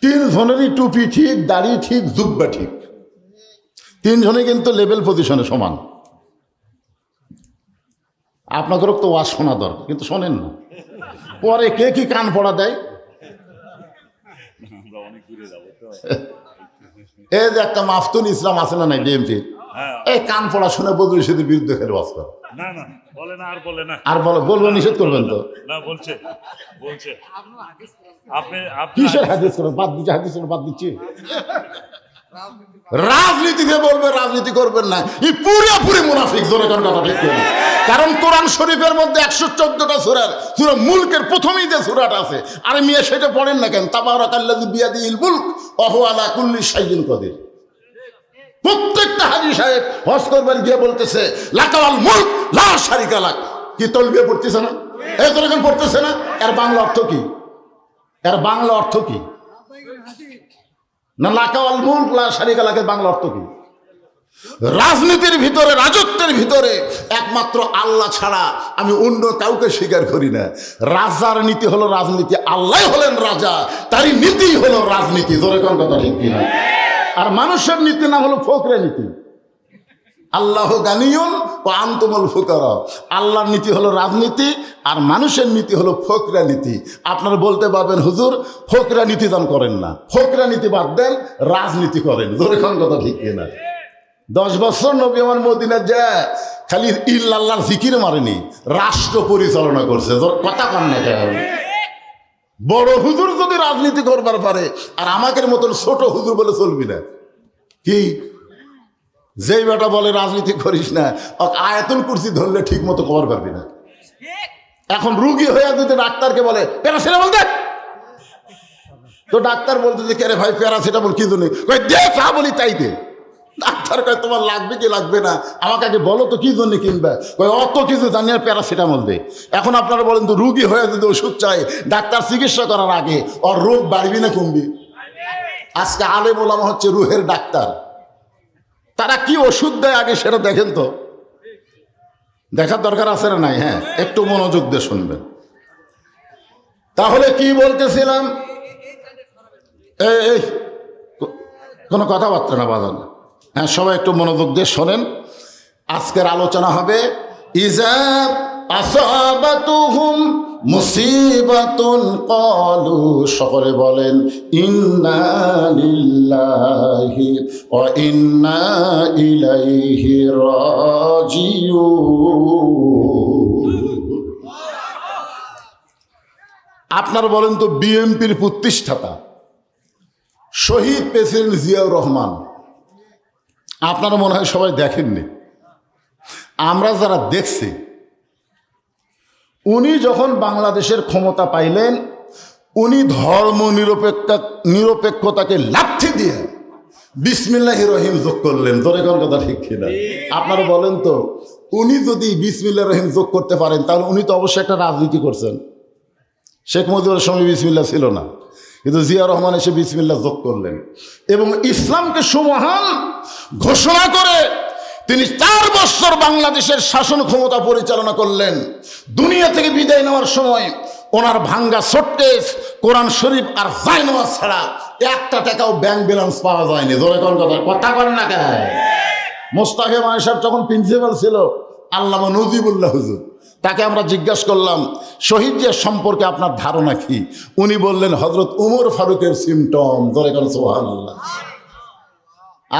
তিনজনেরই টুপি ঠিক, দাড়ি ঠিক, জুব্বা ঠিক, তিনজনে কিন্তু লেভেল পজিশনে সমান। আপনাদেরও তো ওয়াজ শোনা দরকার, কিন্তু শোনেন না। পরে কে কি কান পড়া দেয়। এই যে একটা মাফতুল ইসলাম আছে না নাই বিএনপির, এই কান পড়া শুনে বদরুল রশিদের বিরুদ্ধে খেলে ওয়াজ করে। আর বলবো নিষেধ করবেন তো? কিসের হাদিস করবেন? বাদ দিচ্ছে, হাদিস বাদ দিচ্ছি। রাজনীতিতে বলবে রাজনীতি করবেন না, এই পুরোপুরি মুনাফিক। জোরে কোন কথা ঠিক করে। কারণ কোরআন শরীফের মধ্যে 114টা সূরার সূরা মুলকের প্রথমেই যে সূরাটা আছে, আরে মিয়া সেটা পড়েন না কেন? তাবারাকাল্লাযী বিয়াদিহিল মুলক ওয়া হুয়া আলা কুল্লি শাইইন কাদির। প্রত্যেকটা হাজী সাহেব হজ করবার গিয়ে বলতেছে লাকাল মুলক লা শারিকা লাক। কি তলবিয়া পড়তেছে না? এই জোরে কোন পড়তেছে না? এর বাংলা অর্থ কি? এর বাংলা অর্থ কি? না লাকাল মুলক লা শারিকা লাকের বাংলা অর্থ কি? রাজনীতির ভিতরে, রাজত্বের ভিতরে একমাত্র আল্লাহ ছাড়া আমি অন্য কাউকে স্বীকার করি না। রাজার নীতি হলো রাজনীতি, আল্লাহ হলেন রাজা, তারই নীতি হলো রাজনীতি। জোরে কোন কথা ঠিক কিনা? আর মানুষের নীতি না হলো ফকরা নীতি। আল্লাহ গানিয়ুন ওয়া আনতুমুল ফুকারা। আল্লাহর নীতি হলো রাজনীতি, আর মানুষের নীতি হলো ফকরা নীতি। আপনারা বলতে পারবেন হুজুর ফকরা নীতি দান করেন না, ফকরা নীতি বাদ দেন, রাজনীতি করেন। জোরে কোন কথা ঠিক কিনা? 10 বছর নবী আমার মদিনা যায় খালি ইল্লাল্লাহর জিকির মারেনি, রাষ্ট্র পরিচালনা করছে। কথা কন না কেন? বড় হুজুর যদি রাজনীতি করবার পারে, আর আমাদের মতন ছোট হুজুর বলে চলবি না। কি যেই বেটা বলে রাজনীতি করিস না, আয়াতুল কুরসি ধরলে ঠিক মতো খবর পারবি না। এখন রুগী হয়ে যদি ডাক্তারকে বলে প্যারাসিটামল দে, তো ডাক্তার বলতে যে কে রে ভাই প্যারাসিটামল কি জন্য? দে, যা বলি তাই দে। ডাক্তার কয় তোমার লাগবে কি লাগবে না, আমাকে আগে বলো তো কি জন্য কিনবে। অত কিছু জানি আর প্যারাসিটামল দে। এখন আপনারা বলেন তো রুগী হয়ে যদি ওষুধ চাই, ডাক্তার চিকিৎসা করার আগে ওর রোগ বাড়বি না কমবি? আজকে আলেম ওলামা হচ্ছে রুহের ডাক্তার, তারা কি ওষুধ দেয় আগে সেটা দেখেন তো। দেখার দরকার আছে না নাই? হ্যাঁ, একটু মনোযোগ দিয়ে শুনবেন। তাহলে কি বলতেছিলাম? এই কোনো কথাবার্তা না বাজান। হ্যাঁ, সবাই একটু মনোযোগ দিয়ে শোনেন। আজকের আলোচনা হবে ইজা আসাবাতুহুম মুসিবাতুন ক্বালু, সকলে বলেন ইন্না লিল্লাহি ওয়া ইন্না ইলাইহি রাজিউন। আপনারা বলেন তো, বিএনপির প্রতিষ্ঠাতা শহীদ প্রেসিডেন্ট জিয়াউর রহমান আপনারা মনে হয় সবাই দেখেননি। আমরা যারা দেখছি, উনি যখন বাংলাদেশের ক্ষমতা পাইলেন, উনি ধর্ম নিরপেক্ষতাকে লাথি দিয়ে বিসমিল্লাহির রহিম যোগ করলেন। জোরে কোন কথা ঠিক কিনা? আপনারা বলেন তো, উনি যদি বিসমিল্লাহির রহিম যোগ করতে পারেন, তাহলে উনি তো অবশ্যই একটা রাজনীতি করছেন। শেখ মুজিবুর সময় বিসমিল্লাহ ছিল না, কিন্তু জিয়া রহমান এসে বিসমিল্লাহ যোগ করলেন এবং ইসলামকে সুমহান ঘোষণা করে তিনি 4 বছর বাংলাদেশের শাসন ক্ষমতা পরিচালনা করলেন। দুনিয়া থেকে বিদায় নেওয়ার সময় ওনার ভাঙ্গা শোটকেস, কোরআন শরীফ আর জায়নামাজ ছাড়া 1 টাকাও ব্যাংক ব্যালেন্স পাওয়া যায়নি। জোরে কোন কথা করেন না কেন? মোস্তাকে মাই সাহেব যখন প্রিন্সিপাল ছিল, আল্লামা নজিবুল্লাহ হুজুর, তাকে আমরা জিজ্ঞাসা করলাম শহীদ জিয়া সম্পর্কে আপনার ধারণা কি? উনি বললেন হযরত উমর ফারুকের সিমটম। জোরে কোন সুবহানাল্লাহ।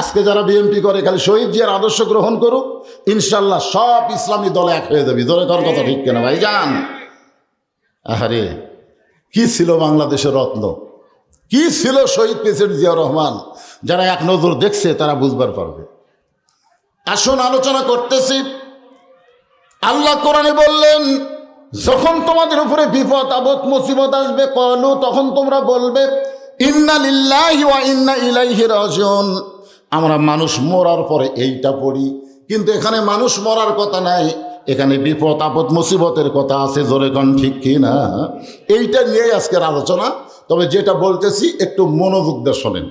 আজকে যারা বিএনপি করে খালি শহীদ জিয়ার আদর্শ গ্রহণ করুক, ইনশাল্লাহ সব ইসলামী দলে এক হয়ে যাবে। জোরে কোন কথা ঠিক কিনা ভাইজান? আহারে, কি ছিল বাংলাদেশের রত্ন, কি ছিল শহীদ প্রেসিডেন্ট জিয়াউর রহমান। যারা এক নজর দেখছে তারা বুঝবার পারবে। আসুন আলোচনা করতেছি। আল্লাহ কোরআনে বললেন, যখন তোমাদের উপরে বিপদ আপদ মুসিবত আসবে, ক্বালু, তখন তোমরা বলবে ইন্না লিল্লাহি ওয়া ইন্না ইলাইহি রাজিউন। আমরা মানুষ মরার পরে এইটা পড়ি, কিন্তু এখানে মানুষ মরার কথা নাই, এখানে বিপদ আপদ মুসিবতের কথা আছে। জোরে কোন ঠিক কি না? এইটা নিয়েই আজকের আলোচনা। তবে যেটা বলতেছি একটু মনোযোগ দিয়ে শোনেন।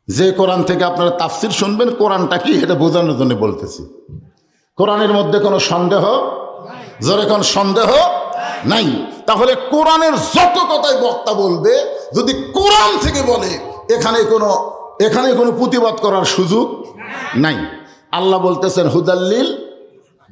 যে কোরআন থেকে আপনারা তাফসির শুনবেন, কোরআনটা কি এটা বোঝানোর জন্য বলতেছি। কোরআনের মধ্যে কোনো সন্দেহ, জোরে কোন সন্দেহ নাই। তাহলে কোরআনের যত কথাই বক্তা বলবে, যদি কোরআন থেকে বলে, এখানে কোনো প্রতিবাদ করার সুযোগ নাই। আল্লাহ বলতেছেন হুদাল্লিল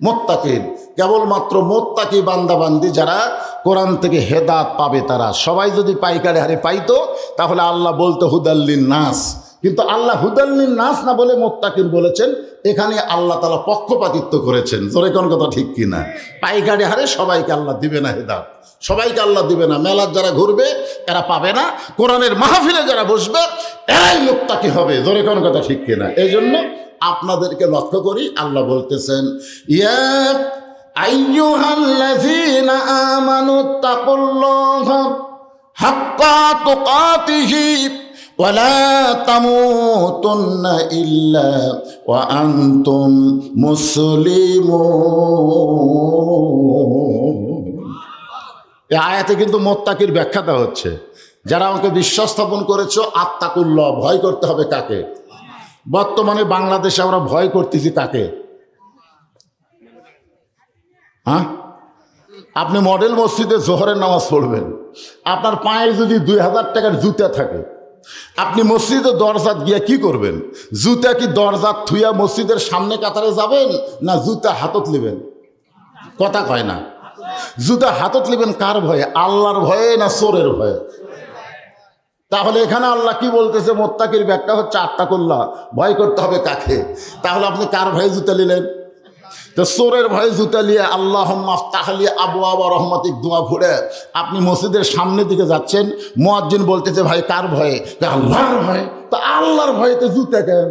মুত্তাকিন, কেবলমাত্র মুত্তাকি বান্দাবান্দি যারা কোরআন থেকে হেদাত পাবে তারা। সবাই যদি পাইকারি হারে পাইতো তাহলে আল্লাহ বলতো হুদাল্লিন নাস, কিন্তু আল্লাহ হুদাল্লিন নাস না বলে মুত্তাকিন বলেছেন। এখানে আল্লাহ তাআলা পক্ষপাতিত্ব করেছেন। জোরে কোন কথা ঠিক কিনা? পাইকারি হারে সবাইকে আল্লাহ দিবে না হেদাত, সবাইকে আল্লাহ দিবে না। মেলার যারা ঘুরবে এরা পাবে না, কোরআনের মাহফিলে যারা বসবে এরাই মুত্তাকি হবে। জোরে কোন কথা ঠিক কিনা? এই জন্য আপনাদেরকে লক্ষ্য করি, আল্লাহ বলতেছেন ইয়া আইয়ুহাল্লাযীনা আমানুত্তাকুল্লাহা হাক্কা তুকাতিহি ওয়া লা তামুতুন্না ইল্লা ওয়া আনতুম মুসলিমুন। এই আয়াতে কিন্তু মুত্তাকির ব্যাখ্যা দেওয়া হচ্ছে, যারা আমাকে বিশ্বাস স্থাপন করেছো, আত্তাকুল্লাহ, ভয় করতে হবে কাকে? বর্তমানে বাংলাদেশে আমরা ভয় করতেছি কাকে? হ্যাঁ, আপনি মডেল মসজিদে জোহরের নামাজ পড়বেন, আপনার পায়ে যদি 2000 টাকার জুতা থাকে, আপনি মসজিদে দরজাত গিয়া কি করবেন? জুতা কি দরজাত থুইয়া মসজিদের সামনে কাতারে যাবেন, না জুতা হাতত নেবেন? কথা কয় না। জুতা হাতত নেবেন কার ভয়ে? আল্লাহর ভয়ে না চোরের ভয়ে? তাহলে এখানে আল্লাহ কি বলতেছে? মুত্তাকির ব্যাখ্যা হচ্ছে আত্তাকুল্লাহ, ভয় করতে হবে কাকে? তাহলে আপনি কার ভয়ে জুতা নিলেন? তো চোরের ভয়ে জুতা নিয়ে আল্লাহুম্মা আফতাহ লি আবওয়াবা রাহমাতিক দোয়া পড়ে আপনি মসজিদের সামনের দিকে যাচ্ছেন, মুয়াজ্জিন বলতেছে ভাই কার ভয়ে? আল্লাহর ভয়ে। তো আল্লাহর ভয়েতে জুতা কেন?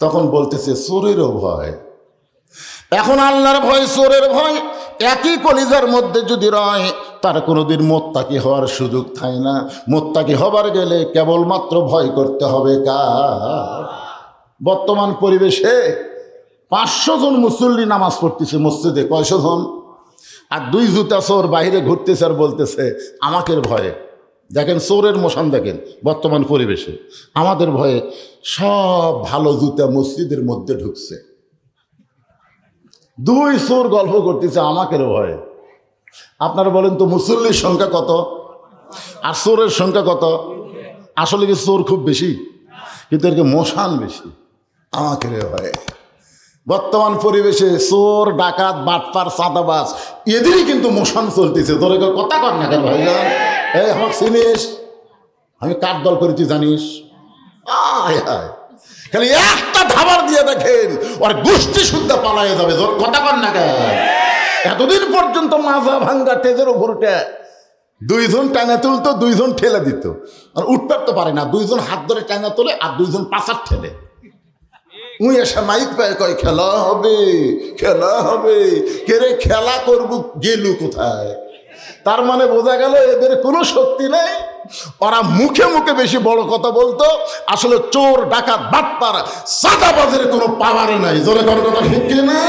তখন বলতেছে চোরেরও ভয়। এখন আল্লাহর ভয় চোরের ভয় একই কলিজার মধ্যে যদি রয়, তার কোনোদিন মুত্তাকি হওয়ার সুযোগ থাকে না। মুত্তাকি হবার গেলে কেবলমাত্র ভয় করতে হবে কার? বর্তমান পরিবেশে 500 জন মুসল্লি নামাজ পড়তেছে মসজিদে, কয়শো জন? আর 2 জুতা চোর বাইরে ঘুরতেছে আর বলতেছে আমাকে ভয়ে। দেখেন চোরের মোশন, দেখেন বর্তমান পরিবেশে আমাদের ভয়ে সব ভালো জুতা মসজিদের মধ্যে ঢুকছে। 2 চোর গল্প করতেছে আমাকে ভয়ে। আপনারা বলেন তো মুসল্লির সংখ্যা কত আর চোরের সংখ্যা কত? আসলে কি চোর খুব বেশি, কিন্তু এর মোশান বেশি। আমাকে ভয়ে বর্তমান পরিবেশে চোর, ডাকাত, বাটপার, চাঁদাবাজ এদেরই কিন্তু মোশান চলতেছে। তোর কথা কর না কেন ভাইজান? এই আমাকে চিনিস? আমি কার দল করেছি জানিস? আয় হায়, খালি একটা ধাবার দিয়ে দেখেন ওর গোষ্ঠী শুদ্ধ পালাইয়ে যাবে। কথা কর না কেন? এতদিন পর্যন্ত মাজা ভাঙ্গা তেজের উপর উঠে 2 জন টানা তুলতো, 2 জন ঠেলে দিত, আর উঠতে তো পারে না। 2 জন হাত ধরে টানা তোলে আর 2 জন পাশার ঠেলে। উই এসে মাইক পায় কয় খেলা হবে, খেলা হবে। কেরে খেলা করবো, গেলু কোথায়? তার মানে বোঝা গেল এদের কোনো শক্তি নেই। ওরা মুখে মুখে বেশি বড় কথা বলতো, আসলে চোর, ডাকাত, বাটপার, চাঁদাবাজের কোনো পাওয়ার নাই। জোরে কোনো কথা ঠিক না?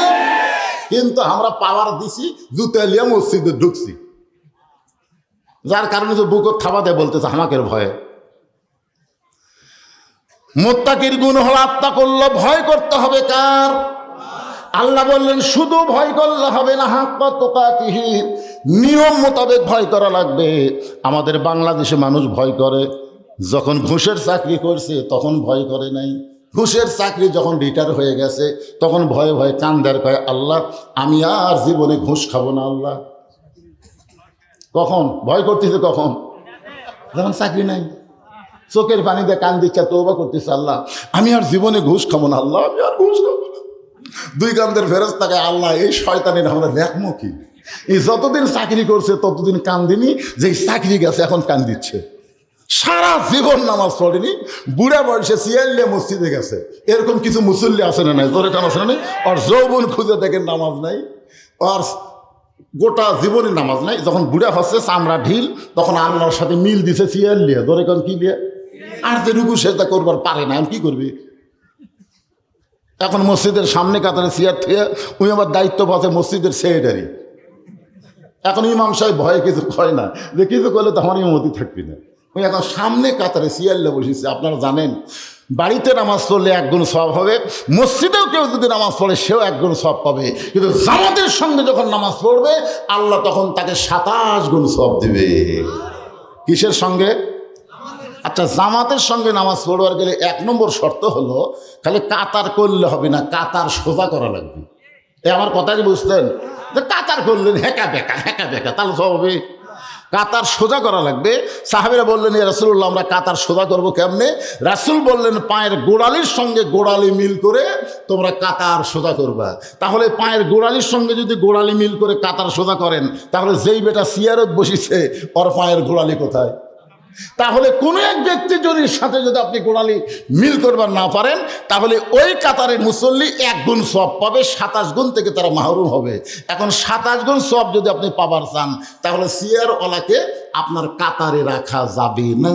কিন্তু আমরা পাওয়ার দিছি, জুতা লিয়া মসজিদে ঢুকছি, যার কারণে যে বুকত থাবা দেয় বলতেছে আমাকে ভয়ে। মুত্তাকির গুণ হলো আত্তাকুল্লাহ, ভয় করতে হবে কার? আল্লাহ বললেন শুধু ভয় করলে হবে না, হাক্কা তুকাতিহি, নিয়ম মোতাবেক ভয় করা লাগবে। আমাদের বাংলাদেশে মানুষ ভয় করে, যখন ঘুষের চাকরি করছে তখন ভয় করে নাই। ঘুষের চাকরি যখন রিটায়ার হয়ে গেছে তখন ভয়ে ভয়ে কান্দার কয় আল্লাহ আমি আর জীবনে ঘুষ খাবো না। আল্লাহ কখন ভয় করতেছে? কখন? যখন চাকরি নাই, চোখের পানি দিয়ে কান দিচ্ছে, তওবা করতেছে আল্লাহ আমি আর জীবনে ঘুষ খাবো না, আল্লাহ আমি আর ঘুষ খাবো না। 2 কান্দের ফেরেশতাকে আল্লাহ এই শয়তানের আমরা দেখমো কি? এই যতদিন চাকরি করছে ততদিন কান্দিনি, যে চাকরি গেছে এখন কান দিচ্ছে। সারা জীবন নামাজ পড়েনি, বুড়া বয়সে সিয়াল্লে মসজিদে গেছে। এরকম কিছু মুসল্লি আছে না নাই? জোরে কান আছে না নাই? আর যৌবন খুঁজে দেখেন নামাজ নাই, আর গোটা জীবনে নামাজ নাই। যখন বুড়া হচ্ছে চামড়া ঢিল, তখন আল্লাহর সাথে মিল দিছে সিয়াল্লে। জোরে কান কি দিয়ে? আর যে রুকু সেজদা করবার পারে না, কি করবি? এখন মসজিদের সামনে কাতারে চেয়ার থেকে ওই আমার দায়িত্ব পাচ্ছে মসজিদের সেক্রেটারি। এখন ইমাম সাহেব ভয়ে কিছু কয় না, যে কিছু করলে তো আমার ইমামতি থাকবি না। ওই এখন সামনে কাতারে সিয়াল্লা বসেছে। আপনারা জানেন বাড়িতে নামাজ পড়লে 1 গুণ সওয়াব হবে, মসজিদেও কেউ যদি নামাজ পড়ে সেও 1 গুণ সওয়াব পাবে, কিন্তু জামাতের সঙ্গে যখন নামাজ পড়বে আল্লাহ তখন তাকে 27 গুণ সওয়াব দিবে। কিসের সঙ্গে? আচ্ছা, জামাতের সঙ্গে নামাজ পড়বার গেলে 1 নম্বর শর্ত হলো খালি কাতার করলে হবে না, কাতার সোজা করা লাগবে। আমার কথা কি বুঝতেন? যে কাতার করলেন হেঁকা বেঁকা তাহলে সব হবে? কাতার সোজা করা লাগবে। সাহাবীরা বললেন, ইয়া রাসূলুল্লাহ, আমরা কাতার সোজা করবো কেমনে? রাসূল বললেন, পায়ের গোড়ালির সঙ্গে গোড়ালি মিল করে তোমরা কাতার সোজা করবা। তাহলে পায়ের গোড়ালির সঙ্গে যদি গোড়ালি মিল করে কাতার সোজা করেন, তাহলে যেই বেটা সিয়ারত বসিছে ওর পায়ের গোড়ালি কোথায়? তাহলে কোনো এক ব্যক্তি যদি সাথে যদি আপনি গোড়ালি মিল করবার না পারেন, তাহলে ওই কাতারে মুসল্লি 1 গুণ সওয়াব পাবে, 27 গুণ থেকে তারা মাহরুম হবে। এখন 27 গুণ সওয়াব যদি আপনি পাবার চান, তাহলে সিয়ারওয়ালাকে আপনার কাতারে রাখা যাবে না।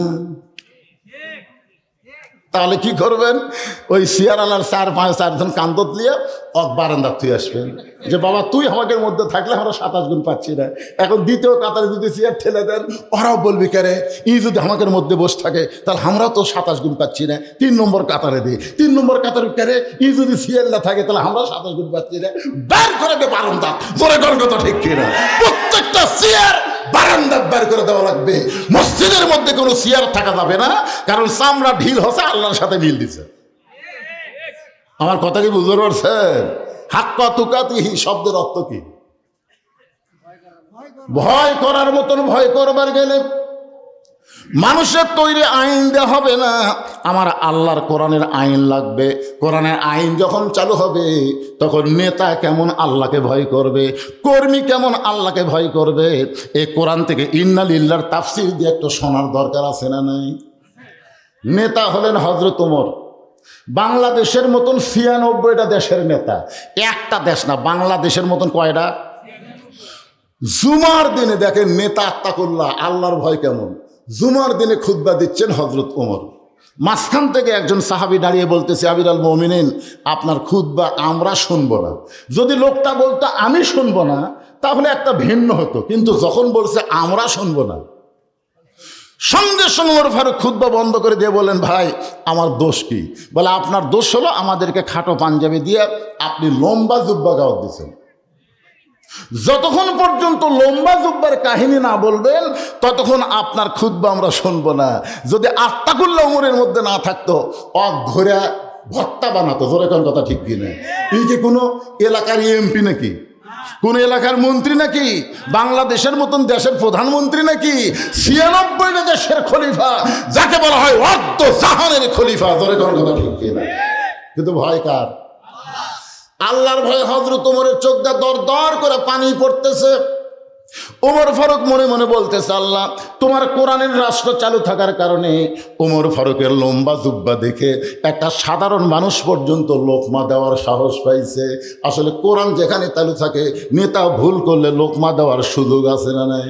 তাহলে কি করবেন? ওই সিয়ারওয়ালার 4-5 কান্দত নিয়ে বারান্দা তুই আসবেন যে বাবা তুই আমাদের মধ্যে থাকলে আমরা 27 গুণ পাচ্ছি না। এখন দ্বিতীয় কাতারে যদি সিয়ার ঠেলে দেন, ওরাও বলবি কেরে ই যদি আমাদের মধ্যে বসে থাকে তাহলে আমরাও তো 27 গুণ পাচ্ছি না। 3 নম্বর কাতারে দিই, 3 নম্বর কাতারে কেরে ই যদি সিয়ার না থাকে তাহলে আমরা 27 গুণ পাচ্ছি না। বের করে দে বারান্দা, জোরে কোন কথা ঠিক কিনা? প্রত্যেকটা সিয়ার বারান্দা বের করে দেওয়া লাগবে। মসজিদের মধ্যে কোনো সিয়ার থাকা যাবে না, কারণ চামড়া ঢিল হচ্ছে আল্লাহর সাথে মিল দিছে। আমার কথা কি বুঝতে পারছেন? হাক্কা তুকাতিহি শব্দের অর্থ কি? ভয় করার মতন ভয় করবার গেলে মানুষের তৈরি আইন দেওয়া হবে না, আমার আল্লাহর কোরআনের আইন লাগবে। কোরআনের আইন যখন চালু হবে তখন নেতা কেমন আল্লাহকে ভয় করবে, কর্মী কেমন আল্লাহকে ভয় করবে। এই কোরআন থেকে ইন্না লিল্লাহর তাফসীর দিয়ে একটু শোনার দরকার আছে না নাই? নেতা হলেন হযরত ওমর। বাংলাদেশের মতন 96টা দেশের নেতা, একটা দেশ না, বাংলাদেশের মতন কয়টা? জুমার দিনে দেখেন নেতা আত্তাকুল্লাহ, আল্লাহর ভয় কেমন। জুমার দিনে খুতবা দিচ্ছেন হযরত ওমর, মাঝখান থেকে একজন সাহাবী দাঁড়িয়ে বলতেছে, আমিরুল মুমিনিন, আপনার খুতবা আমরা শুনবো না। যদি লোকটা বলতো আমি শুনবো না তাহলে একটা ভিন্ন হতো, কিন্তু যখন বলছে আমরা শুনবো না, সঙ্গে সঙ্গে ওমর ফারুক খুতবা বন্ধ করে দিয়ে বললেন, ভাই আমার দোষ কি? বলে আপনার দোষ হলো আমাদেরকে খাটো পাঞ্জাবি দিয়ে আপনি লম্বা জুব্বা গাওয়াত দিয়েছেন। যতক্ষণ পর্যন্ত লম্বা জুব্বার কাহিনী না বলবেন ততক্ষণ আপনার খুতবা আমরা শুনবো না। যদি আত্তাকুল্লাহ ওমরের মধ্যে না থাকতো ধরে ভর্তা বানাতো। জোরে কোন কথা ঠিক কিনা? এই যে কোনো এলাকার এমপি নাকি, কোন এলাকার মন্ত্রী নাকি, বাংলাদেশের মতন দেশের প্রধানমন্ত্রী নাকি, 96টা দেশের খলিফা, যাকে বলা হয় অর্ধ জাহানের খলিফা। জোরে কোন কথা ঠিক কিনা? কিন্তু ভয় কার? আল্লাহর ভয়ে হযরত ওমরের চোখ দিয়ে দর দর করে পানি পড়তেছে। ওমর ফারুক মনে মনে বলতেছে, আল্লাহ তোমার কোরআনের রাষ্ট্র চালু থাকার কারণে ওমর ফারুকের লম্বা জুব্বা দেখে একটা সাধারণ মানুষ পর্যন্ত লোকমা দেওয়ার সাহস পাইছে। আসলে কোরআন যেখানে চালু থাকে নেতা ভুল করলে লোকমা দেওয়ার সুযোগ আছে না নাই?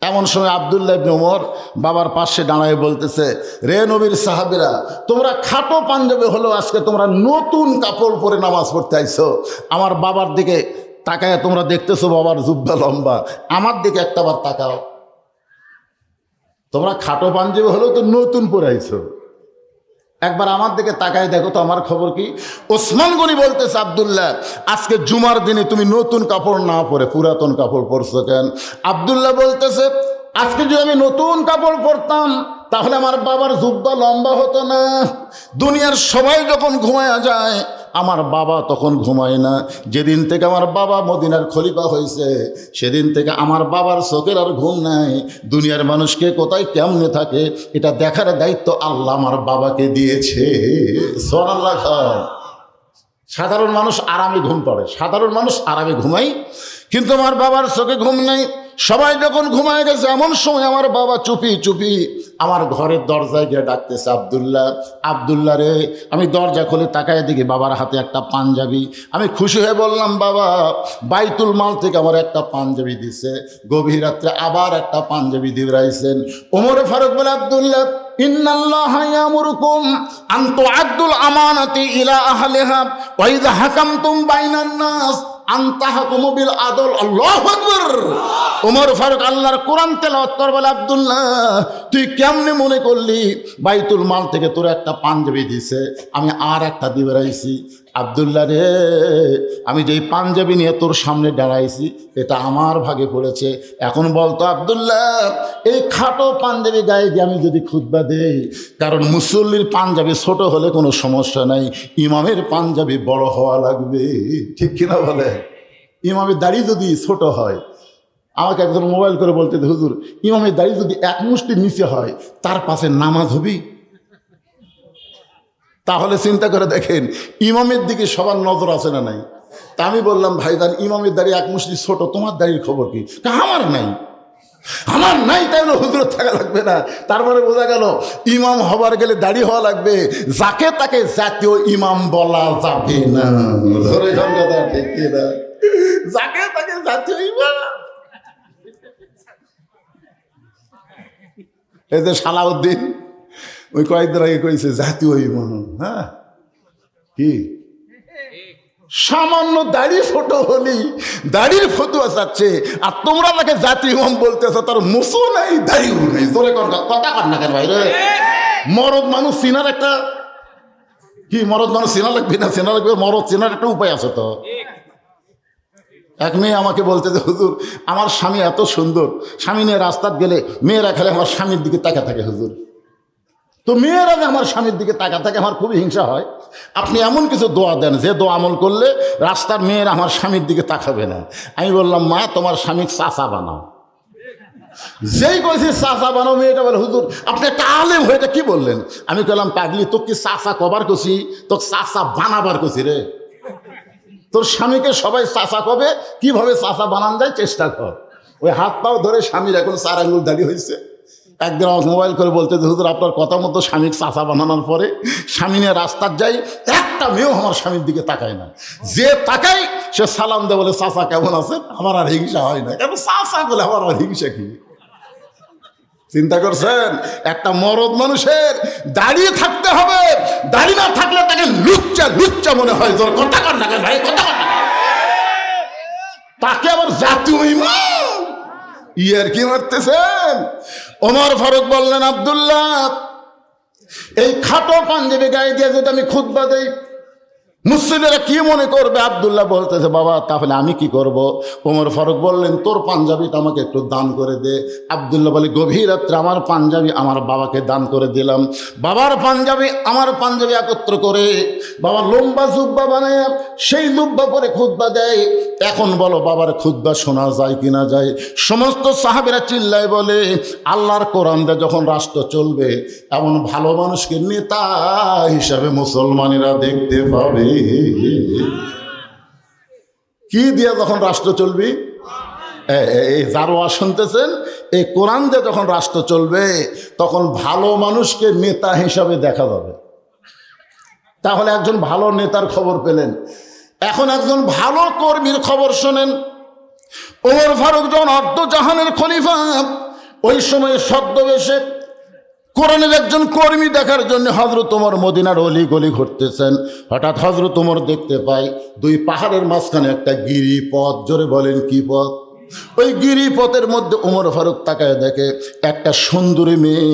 এমন সময় আব্দুল্লাহ ইবনে ওমর বাবার পাশে দাঁড়ায় বলতেছে, রে নবীর সাহাবীরা, তোমরা খাটো পাঞ্জাবি হলো আজকে তোমরা নতুন কাপড় পরে নামাজ পড়তে আইছো। আমার বাবার দিকে তাকায় তোমরা দেখতেছো বাবার জুব্বা লম্বা, আমার দিকে একটাবার তাকাও। তোমরা খাটো পাঞ্জাবি হলেও তো নতুন পরে আইছো, একবার আমার দিকে তাকায় দেখো তো আমার খবর কি? ওসমান গনি বলতেছে, আব্দুল্লাহ আজকে জুমার দিনে তুমি নতুন কাপড় না পরে পুরাতন কাপড় পরছো কেন? আব্দুল্লাহ বলতেছে, আজকে যদি আমি নতুন কাপড় পরতাম তাহলে আমার বাবার জুব্বা লম্বা হতো না। দুনিয়ার সবাই যখন ঘুমায়া যায় আমার বাবা তখন ঘুমায় না। যেদিন থেকে আমার বাবা মদিনার খলিফা হয়েছে সেদিন থেকে আমার বাবার চোখের আর ঘুম নাই। দুনিয়ার মানুষকে কোথায় কেমনে থাকে এটা দেখার দায়িত্ব আল্লাহ আমার বাবাকে দিয়েছে। সুবহানাল্লাহ। সাধারণ মানুষ আরামে ঘুম পড়ে, সাধারণ মানুষ আরামে ঘুমায়, কিন্তু আমার বাবার চোখে ঘুম নেই। সবাই যখন ঘুমায় গেছে এমন সময় আমার বাবা চুপি চুপি আমার ঘরের দরজায় গিয়ে ডাকতেছে, আব্দুল্লাহ, আব্দুল্লাহ রে। আমি দরজা খুলে তাকায় দেখি বাবার হাতে একটা পাঞ্জাবি। আমি খুশি হয়ে বললাম, বাবা বাইতুল মাল থেকে আমার একটা পাঞ্জাবি দিছে। গভীর রাত্রে আবার একটা পাঞ্জাবি দিয়ে রাইছেন। ওমর ফারুক বলে, আব্দুল্লাহ ইন্নাল্লাহা ইয়ামুরুকুম আন তুআদ্দুল আমানাতি ইলা আহলিহা ওয়া ইযা হাকামতুম বাইনান নাস আন তাহকুমু বিল আদল। আল্লাহু আকবার। ওমর ফারুক আল্লাহর কোরআন তেলাওয়াত করে বলে, আব্দুল্লাহ তুই কেমনে মনে করলি বাইতুল মাল থেকে তোর একটা পাঞ্জাবি দিছে, আমি আর একটা দিয়ে বেড়াইছি। আব্দুল্লাহ রে, আমি যেই পাঞ্জাবি নিয়ে তোর সামনে দাঁড়াইছি এটা আমার ভাগে পড়েছে। এখন বলতো আব্দুল্লাহ, এই খাটো পাঞ্জাবি গায়ে দিয়ে আমি যদি খুতবা দেই, কারণ মুসল্লির পাঞ্জাবি ছোট হলে কোনো সমস্যা নাই, ইমামের পাঞ্জাবি বড় হওয়া লাগবে, ঠিক কিনা বলে? ইমামের দাড়ি যদি ছোট হয়, আমাকে একজন মোবাইল করে বলতে, হুজুর ইমামের দাড়ি যদি এক মুষ্টির নিচে হয়, তার পাশে নামাজ হবি? তাহলে চিন্তা করে দেখেন ইমামের দিকে সবার নজর আছে না নাই? তা আমি বললাম, ভাইজান ইমামের দাড়ি এক মুষ্টি ছোট, তোমার দাড়ির খবর কি? আমার নাই, আমার নাই, তাই বলে হুজুর থাকা লাগবে না। তারপরে বোঝা গেল ইমাম হবার গেলে দাড়ি হওয়া লাগবে, যাকে তাকে জাতীয় ইমাম বলা যাবে না। ধরে কথা ঠিক না? যাকে তাকে জাতীয় ইমাম। এই যে সালাউদ্দিন ওই কয়েকদিন আগে কইছে জাতীয় ইমাম। হ্যাঁ, কি সামান্য দাড়ি ছোট হলি দাড়ির ফতুয়া চাচ্ছে, আর তোমরা তাকে জাতীয় ইমাম বলতেছ, তার মুসো নাই দাড়িও নাই। জোরে কথা কর না কেন ভাই রে? মরদ মানুষ চিনার একটা কি, মরদ মানুষ চেনা লাগবে না? চেনা লাগবে, মরদ চেনার একটা উপায় আছে তো। এক মেয়ে আমাকে বলতে যে হুজুর আমার স্বামী এত সুন্দর, স্বামী নিয়ে রাস্তায় গেলে মেয়েরা খেলে আমার স্বামীর দিকে তাকা থাকে হুজুর। তো মেয়েরা যে আমার স্বামীর দিকে তাকা থাকে, আমার খুবই হিংসা হয়। আপনি এমন কিছু দোয়া দেন যে দোয়া আমল করলে রাস্তার মেয়েরা আমার স্বামীর দিকে তাকাবে না। আমি বললাম, মা তোমার স্বামীকে চাচা বানাও। যেই কইছি চাচা বানাও, মেয়েটা বলে হুজুর আপনি একটা আলেম হয়ে এটা কি বললেন? আমি বললাম, পাগলি তোকে কি চাচা কবার কছি, তোকে চাচা বানাবার কছি রে। তোর স্বামীকে সবাই চাচা কবে, কিভাবে চাচা বানান যায় চেষ্টা কর। ওই হাত পাও ধরে স্বামীর এখন 4 আঙ্গুল দাঁড়িয়ে হয়েছে। একদিন আমার মোবাইল করে বলতে, হুজুর আপনার কথা মতো স্বামীকে চাচা বানানোর পরে স্বামী নিয়ে রাস্তার যাই, একটা মেয়েও আমার স্বামীর দিকে তাকায় না। যে তাকাই সে সালাম দেয়, বলে চাচা কেমন আছে। আমার আর হিংসা হয় না, কেন চাচা বলে আমার আর হিংসা কি? চিন্তা করছেন? একটা মরদ মানুষের দাঁড়িয়ে থাকতে হবে, দাড়ি না থাকলে তাকে লুচ্চা লুচ্চা মনে হয়। তোর কথা কর না ভাই, কথা কর না। তাকে আবার জাতীয় ইমাম ইয়ার কি মারতেছেন? ওমর ফারুক বললেন, আব্দুল্লাহ এই খাটো পাঞ্জাবি গায়ে দিয়ে যদি আমি খুতবা দেই, মুসলিমরা কি মনে করবে? আব্দুল্লাহ বলতেছে, বাবা তাহলে আমি কি করব? ওমর ফারুক বললেন, তোর পাঞ্জাবিটা আমাকে একটু দান করে দে। আব্দুল্লাহ বলে, গভীর রাত্রে আমার পাঞ্জাবি আমার বাবাকে দান করে দিলাম। বাবার পাঞ্জাবি আমার পাঞ্জাবি একত্র করে বাবা লম্বা জুব্বা বানায় সেই জুব্বা পরে খুতবা দেয়। এখন বলো বাবার খুতবা শোনা যায় কিনা যায়? সমস্ত সাহাবীরা চিল্লায় বলে, আল্লাহর কোরআন দিয়ে যখন রাষ্ট্র চলবে, এমন ভালো মানুষকে নেতা হিসাবে মুসলমানেরা দেখতে পাবে। কি দিয়া যখন রাষ্ট্র চলবি? এই জারোয়া শুনতেছেন, এই কোরআন দিয়ে যখন রাষ্ট্র চলবে, তখন ভালো মানুষকে নেতা হিসাবে দেখা যাবে। তাহলে একজন ভালো নেতার খবর পেলেন। এখন একজন ভালো কর্মীর খবর শোনেন। ওমর ফারুক যখন অর্ধজাহানের খলিফা, ওই সময় ছদ্মবেশে কোরআনের একজন কর্মী দেখার জন্য হযরত ওমর মদিনার অলি গলি ঘুরতেছেন। হঠাৎ হযরত ওমর দেখতে পায় 2 পাহাড়ের মাঝখানে একটা গিরিপথ। জোরে বলেন কি পথ? ওই গিরিপথের মধ্যে ওমর ফারুক তাকায় দেখে একটা সুন্দরী মেয়ে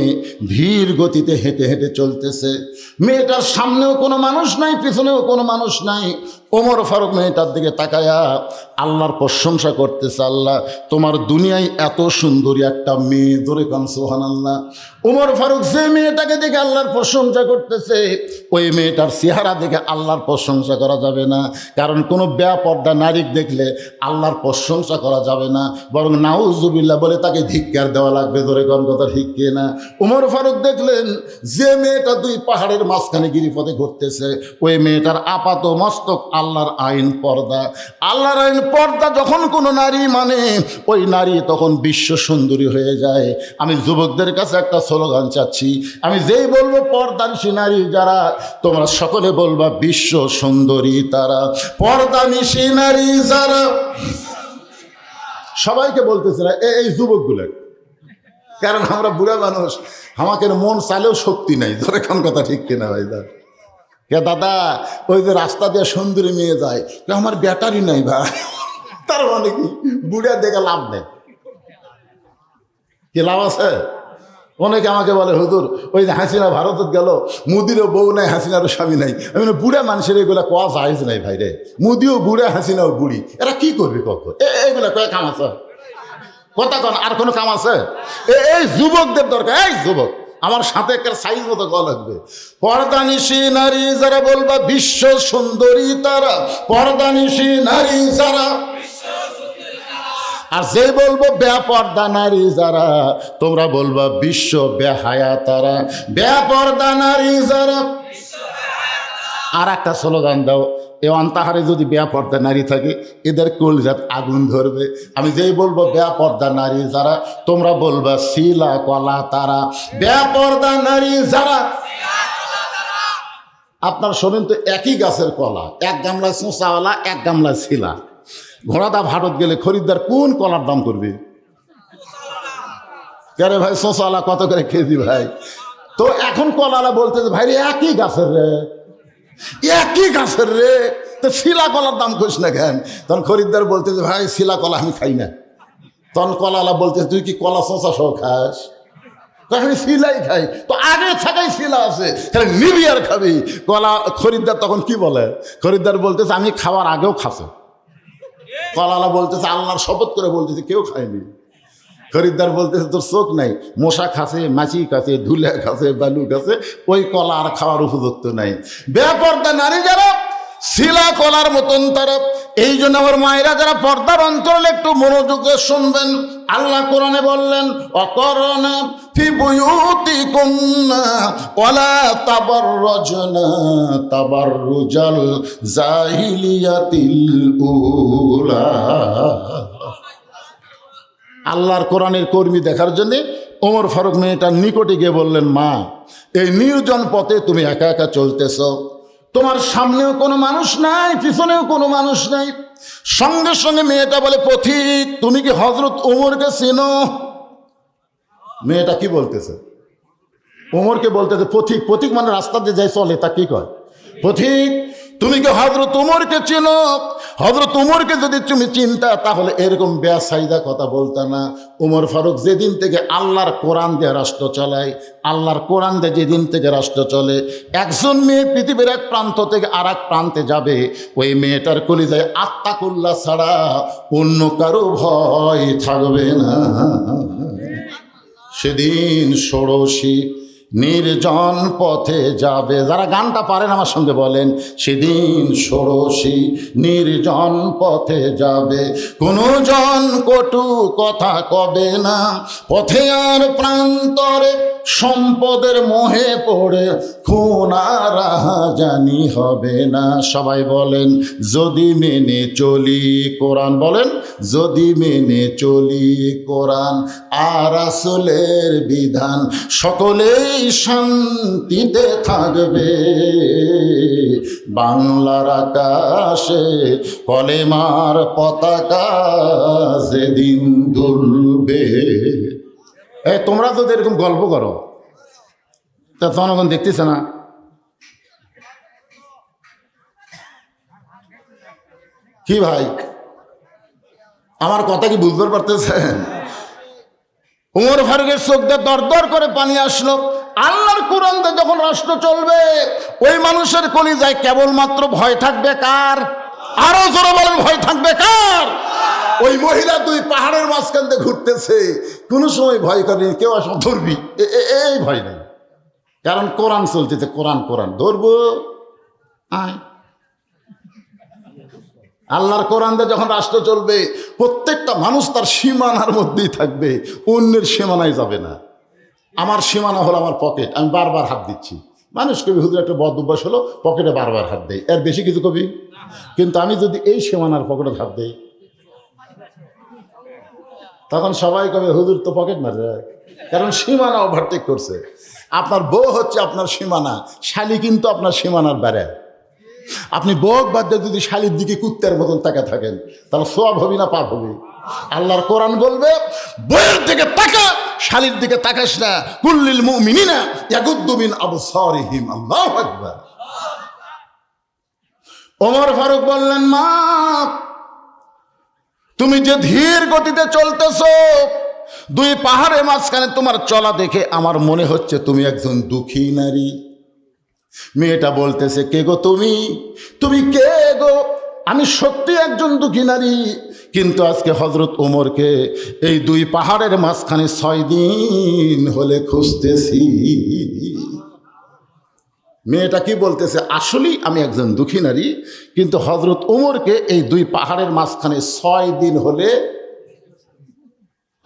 ধীর গতিতে হেঁটে হেঁটে চলতেছে। মেয়েটার সামনেও কোনো মানুষ নাই, পিছনেও কোনো মানুষ নাই। ওমর ফারুক মেয়েটার দিকে তাকায়া আল্লাহর প্রশংসা করতেছে, আল্লাহ তোমার দুনিয়ায় এত সুন্দরী একটা মেয়ে। ধরে কান সুবহানাল্লাহ। ওমর ফারুক যে মেয়েটাকে দেখে আল্লাহর প্রশংসা করতেছে, ওই মেয়েটার চেহারা দেখে আল্লাহর প্রশংসা করা যাবে না। কারণ কোনো বেপরদা নারী দেখলে আল্লাহর প্রশংসা করা যাবে না, বরং নাউজুবিল্লাহ বলে তাকে ধিক্কার দেওয়া লাগবে। ধরে কোন কথা ঠিক না? ওমর ফারুক দেখলেন যে মেয়েটা 2 পাহাড়ের মাঝখানে গিরিপথে ঘুরতেছে, ওই মেয়েটার আপাত মস্তক আল্লাহর আইন পর্দা। আল্লাহর আইন পর্দা যখন কোনো নারী মানে, ওই নারী তখন বিশ্ব সুন্দরী হয়ে যায়। আমি যুবকদের কাছে একটা স্লোগান চাচ্ছি, আমি যেই বলবো পর্দানিশী নারী যারা, তোমরা সকলে বলবা বিশ্ব সুন্দরী তারা। পর্দানিশী নারী যারা, সবাইকে বলতেছে না, এই যুবকগুলো। কারণ আমরা বুড়া মানুষ, আমাকে মন চাইলেও শক্তি নাই। ধরে কোন কথা ঠিক কিনা ভাই? দাদা ওই যে রাস্তা দিয়ে সুন্দরী মেয়ে যায়, আমার ব্যাটারি নাই ভাই। তার মানে কি? বুড়া দেখে লাভ নেই। কি লাভ আছে? অনেকে আমাকে বলে হুজুর ওই যে হাসিনা ভারত গেল, মুদিরও বউ নাই, হাসিনারও স্বামী নাই। আমি বলি বুড়া মানুষের এগুলা কোয়া চাইজ নাই ভাই রে, মুদিও বুড়া, হাসিনাও বুড়ি, এরা কি করবি কখন? এইগুলা কয়ে কাম আছে? কথা কন, আর কোনো কাম আছে? এই যুবকদের দরকার। এই যুবক, আমার সাথে একটা সাইজ মতো গলা লাগবে। পর্দানিশী নারী যারা বলবা বিশ্ব সুন্দরী তারা, পর্দানিশী নারী যারা। আর যে বলবো বেপর্দা নারী যারা, তোমরা বলবা বিশ্ব বেহায়া তারা, বেপর্দা নারী যারা। আর একটা স্লোগান দাও, এ অন্তাহারে যদি বেপর্দা নারী থাকে এদের কলজাত আগুন ধরবে। আমি যেই বলবো বেপর্দা নারী যারা, তোমরা বলবা শিলা কলা তারা, বেপর্দা নারী যারা। আপনার শোনেন তো, একই গাছের কলা, এক গামলায় চোঁচাওয়ালা, এক গামলায় শিলা। ঘোড়াদা ভারত গেলে খরিদ্দার কোন কলার দাম করবে? কে ভাই, চোঁচাওয়ালা কত করে কেজি ভাই? তো এখন কলালা বলতেছে ভাই রে একই গাছের রে, একই গাছের রে, তো শিলা কলার দাম করিস না কেন? তখন খরিদ্দার বলতেছে ভাই শিলা কলা আমি খাই না। তখন কলালা বলতেছে তুই কি কলা চোঁচা সহ খাস? আমি শিলাই খাই। তো আগে থাকাই শিলা আছে, তাহলে নিবি আর খাবি কলা। খরিদ্দার তখন কি বলে? খরিদ্দার বলতেছে আমি খাওয়ার আগেও খাসে। কলালা বলতেছে আল্লাহর শপথ করে বলতেছে কেউ খায়নি। খরিদ্দার বলতেছে তোর চোখ নাই, মশা খাসে, মাছি খাসে, ধুলে খাসে, বালু খাসে, ওই কলা আর খাওয়ার উপযুক্ত নাই। বেপর্দা নারী যারা, শিলা কলার মতন তারা। এই জন্য আমার মায়েরা যারা পর্দার অন্তরে একটু মনোযোগে শুনবেন। আল্লাহ কোরআনে বললেন অকরনা ফি বুয়ুতিকুন্না ওয়ালা তাবাররাজনা তাবাররুজাল জাহিলিয়াতিল উলা। আল্লাহর কোরআনের কর্মী দেখার জন্যে ওমর ফারুক মেয়েটার নিকটে গিয়ে বললেন মা, এই নির্জন পথে তুমি একা একা চলতেছ, তোমার সামনেও কোনো মানুষ নাই, পিছনেও কোনো মানুষ নাই। সঙ্গে সঙ্গে মেয়েটা বলে পথিক তুমি কি হযরত ওমরকে চেনো? মেয়েটা কি বলতেছে? ওমরকে বলতেছে পথিক। পথিক মানে রাস্তা দিয়ে যাই চলে, তা কি কয়? পথিক তুমি কি হযরত ওমরকে চেনো? হযরত ওমরকে যদি তুমি চিন্তা তাহলে এরকম বেসাইদা কথা বলতা না। ওমর ফারুক যেদিন থেকে আল্লাহর কোরআন দিয়ে রাষ্ট্র চালায়, আল্লাহর কোরআন দিয়ে যেদিন থেকে রাষ্ট্র চলে, একজন মেয়ে পৃথিবীর এক প্রান্ত থেকে আর এক প্রান্তে যাবে, ওই মেয়েটার কলিজায় আত্মাকুল্লাহ ছাড়া অন্য কারো ভয় থাকবে না। সেদিন ষোড়শী নির্জন পথে যাবে। যারা গানটা পারেন আমার সঙ্গে বলেন, সেদিন ষোড়শী নির্জন পথে যাবে, কোনো জন কটু কথা কবে না, পথে আর প্রান্তরে সম্পদের মোহে পড়ে খুন আর রাহাজানি হবে না। সবাই বলেন যদি মেনে চলি কোরআন, বলেন যদি মেনে চলি কোরআন আর রাসূলের বিধান, সকলেই শান্তিতে থাকবে। বাংলার আকাশে কলেমার পতাকা যেদিন দুলবে। তোমরা যদি এরকম গল্প করো তা জনগণ দেখতেছে না? কি ভাই, আমার কথা কি বুঝতে পারতেছেন? ওমর ফারুকের চোখ দিয়ে দর দর করে পানি আসলো। আল্লাহর কোরআন দিয়ে যখন রাষ্ট্র চলবে, ওই মানুষের কলিজায় কেবলমাত্র ভয় থাকবে কার? আরো জোরে বলেন, ভয় থাকবে কার? ওই মহিলা দুই পাহাড়ের মাঝখান দিয়ে ঘুরতেছে, কোনো সময় ভয় করেনি কেউ আসলে ধরবি, এই ভয় নেই, কারণ কোরআন চলতেছে। কোরআন কোরআন ধরবো আয়। আল্লাহর কোরআন দিয়ে যখন রাষ্ট্র চলবে, প্রত্যেকটা মানুষ তার সীমানার মধ্যেই থাকবে, অন্যের সীমানায় যাবে না। আমার সীমানা হলো আমার পকেট, আমি বারবার হাত দিচ্ছি। মানুষ কবি হুজুর একটা বদ অভ্যাস হলো পকেটে বারবার হাত দেয়, এর বেশি কিছু কবি। কিন্তু আমি যদি এই সীমানার পকেটে হাত দেই, তখন সবাই কবে হুজুর তো পকেট মারে, কারণ সীমানা ওভারটেক করছে। আপনার বউ হচ্ছে আপনার সীমানা, শালি কিন্তু আপনার সীমানার বাইরে। আপনি বউক বাদ দিয়ে যদি শালির দিকে কুত্তের মতন তাকা থাকেন, তাহলে সওয়াব হবি না পাপ হবি? আল্লাহর কোরআন বলবে বউয়ের দিকে তাকা, শালির দিকে তাকাস না। কুল্লিল মুমিনিনা ইয়াগুদ্দু মিন আবসারিহিম। আল্লাহু আকবার। ওমর ফারুক বললেন মা, তুমি যে ধীর গতিতে চলতেছো, দুই পাহাড়ের মাঝখানে তোমার চলা দেখে আমার মনে হচ্ছে তুমি একজন দুঃখী নারী। মেয়েটা বলতেছে, কে গো তুমি? তুমি কে গো? আমি সত্যি একজন দুঃখী নারী, কিন্তু আজকে হযরত ওমরকে এই দুই পাহাড়ের মাঝখানে 6 দিন হলে খুঁজতেছি। মেয়েটা কি বলতেছে? আসলেই আমি একজন দুঃখী নারী, কিন্তু হযরত ওমরকে এই দুই পাহাড়ের মাঝখানে 6 দিন হলে।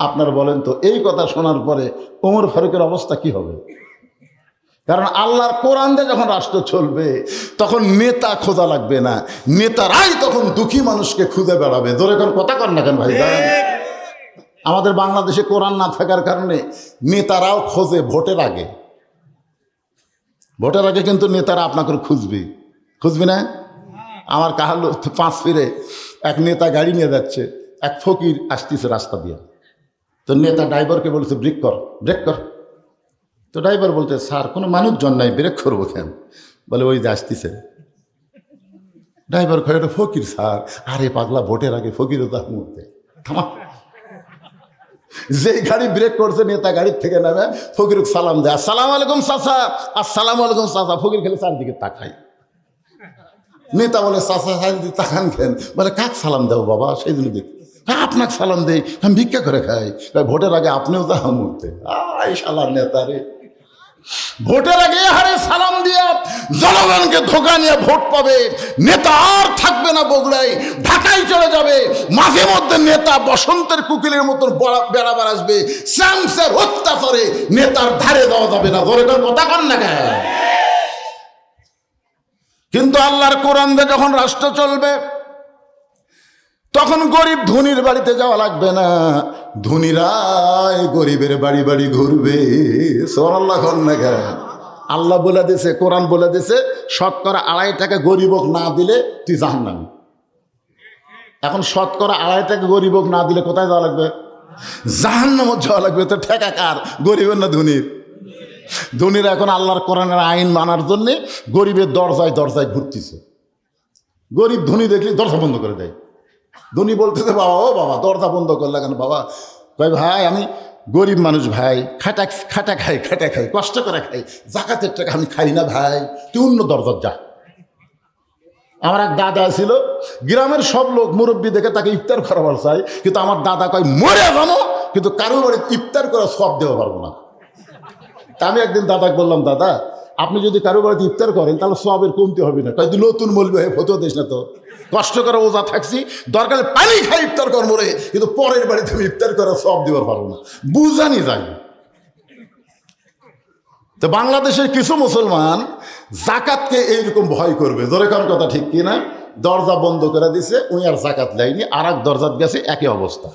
আপনারা বলেন তো, এই কথা শোনার পরে ওমর ফারুকের অবস্থা কি হবে? কারণ আল্লাহর কোরআন দিয়ে যখন রাষ্ট্র চলবে তখন নেতা খোঁজা লাগবে না, নেতারাই তখন দুঃখী মানুষকে খুঁজে বেড়াবে। ধরে কোন কথা কর না কেন ভাই? আমাদের বাংলাদেশে কোরআন না থাকার কারণে নেতারাও খোঁজে ভোটের আগে। ভোটের আগে কিন্তু নেতারা আপনাকে খুঁজবি না? আমার কাহাল 5 ফিরে এক নেতা গাড়ি নিয়ে যাচ্ছে, এক ফকির আসতেছে রাস্তা দিয়ে। তো নেতা ড্রাইভারকে বলেছে, ব্রেক কর। তো ড্রাইভার বলতে, স্যার কোনো মানুষজন নাই, ব্রেক করবো কেন? বলে, ওই যে আসতেছে। ড্রাইভার কয়ে, ফকির স্যার। আরে পাগলা, ভোটের আগে ফকিরও তার মুহূর্তে থামা। যে গাড়ি ব্রেক করছে নেতা গাড়ির থেকে নামে ফকির সালাম দেয়, আসসালামু আলাইকুম চাচা। আসসালামু আলাইকুম চাচা। ফকির খেলে চারদিকে তাকাই। নেতা বলে, চাচা চারিদিকে তাকান কেন? বলে, কাক সালাম দেও বাবা? সেই জন্য দেখ আপনাকে সালাম দেই, আমি ভিক্ষা করে খাই। ভোটের আগে আপনিও তাহা মুহূর্তে শালার নেতা রে। ভোটের আগে হারে সালাম দিয়া জনগণকে ধোকা নিয়ে ভোট পাবে। নেতা আর থাকবে না বগুড়ায়, ঢাকায় চলে যাবে। মাঝে মধ্যে নেতা বসন্তের কুকিলের মতন বেড়াবার আসবে। শামসের অত্যাচারে নেতার ধারে দেওয়া যাবে না। ধরে কথা কন না কেন? কিন্তু আল্লাহর কোরআন দিয়ে যখন রাষ্ট্র চলবে তখন গরিব ধনীর বাড়িতে যাওয়া লাগবে না, ধনীরাই গরিবের বাড়ি বাড়ি ঘুরবে। সুবহানাল্লাহ কন না কেন? আল্লাহ বলে দিয়েছে, কোরআন বলে দিয়েছে, 2.5 টাকা গরিবক না দিলে তুই জাহান্নামী। এখন 2.5 টাকা গরিবক না দিলে কোথায় যাওয়া লাগবে? জাহান্নামে যাওয়া লাগবে। তো ঠেকা কার, গরিবের না ধনীর? ধনীরা এখন আল্লাহর কোরআনের আইন মানার জন্যে গরিবের দরজায় দরজায় ঘুরতেছে। গরিব ধনী দেখলে দরজা বন্ধ করে দেয়। ধনী বলতেছে, বাবা ও বাবা, দরজা বন্ধ করলে কেন বাবা? কয়, ভাই আমি গরিব মানুষ ভাই, খাটা খাই, কষ্ট করে খাই, জাকাতের টাকা আমি খাই না ভাই, তুই অন্য দরজার যা। আমার এক দাদা ছিল, গ্রামের সব লোক মুরব্বী দেখে তাকে ইফতার করাবার চাই, কিন্তু আমার দাদা কয়, মরে যাবো কিন্তু কারো বাড়ি ইফতার করে সব দেওয়া পারবো না। তা আমি একদিন দাদাকে বললাম, দাদা আপনি যদি কারো বাড়িতে ইফতার করেন তাহলে সবের কমতে হবে না। কয়, তুই নতুন বলবি হয়ে ফতো দিস না তো, কষ্ট করে ওজা থাকছি, দরকার পানি খাই ইফতার কর মরে, কিন্তু পরের বাড়িতে আমি ইফতার করে সব দেওয়ার পারবো না। বুঝানি যায়। তো বাংলাদেশের কিছু মুসলমান জাকাতকে এইরকম ভয় করবে। ধরে কারণ কথা ঠিক কিনা? দরজা বন্ধ করে দিছে, উনি আর জাকাত লাইনি, আর এক দরজাত গেছে, একই অবস্থা।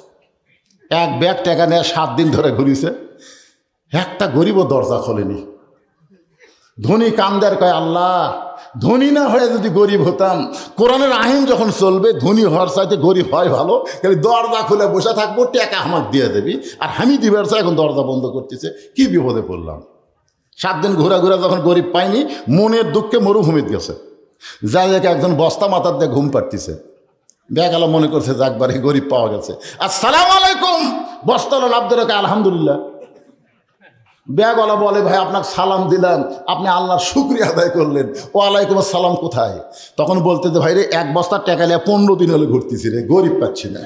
এক ব্যাগ টাকা নিয়ে 7 দিন ধরে ঘুরিছে, একটা গরিবও দরজা খোলেনি। ধনী কান্দার কয়, আল্লাহ ধনী না হয়ে যদি গরিব হতাম, কোরআনের আইন যখন চলবে ধনী হওয়ার চাইতে গরিব হয় ভালো, খালি দরজা খুলে বসে থাকবো, টাকা আমাকে দিয়ে দেবি, আর আমি দিবার চাই, এখন দরজা বন্ধ করতেছে, কি বিপদে পড়লাম। 7 দিন ঘোরা যখন গরিব পাইনি, মনের দুঃখে মরুভূমিতে গেছে, যাই একজন বস্তা মাথার দিয়ে ঘুম পাড়তেছে। ব্যাগালা মনে করছে যাকবারে গরিব পাওয়া গেছে, আসসালামু আলাইকুম। বস্তালা লাভ ধরে, আলহামদুলিল্লাহ। ব্যাগওয়ালা বলে, ভাই আপনাকে সালাম দিলাম, আপনি আল্লাহর শুকরিয়া আদায় করলেন, ওয়ালাইকুম আসসালাম কোথায়? তখন বলতে যে, ভাই রে 1 বস্তা টাকা নিয়ে 15 দিন হলে ঘুরতেছি রে, গরিব পাচ্ছি না।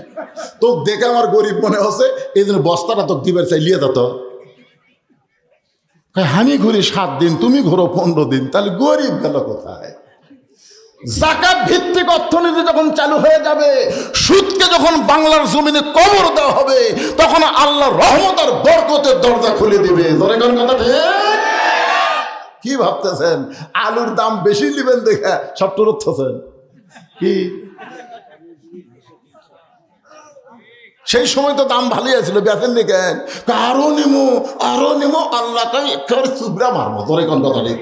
তো দেখে আমার গরিব মনে হচ্ছে, এই জন্য বস্তাটা তোকে দিবার চাই, লিয়ে যেত। আমি ঘুরি 7 দিন, তুমি ঘুরো 15 দিন, তাহলে গরিব গেল কোথায়? জাকাত ভিত্তিক অর্থনীতি যখন চালু হয়ে যাবে, সুদকে যখন বাংলার জমিনে কবর দেওয়া হবে, তখন আল্লাহর রহমত আর বরকতের দরজা খুলে দিবে। ধরে কোন কথা ঠিক? কি ভাবতেছেন আলুর দাম বেশি নেবেন দেখে সব টুরুচ্ছেন কি? সেই সময় তো দাম ভালোই আছিল, বেচেন নি কেন? আরো নেমো আল্লাহ কাই একেবারে চুবরা মারবো। ধরে কোন কথা ঠিক?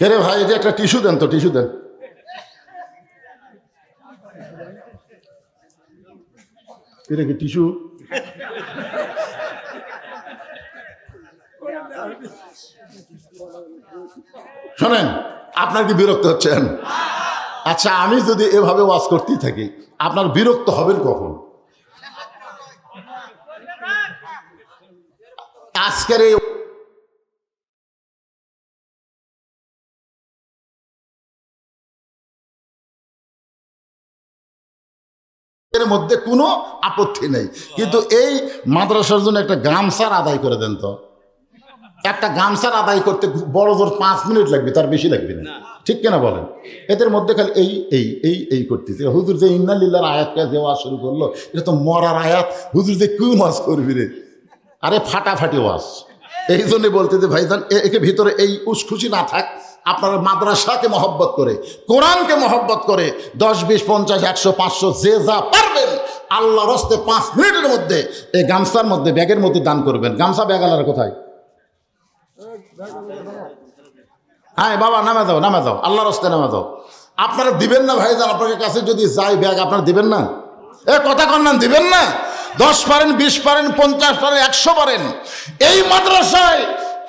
রে ভাই, এটা একটা টিস্যু দেন তো, টিস্যু দেন। এটা কি টিস্যু? শোনেন, আপনার কি বিরক্ত হচ্ছেন? আচ্ছা, আমি যদি এভাবে ওয়াজ করতেই থাকি, আপনার বিরক্ত হবেন কখন? আজকের এই এর মধ্যে কোনো আপত্তি নেই, কিন্তু এই মাদ্রাসার জন্য একটা গামছার আদায় করে দেন তো। একটা গামছার আদায় করতে বড় জোর 5 মিনিট লাগবে, তার বেশি লাগবে না, ঠিক কিনা বলেন? এদের মধ্যে খালি এই এই এই এই করতেছে। হুজুর যে ইন্না লিল্লাহর আয়াতটা যে ওয়াজ শুরু করলো, এটা তো মরার আয়াত। হুজুর যে কি ওয়াজ করবি রে? আরে ফাটাফাটি ওয়াজ। এই জন্যই বলতে যে ভাইজান, একে ভিতরে এই উসখুশি না থাক। আপনারা মাদ্রাসাকে মহব্বত করে, কোরআনকে মহব্বত করে 10, 20, 50, 100, 500 যে যা পারবেন আল্লাহর হস্তে 5 মিনিটের মধ্যে এই গামছার মধ্যে, ব্যাগের মধ্যে দান করবেন। গামছা ব্যাগালার কোথায়? হ্যাঁ বাবা, নামে যাও, নামে যাও, আল্লাহর হস্তে নামে যাও। আপনারা দিবেন না ভাইজান? আপনার কাছে যদি যাই ব্যাগ, আপনারা দিবেন না? এ কথা কন না, দিবেন না? 10 পারেন, 20 পারেন, 50 পারেন, 100 পারেন। এই মাদ্রাসায়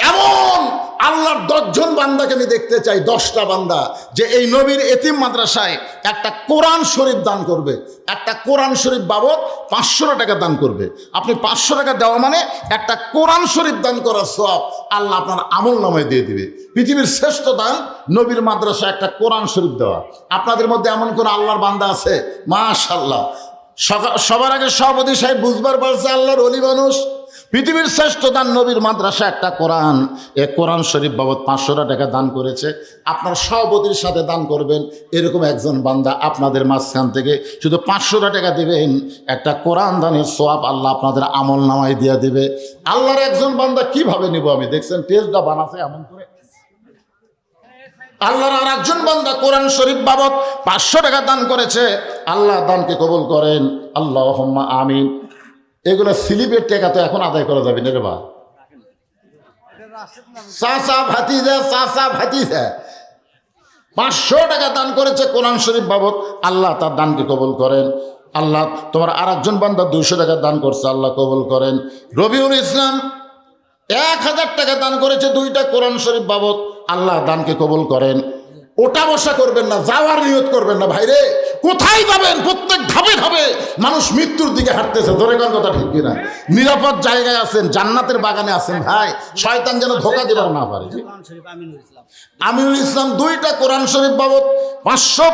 এমন আল্লাহর 10 জন বান্দাকে আমি দেখতে চাই, 10টা বান্দা, যে এই নবীর এতিম মাদ্রাসায় একটা কোরআন শরীফ দান করবে। একটা কোরআন শরীফ বাবদ 500 টাকা দান করবে। আপনি 500 টাকা দেওয়া মানে একটা কোরআন শরীফ দান করার সওয়াব আল্লাহ আপনার আমল নামায় দিয়ে দিবে। পৃথিবীর শ্রেষ্ঠ দান নবীর মাদ্রাসায় একটা কোরআন শরীফ দেওয়া। আপনাদের মধ্যে এমন কোন আল্লাহর বান্দা আছে? মাশাআল্লাহ। সবার আগে সভাপতি সাহেব বুঝবার পারছে আল্লাহর ওলি মানুষ। পৃথিবীর শ্রেষ্ঠ দান নবীর মাদ্রাসা একটা কোরআন। এ কোরআন শরীফ বাবদ 500 টাকা দান করেছে। আপনার সভাপতির সাথে দান করবেন, এরকম একজন বান্দা আপনাদের মাঝখান থেকে শুধু 500 টাকা দিবেন, একটা কোরআন দানের সওয়াব আল্লাহ আপনাদের আমল নামায় দিয়ে দিবে। আল্লাহর একজন বান্দা কিভাবে নিব আমি? দেখছেন পেজটা বানাছে এমন করে। আল্লাহর আর একজন বান্দা কোরআন শরীফ বাবদ 500 টাকা দান করেছে। আল্লাহ দানকে কবুল করেন, আল্লাহুম্মা আমিন। এগুলো স্লিপের টাকা তো এখন আদায় করা যাবে না রে বা। চাচা ভাতিজা, চাচা ভাতিজা 500 টাকা দান করেছে কোরআন শরীফ বাবদ। আল্লাহ তার দানকে কবুল করেন। আল্লাহ তোমার আর একজন বান্দা 200 টাকা দান করছে, আল্লাহ কবুল করেন। রবিউল ইসলাম 1000 টাকা দান করেছে 2টা কোরআন শরীফ বাবদ, আল্লাহ দানকে কবুল করেন। ওটা বসা করবেন না, যাওয়ার নিয়ত করবেন না। ভাইরে কোথায় যাবেন? প্রত্যেক ধাপে ধাপে মানুষ মৃত্যুর দিকে হাঁটতেছে। ধরে কোন কথা ঠিক কিনা? নিরাপদ জায়গায় আছেন, জান্নাতের বাগানে আছেন ভাই, শয়তান যেন ধোকা দিবার না পারে। আমিনুল ইসলাম 2টা কোরআন শরীফ বাবদ 500,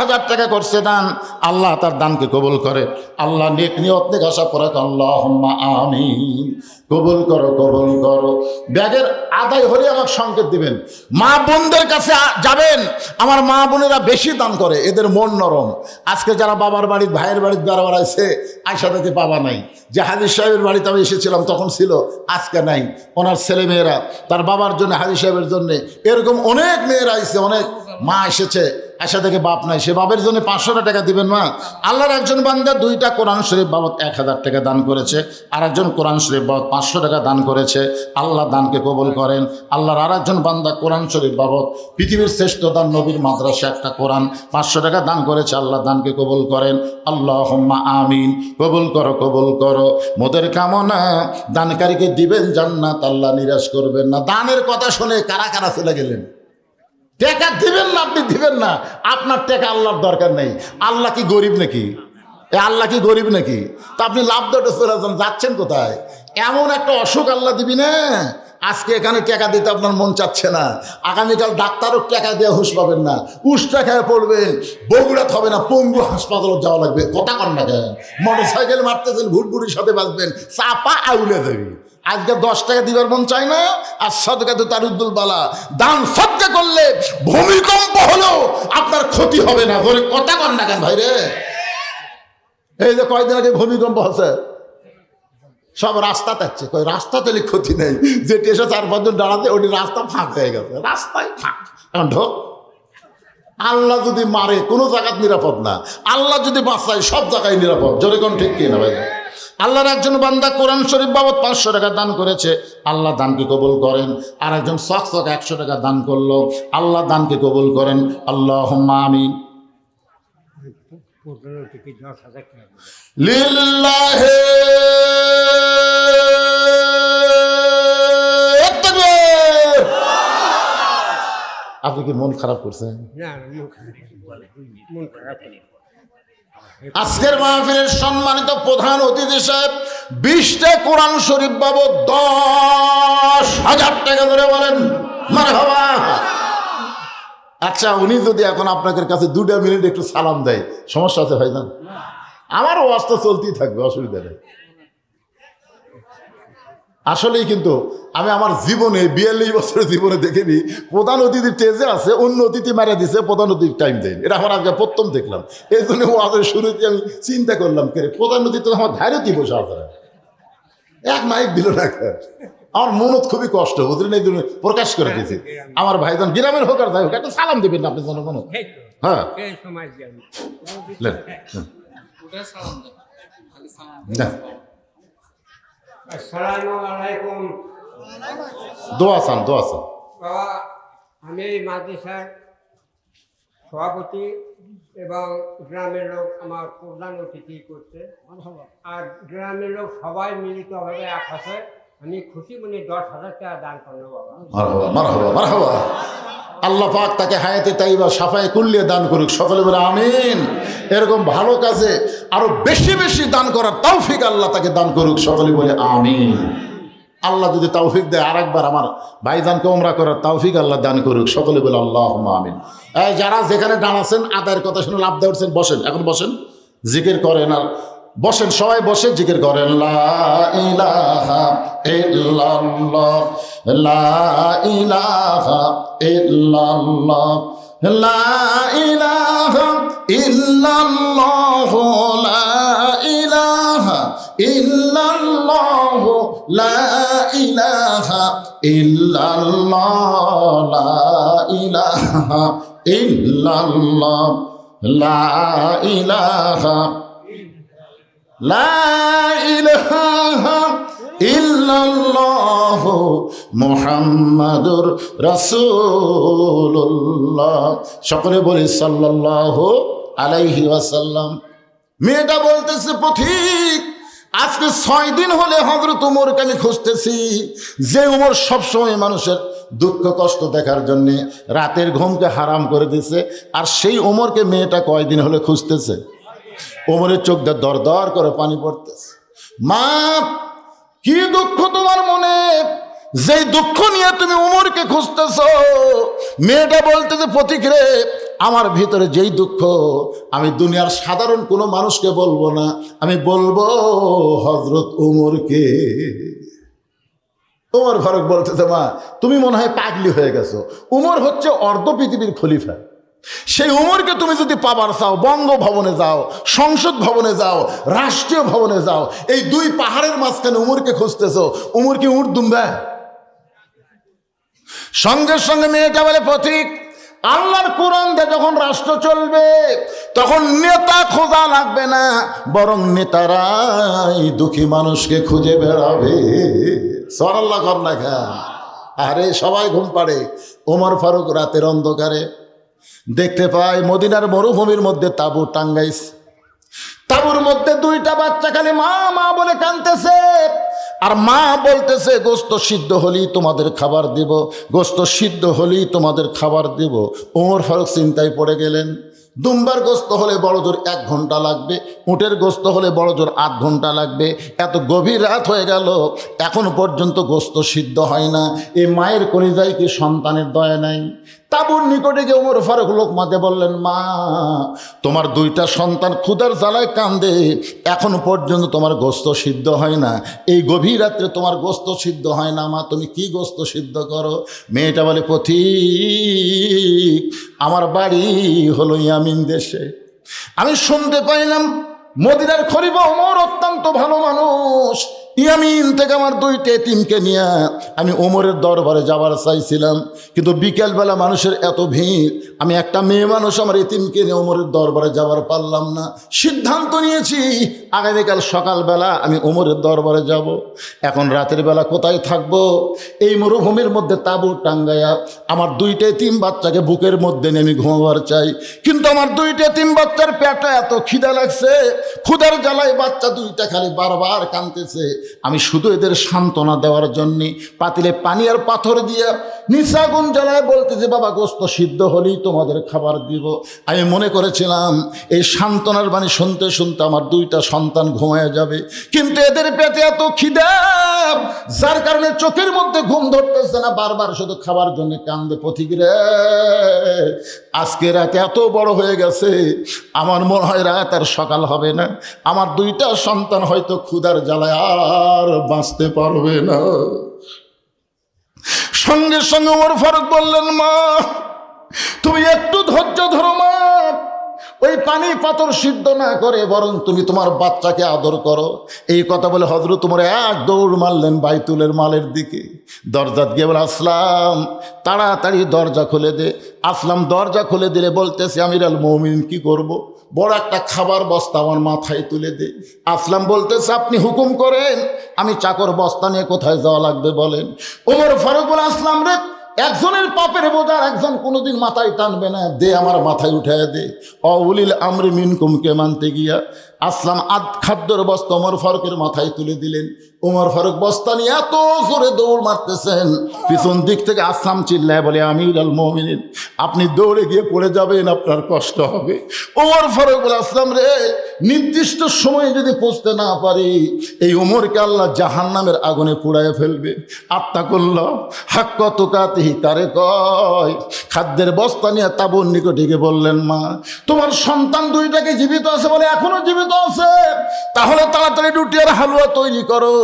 1000 টাকা করছে দান। আল্লাহ তার দানকে কবুল করে। আল্লাহ নেক নিয়ত নেক আশা পড়াক, আল্লাহুম্মা আমিন। কবুল করো, কবুল করো। ব্যাগের আদায় হলে আমাকে সংকেত দিবেন। মা বোনদের কাছে যাবেন, আমার মা বোনেরা বেশি দান করে, এদের মন নরম। আজকে যারা বাবার বাড়ি, ভাইয়ের বাড়িতে বেড়াচ্ছে, আয়সা তাতে বাবা নাই। যে হাজির সাহেবের বাড়িতে আমি এসেছিলাম তখন ছিল, আজকে নাই। ওনার ছেলে মেয়েরা তার বাবার জন্য, হাজির সাহেবের জন্য, এরকম অনেক মেয়েরা এসেছে, অনেক মা এসেছে, আশা থেকে বাপ নাই, সে বাপের জন্য 500 টাকা দিবেন না। আল্লাহর একজন বান্দা 2টা কোরআন শরীফ বাবদ 1000 টাকা দান করেছে, আর একজন কোরআন শরীফ বাবদ 500 টাকা দান করেছে। আল্লাহ দানকে কবুল করেন। আল্লাহর আর একজন বান্দা কোরআন শরীফ বাবদ পৃথিবীর শ্রেষ্ঠ দান নবীর মাদ্রাসা একটা কোরআন 500 টাকা দান করেছে, আল্লাহ দানকে কবুল করেন। আল্লাহুম্মা আমিন। কবুল করো, কবুল করো। মোদের কামনা দানকারীকে দিবেন জান্নাত, আল্লাহ নিরাশ করবেন না। দানের কথা শুনে কারা কারা চলে গেলেন? টাকা দিবেন না, আপনি দিবেন না, আপনার টাকা আল্লাহর দরকার নেই। আল্লাহ কি গরিব নাকি? আল্লাহ কি গরিব নাকি? তা আপনি লাভ দৌড়ে চলে যাচ্ছেন কোথায়? এমন একটা অসুখ আল্লাহ দিবি না, আজকে এখানে টাকা দিতে আপনার মন চাচ্ছে না, আগামীকাল ডাক্তারও টাকা দিয়ে হুঁশ পাবেন না, উষ্টা খেয়ে পড়বেন, বগুড়াত হবে না, পঙ্গু হাসপাতালে যাওয়া লাগবে। কথা কন না কেন? মোটরসাইকেল মারতেছেন, ভুটভুটির সাথে বাঁচবেন, চাপা আউলে দেবি। আজকে 10 টাকা দিবার মন চায় না, আর সদকা তো তারুদ্দুল বালা। দান সদকা করলে ভূমিকম্প হলেও আপনার ক্ষতি হবে না। ধরে কথা কন না কেন ভাই রে? এই যে কয়দিন আগে ভূমিকম্প হচ্ছে, সব রাস্তা থাকছে, কই রাস্তা তেলে ক্ষতি নেই, যে টেসে 4-5 জন দাঁড়াতে ওটি রাস্তা ফাঁক হয়ে গেছে, রাস্তায় ফাঁক। এখন ঢোক। আল্লাহ যদি মারে কোনো জায়গায় নিরাপদ না, আল্লাহ যদি বাঁচায় সব জায়গায় নিরাপদ। জোরে কোন ঠিক কি না ভাই? আল্লাহর একজন বান্দা কোরআন শরীফ বাবদ 500 টাকা দান করেছে, আল্লাহ দানকে কবুল করেন। আর একজন শখ 100 টাকা দান করলো, আল্লাহ দানকে কবুল করেন। আল্লাহুম্মা আমিন। লিল্লাহি আপনি কি মন খারাপ করছেন? আজকের মাহফিলের সম্মানিত প্রধান অতিথি সাহেব 20টা কোরআন শরীফ বাবদ 10,000 টাকা ধরে বলেন মারহাবা। আচ্ছা, উনি যদি এখন আপনাদের কাছে 2 মিনিট একটু সালাম দেয়, সমস্যা আছে ভাইজান? আমার ওয়াজ তো চলতেই থাকবে, অসুবিধা নেই। আসলেই কিন্তু আমি আমার জীবনে 42 বছরের জীবনে দেখিনি প্রধান অতিথি টেজে আছে, অন্য অতিথি মারা দিছে, প্রধান অতিথি টাইম দেয়নি। এটা আমার আজকে প্রথম দেখলাম। এই জন্য ওয়াজের শুরুতে আমি চিন্তা করলাম, কে প্রধান অতিথি তো আমার ধারেতেই বসে আছে, এক মাইক দিল না। আমার মনত খুবই কষ্ট, বুঝলেন? এই জন্য প্রকাশ করে দিয়েছি। আমার ভাইজান গ্রামের হোক আর যাই হোক, একটা সালাম দেবেন না আপনি জনগণ? হ্যাঁ, আসসালামু আলাইকুম। দোয়া চান, দোয়া চান। বাবা, আমি এই মাদ্রাসার সভাপতি এবং গ্রামের লোক আমার প্রধান অতিথি করছে, আর গ্রামের লোক সবাই মিলিতভাবে এক হাতে আমি খুশি মনে 10,000 টাকা দান করলো বাবা। মারহাবা মারহাবা মারহাবা। আল্লাহ পাক তাকে হায়াতে তাইবা সাফায়ে কুল্লিয়ে দান করুক, সকলে বলে আমিন। এরকম ভালো কাজে আরো বেশি বেশি দান করার তৌফিক আল্লাহ তাকে দান করুক, সকলে বলে আমিন। আল্লাহ যদি তৌফিক দেয় আরেকবার আমার ভাইজানকে উমরা করার তৌফিক আল্লাহ দান করুক, সকলে বলে আল্লাহুম্মা আমিন। এই যারা যেখানে দাঁড়াচ্ছেন আদায়ের কথা শুনে লাভ দিয়ে উঠছেন, বসেন, এখন বসেন, জিকির করেন। আর বসেন, সবাই বসে জিকির করেন। লা ইলাহা ইল্লাল্লাহ, লা ইলাহা ইল্লাল্লাহ, লা ইলাহা ইল্লাল্লাহ, লা ইলাহা ইল্লাল্লাহ, লা ইলাহা ইল্লাল্লাহ, লা ইলাহা ইল্লাল্লাহ, লা ইলাহা লা ইলাহা ইল্লাল্লাহ মুহাম্মাদুর রাসূলুল্লাহ। সকলে বলি সাল্লাল্লাহু আলাইহি ওয়াসাল্লাম। মেয়েটা বলতেছে, পথিক আজকে 6 দিন হলে হযরত ওমরকে আমি খুঁজতেছি, যে ওমর সবসময় মানুষের দুঃখ কষ্ট দেখার জন্যে রাতের ঘুমকে হারাম করে দিছে, আর সেই ওমরকে মেয়েটা কয়দিন হলে খুঁজতেছে। ওমরের চোখ দিয়ে দর দর করে পানি পড়তেছে। মা, কি দুঃখ তোমার মনে, যেই দুঃখ নিয়ে তুমি ওমরকে খুঁজতেছ? মেয়েটা বলতেছে, পথিক রে, আমার ভিতরে যেই দুঃখ আমি দুনিয়ার সাধারণ কোনো মানুষকে বলবো না, আমি বলবো হযরত ওমরকে। ওমর ফারুক বলতেছে, মা তুমি মনে হয় পাগলি হয়ে গেছো। ওমর হচ্ছে অর্ধ পৃথিবীর খলিফা। সেই ওমরকে তুমি যদি পাবার চাও, বঙ্গভবনে যাও, সংসদ ভবনে যাও, রাষ্ট্রীয় ভবনে যাও, এই 2 পাহাড়ের মাঝখানে ওমরকে খুঁজতেছো। ওমর কি উঠ দুম্বা? সঙ্গে সঙ্গে মেয়েটা বলে, পথিক আল্লাহর কোরআন দিয়ে যখন রাষ্ট্র চলবে তখন নেতা খোঁজা লাগবে না, বরং নেতারাই দুঃখী মানুষকে খুঁজে বেড়াবে। সুবহানাল্লাহ কর না খা। আরে সবাই ঘুম পাড়ে। ওমর ফারুক রাতের অন্ধকারে দেখতে পায় মদিনার মরুভূমির মধ্যে তাঁবু টাঙ্গাইছে। তাঁবুর মধ্যে 2টা বাচ্চা খালি মা মা বলে কাঁদতেছে, আর মা বলতেছে, গোস্ত সিদ্ধ হলেই তোমাদের খাবার দেব, গোস্ত সিদ্ধ হলেই তোমাদের খাবার দেব। ওমর ফারুক চিন্তায় পড়ে গেলেন। দুম্বার গোস্ত হলে বড় জোর 1 ঘন্টা লাগবে, উটের গোস্ত হলে বড় জোর 8 ঘন্টা লাগবে। এত গভীর রাত হয়ে গেল, এখন পর্যন্ত গোস্ত সিদ্ধ হয় না। এই মায়ের কলিজায় কি সন্তানের দয়া নাই? তাঁবুর নিকটে গিয়ে ওমর ফারুক লোকমাতে বললেন, মা তোমার 2টা সন্তান ক্ষুধার জ্বালায় কান্দে, এখন পর্যন্ত তোমার গোস্ত সিদ্ধ হয় না। এই গভীর রাত্রে তোমার গোস্ত সিদ্ধ হয় না, মা তুমি কি গোস্ত সিদ্ধ করো? মেয়েটা বলে, পথিক আমার বাড়ি হলো ইয়ামিন দেশে। আমি শুনতে পাইলাম মদিনার খলিফা ওমর অত্যন্ত ভালো মানুষ। ইয়ামিন থেকে আমার 2টা এতিমকে নিয়ে আমি ওমরের দরবারে যাবার চাইছিলাম, কিন্তু বিকেলবেলা মানুষের এত ভিড়, আমি একটা মেয়ে মানুষ আমার এতিমকে নিয়ে ওমরের দরবারে যাবার পারলাম না। সিদ্ধান্ত নিয়েছি আগামীকাল সকালবেলা আমি ওমরের দরবারে যাব। এখন রাতের বেলা কোথায় থাকব? এই মরুভূমির মধ্যে তাঁবু টাঙ্গায়া আমার 2টা এতিম বাচ্চাকে বুকের মধ্যে নিয়ে আমি ঘুমাবার চাই। কিন্তু আমার 2টা এতিম বাচ্চার পেটে এত খিদা লাগছে, ক্ষুধার জ্বালায় বাচ্চা 2টা খালি বারবার কাঁদতেছে। আমি শুধু এদের সান্ত্বনা দেওয়ার জন্যে পাতিলে পানি আর পাথর দিয়ে নিশাগুন জ্বালায় বলতেছে, বাবা গোস্ত সিদ্ধ হলেই তোমাদের খাবার দিব। আমি মনে করেছিলাম এই সান্ত্বনার বাণী শুনতে শুনতে আমার 2টা সন্তান ঘুমায় যাবে, কিন্তু এদের পেটে এত খিদা যার কারণে চোখের মধ্যে ঘুম ধরতেছে না, বারবার শুধু খাবার জন্য কান্দে। পথিক রে, আজকে রাত এত বড় হয়ে গেছে, আমার মনে হয় রাত আর সকাল হবে না। আমার 2টা সন্তান হয়তো ক্ষুধার জ্বালায় আর বাঁচতে পারবে না। সঙ্গে সঙ্গে ওমর ফারুক বললেন, মা তুমি একটু ধৈর্য ধরো মা, ওই পানি পাথর সিদ্ধ না করে বরং তুমি তোমার বাচ্চাকে আদর করো। এই কথা বলে হযরত ওমর এক দৌড় মারলেন বাইতুলের মালের দিকে। দরজা গিয়ে বলে, আসলাম তাড়াতাড়ি দরজা খুলে দে। আসলাম দরজা খুলে দিলে বলতেছে, আমির আল মুমিনিন কি করব? বড় একটা খাবার বস্তা আমার মাথায় তুলে দে। আসলাম বলতেছে, আপনি হুকুম করেন, আমি চাকর বস্তা নিয়ে কোথায় যাওয়া লাগবে বলেন। ওমর ফারুক বলে, আসলাম রে, একজনের পাপের বোঝার একজন কোনোদিন মাথায় টানবে না, দে আমার মাথায় উঠায় দে। অউলিল আমরি মিনকুমকে মানতে গিয়া আসলাম খাদ্যর বস্তা ওমর ফারুকের মাথায় তুলে দিলেন। ওমর ফারুক বস্তা নিয়ে এত জোরে দৌড় মারতেছেন, পিছন দিক থেকে আসলাম চিল্লায় বলে, আমির আল মুমিনিন আপনি দৌড়ে গিয়ে পড়ে যাবেন, আপনার কষ্ট হবে। ওমর ফারুক বলে, আসলাম রে, নির্দিষ্ট সময়ে যদি পৌঁছতে না পারি এই ওমরকে আল্লাহ জাহান্নামের আগুনে পুড়ায় ফেলবে। আত্তাকুল্লাহ হাক্কা তুকাতিহি কারে কয়? খাদ্যের বস্তা নিয়ে তাঁবুর নিকটে গিয়ে বললেন, মা তোমার সন্তান 2টাকে জীবিত আছে বলে এখনো জীবিত আছে, তাহলে তাড়াতাড়ি রুটি আর হালুয়া তৈরি করো।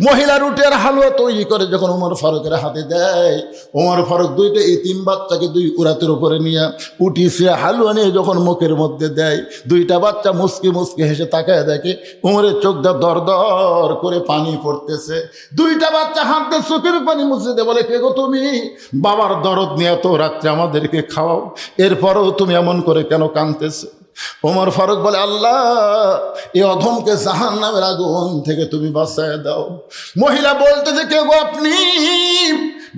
মহিলা রুটি আর হালুয়া তৈরি করে যখন ওমর ফারুকের হাতে দেয়, ওমর ফারুক 2টা এতিম বাচ্চাকে 2 উরাতের উপরে নিয়ে উঠিয়ে হালুয়া নিয়ে যখন মুখের মধ্যে দেয়, 2টা বাচ্চা মুসকি মুসকি হেসে তাকায় দেখে ওমরের চোখ দা দর দর করে পানি পড়তেছে। 2টা বাচ্চা হাত দিয়ে চোখের পানি মুছে দে, বলে, কে গো তুমি? বাবার দরদ নিয়ে তো রাত্রে আমাদেরকে খাওয়াও, এরপরও তুমি এমন করে কেন কাঁদতেছো? ওমর ফারুক বলে, আল্লাহ এই অধমকে জাহান্নামের আগুন থেকে তুমি বাঁচায় দাও। মহিলা বলতেছে, কে গো আপনি?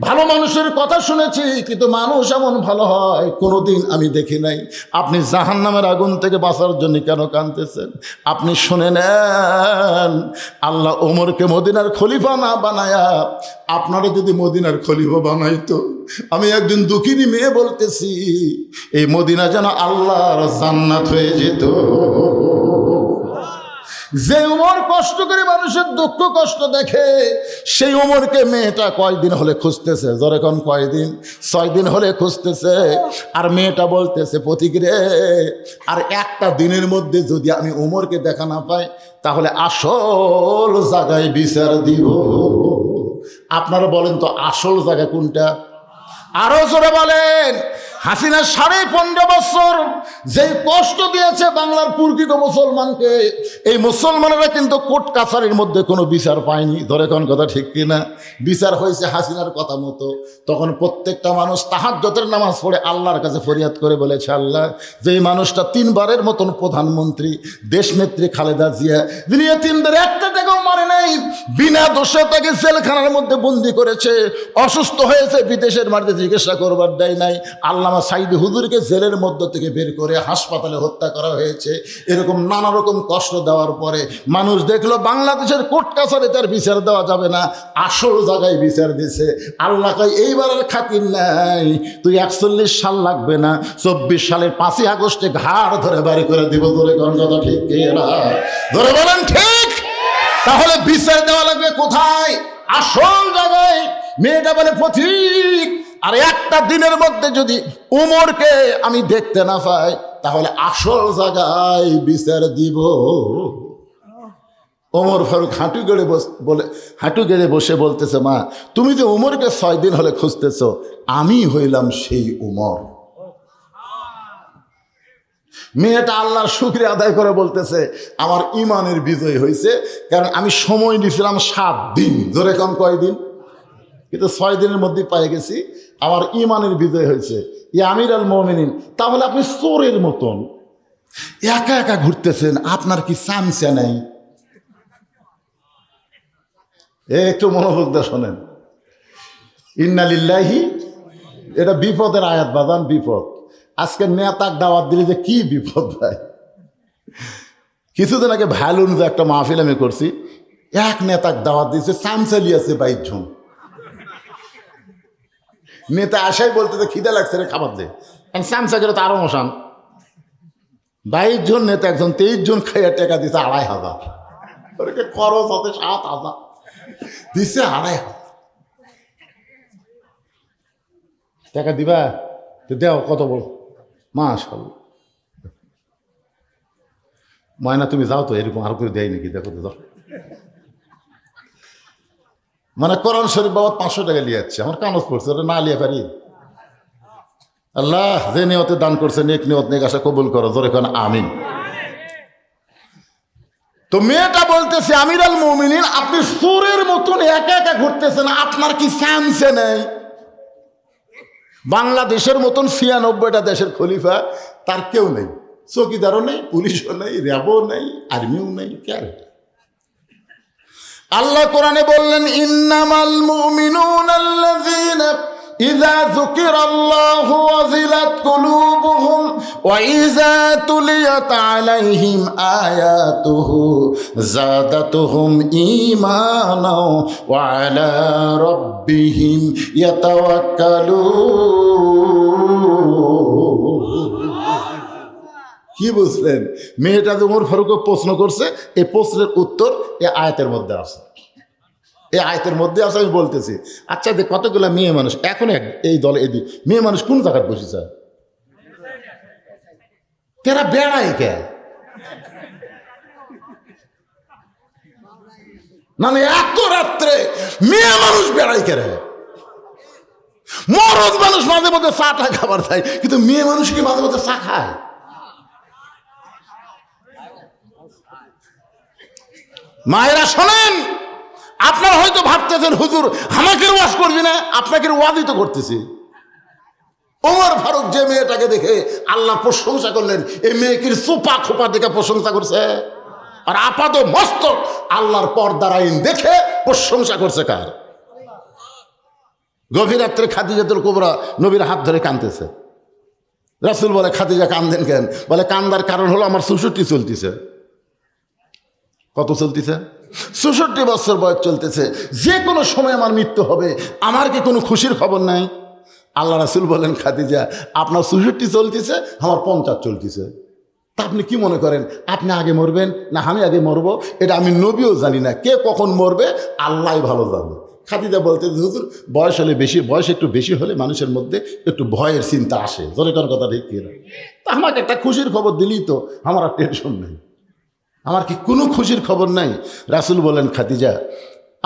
ভালো মানুষের কথা শুনেছি, কিন্তু মানুষ এমন ভালো হয় কোনোদিন আমি দেখি নাই। আপনি জাহান্নামের আগুন থেকে বাঁচার জন্য কেন কাঁদতেছেন? আপনি শুনে নেন, আল্লাহ ওমরকে মদিনার খলিফা না বানায়া আপনারা যদি মদিনার খলিফা বানাইতো, আমি একজন দুঃখিনী মেয়ে বলতেছি, এই মদিনা যেন আল্লাহর জান্নাত হয়ে যেত। যে ওমর কষ্ট করে মানুষের দুঃখ কষ্ট দেখে, সেই ওমরকে মেয়েটা কয়দিন হলে খুঁজতেছে, যখন কয়দিন 6 দিন হলে খুঁজতেছে। আর মেয়েটা বলতেছে, পথিক রে, আর একটা দিনের মধ্যে যদি আমি ওমরকে দেখা না পাই তাহলে আসল জায়গায় বিচার দিব। আপনারা বলেন তো আসল জায়গা কোনটা? আরো জোরে বলেন। হাসিনা 15.5 বছর যে কষ্ট দিয়েছে বাংলার প্রকৃত মুসলমানকে, এই মুসলমানেরা কিন্তু কোর্ট কাছারির মধ্যে কোনো বিচার পায়নি। ধরে কোন কথা ঠিক কিনা? বিচার হয়েছে হাসিনার কথা মতো। তখন প্রত্যেকটা মানুষ তাহাজ্জুদের নামাজ পড়ে আল্লাহর কাছে ফরিয়াদ করে বলেছে, আল্লাহ যেই মানুষটা 3 বারের মতন প্রধানমন্ত্রী, দেশনেত্রী খালেদা জিয়া, যিনি এতিমদের একটা টাকাও মারে নাই, বিনা দোষে তাকে জেলখানার মধ্যে বন্দি করেছে, অসুস্থ হয়েছে বিদেশের মাটিতে চিকিৎসা করবার দেয় নাই, আল্লামা সাইদি হুজুরকে জেলের মধ্য থেকে বের করে হাসপাতালে হত্যা করা হয়েছে, এরকম নানা রকম কষ্ট দেওয়ার পরে মানুষ দেখলো বাংলাদেশের কোর্ট কাছারি তার বিচার দেওয়া যাবে না, আসল জায়গায় বিচার দিছে। আল্লাহ কয়, এইবার আর খাতির নাই, তুই 41 সাল লাগবে না, 24 সালের 5ই আগস্টে ঘাড় ধরে বাড়ি করে দিব। ধরে কোন কথা ঠিক কিনা? ধরে বলেন ঠিক। তাহলে বিচার দেওয়া লাগবে কোথায়? আসল জায়গায়। মেয়েটা বলে, পথিক আর একটা দিনের মধ্যে যদি ওমরকে আমি দেখতে না পাই তাহলে আসল জায়গায় বিচার দিব। ওমর ফারুক হাঁটু গেড়ে বসে বলতেছে, মা তুমি যে ওমরকে 6 দিন হলে খুঁজতেছ, আমি হইলাম সেই ওমর। মেয়েটা আল্লাহর শুকরিয়া আদায় করে বলতেছে, আমার ইমানের বিজয় হয়েছে, কারণ আমি সময় নিয়েছিলাম 7 দিন। ধরে কম কয়দিন? কিন্তু 6 দিনের মধ্যে পেয়ে গেছি, আমার ইমানের বিজয় হয়েছে। ইয়া আমির আল মুমিনিন, তাহলে আপনি চোরের মতন একা একা ঘুরতেছেন, আপনার কি চামচা নাই? একটু মনোযোগ দিয়ে শোনেন। ইন্না লিল্লাহি, এটা বিপদের আয়াত বাজান, বিপদ। আজকে নেতাক দাওয়াত দিলে যে কি বিপদ ভাই। কিছুদিন আগে ভ্যালুন যে একটা মাহফিল আমি করছি, এক নেতাক দাওয়াত দিয়েছে, চামচালি আছে 22 জন। নেতা আসাই বলতেছে খিদে লাগছে রে, খাবার দে। চামচা করে তো আরো মশান। 22 জন নেতা, একজন 23 জন খাইয়া টাকা দিচ্ছে 2500। ওরকে খরচ হতে 7000 দিচ্ছে, 2500 টাকা দিবা তো দেও। কত বল, মাশাআল্লাহ। ময়না তুমি যাও তো, এরকম আর করে দেয় নাকি, দেখো তো যাও। মানে কোরআন শরীফ বাবদ 500 টাকা নিয়ে যাচ্ছে, আমার কানজ পড়ছে, ওটা না লিয়ে পারি। আল্লাহ যে নিয়তে দান করছে, নেক নিয়ত নেক আশা কবুল করো, জোরে কোন আমিন। তো মেয়েটা বলতেছে, আমিরুল মুমিনিন, আপনি সুরের মতন একা একা ঘুরতেছেন, আপনার কি চান্সে নেই? বাংলাদেশের মতন 96টা দেশের খলিফা, তার কেউ নেই, চৌকিদারও নেই, পুলিশও নেই, র্যাবও নেই, আর্মিও নেই, কে? আল্লাহ কোরআনে বললেন, ইন্নামাল মুমিনুনাল্লাযীনা ইযা যুকিরাল্লাহু ওয়াজিলাত কুলুবুহুম ওয়া ইযা তুলিয়াত আলাইহিম আয়াতুহু যাদাতুহুম ঈমানাও ওয়া আলা রাব্বিহিম ইয়াতাওয়াক্কালুন। কি বুঝলেন? মেয়েটা যে ওমর ফারুককে প্রশ্ন করছে, এই প্রশ্নের উত্তর এই আয়াতের মধ্যে আছে। এই আয়াতের মধ্যে আছে, আমি বলতেছি। আচ্ছা, যে কতগুলো মেয়ে মানুষ এখন এই দলে, এই মেয়ে মানুষ কোন জায়গায় বসেছে? তারা বেড়ায় কে? মানে এত রাত্রে মেয়ে মানুষ বেড়ায় কে? মরদ মানুষ মাঝে মধ্যে চাটা খাবার খায়, কিন্তু মেয়ে মানুষ কি মাঝে মধ্যে চা খায়? মায়েরা শোনেন, আপনারা হয়তো ভাবতেছেন হুজুর আমাকে ওয়াজ করবি না, আপনাকে ওয়াজই তো করতেছি। ওমর ফারুক যে মেয়েটাকে দেখে আল্লাহ প্রশংসা করলেন, এই মেয়েকে চোপা খোপা দেখে প্রশংসা করছে, আর আপাত মস্তক আল্লাহর পর্দার আইন দেখে প্রশংসা করছে কার? গভীর রাত্রে খাদিজাতুল কুবরা নবীর হাত ধরে কাঁদতেছে। রাসূল বলে, খাদিজা কান্দেন কেন? বলে, কান্দার কারণ হলো আমার 64 চলতেছে। কত চলতেছে? 64 বছর বয়স চলতেছে, যে কোনো সময় আমার মৃত্যু হবে, আমার কি কোনো খুশির খবর নাই? আল্লাহ রাসূল বলেন, খাদিজা আপনার 64 চলতেছে, আমার 50 চলতেছে। তা আপনি কি মনে করেন, আপনি আগে মরবেন না আমি আগে মরবো? এটা আমি নবীও জানি না, কে কখন মরবে আল্লাহ ভালো জানে। খাদিজা বলতে, হুজুর বয়স হলে বেশি, বয়স একটু বেশি হলে মানুষের মধ্যে একটু ভয়ের চিন্তা আসে, জোরে কোন কথা ঠিক কিনা? তা আমাকে একটা খুশির খবর দিলেই তো আমার আর টেনশন নেই, আমার কি কোনো খুশির খবর নাই? রাসূল বলেন, খাদিজা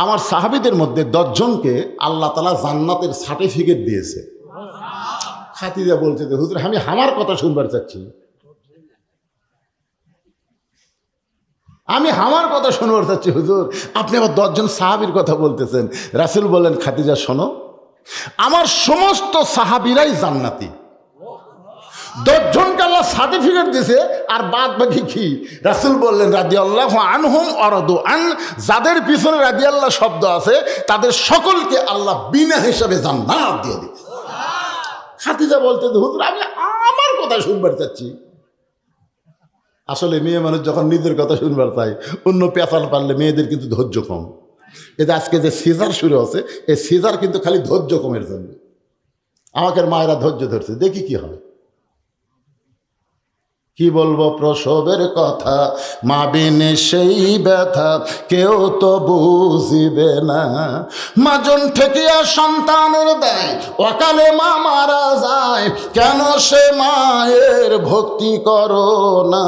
আমার সাহাবীদের মধ্যে 10 জনকে আল্লাহ তাআলা জান্নাতের সার্টিফিকেট দিয়েছে। খাদিজা বলতে, হুজুর আমি আমার কথা শুনবার চাচ্ছি, আমি আমার কথা শুনবার চাচ্ছি হুজুর, আপনি আবার 10 জন সাহাবীর কথা বলতেছেন। রাসূল বলেন, খাদিজা শোনো, আমার সমস্ত সাহাবীরাই জান্নাতি। 10 জনকে আল্লাহ সার্টিফিকেট দিয়েছে, আর বাদ বাকি কি? রাসূল বললেন, রাদিয়াল্লাহু আনহুম ওয়া রাদু আন, যাদের পিছনে রাদিয়াল্লাহ শব্দ আছে তাদের সকলকে আল্লাহ বিনা হিসাবে জান্নাত দিয়ে দিয়েছে। খাদিজা বলতে, হুজুর আমি আমার কথা শুনবার চাচ্ছি। আসলে মেয়ে মানুষ যখন নিজের কথা শুনবার চাই, অন্য পেঁচাল পারলে মেয়েদের কিন্তু ধৈর্য কম। এতে আজকে যে সিজার শুরু হচ্ছে, এই সিজার কিন্তু খালি ধৈর্য কমের জন্য। আমাকে মায়েরা ধৈর্য ধরছে, দেখি কি হয়। কি বলবো প্রসবের কথা, মা বিনে সেই ব্যথা কেউ তো বুঝিবে না। মাজন ঠেকিয়া সন্তানের দেয়, অকালে মা মারা যায়, কেন সে মায়ের ভক্তি করো না?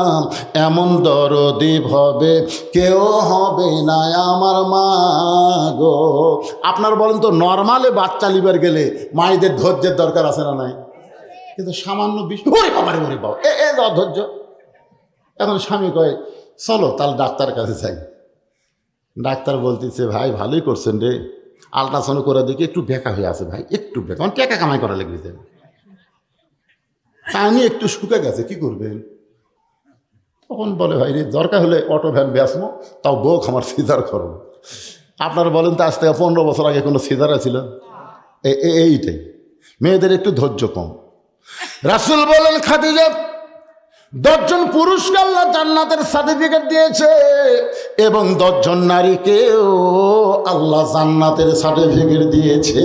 এমন দরদি হবে কেউ হবে না আমার মা গো। আপনার বলেন তো, নর্মালে বাচ্চা লিবার গেলে মায়েদের ধৈর্যের দরকার আছে না নাই? কিন্তু সামান্য অধৈর্য। এখন স্বামী কয়, চলো তাহলে ডাক্তার কাছে যাই। ডাক্তার বলতেছে, ভাই ভালোই করছেন রে, আল্ট্রাসাউন্ড করে দেখি একটু বেঁকা হয়ে আছে ভাই, একটু বেঁকা, মানে টাকা কামাই করা লেগেছে, কানি একটু শুকে গেছে, কি করবেন? তখন বলে, ভাই রে দরকার হলে অটো ভ্যান বেসমো, তাও বউ আমার সিজার করবো। আপনারা বলেন তো আজ থেকে 15 বছর আগে কোনো সিজারা ছিল? এইটাই, মেয়েদের একটু ধৈর্য কম। রাসূল বলেন খাদিজা 10 জন পুরুষকে আল্লাহ জান্নাতের সার্টিফিকেট দিয়েছে এবং 10 জন নারীকেও আল্লাহ জান্নাতের সার্টিফিকেট দিয়েছে।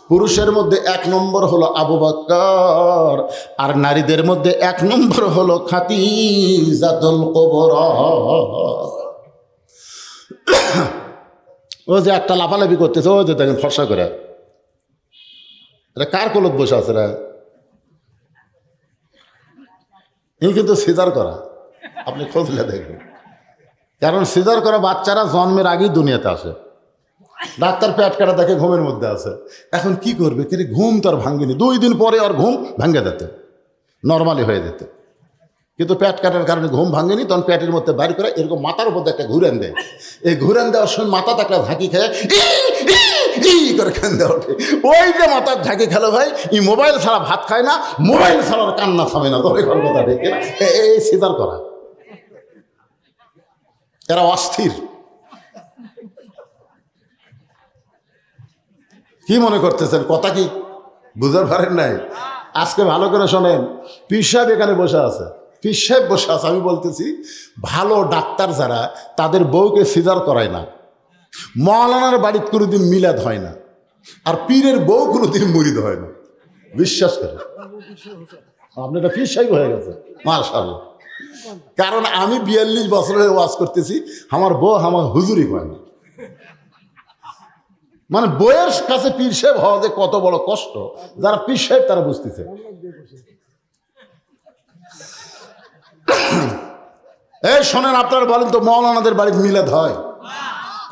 পুরুষের মধ্যে 1 নম্বর হলো আবু বকর, আর নারীদের মধ্যে 1 নম্বর হলো খাদিজাতুল কুবরা। ও যে একটা লাফালাফি করতেছে, ও যে দেখেন ফর্সা করে, এটা কার কোলত বসে আছে রে? এই কিন্তু সিজার করা, আপনি খোঁজলে দেখবেন। কারণ সিজার করা বাচ্চারা জন্মের আগেই দুনিয়াতে আসে, ডাক্তার পেট কাটা দেখে ঘুমের মধ্যে আছে। এখন কি করবে? কিন্তু ঘুম তো আর ভাঙ্গেনি, 2 দিন পরে আর ঘুম ভাঙ্গে যেত, নর্মালি হয়ে যেত। কিন্তু পেট কাটার কারণে ঘুম ভাঙেনি, তখন পেটের মধ্যে বাড়ি করে এরকম মাথার উপর একটা ঘুরান দেয়। এই ঘুরান দেওয়ার সময় মাথাতে একটা ঝাঁকি খেয়ে করে কান্দে ওঠে। ওই যে মাথার ঝাঁকি খেলো ভাই, এই মোবাইল ছাড়া ভাত খায় না, মোবাইল ছাড়ার কান্না থামে না। তবে কথা ডেকে এই সিজার করা, এরা অস্থির। কি মনে করতেছেন? কথা কি বুঝতে পারেন নাই? আজকে ভালো করে শোনেন, পীর সাহেব এখানে বসে আছে, পীর সাহেব বসে আছে। আমি বলতেছি ভালো ডাক্তার যারা, তাদের বউকে সিজার করায় না, মওলানার বাড়িতে কোনোদিন মিলাদ হয় না, আর পীরের বউ কোনোদিন মুরিদ হয় না। বিশ্বাস করেন, আপনি এটা পীর সাহেব হয়ে গেছে মাশাআল্লাহ। কারণ আমি 42 বছরের ওয়াজ করতেছি, আমার বউ আমার হুজুরি হয় না। মানে বইয়ের কাছে পীর সাহেব হওয়া যে কত বড় কষ্ট, যারা পীর সাহেব তারা বুঝতেছে। এই শোনেন, আপনারা বলেন তো মওলানাদের বাড়িতে মিলাদ হয়?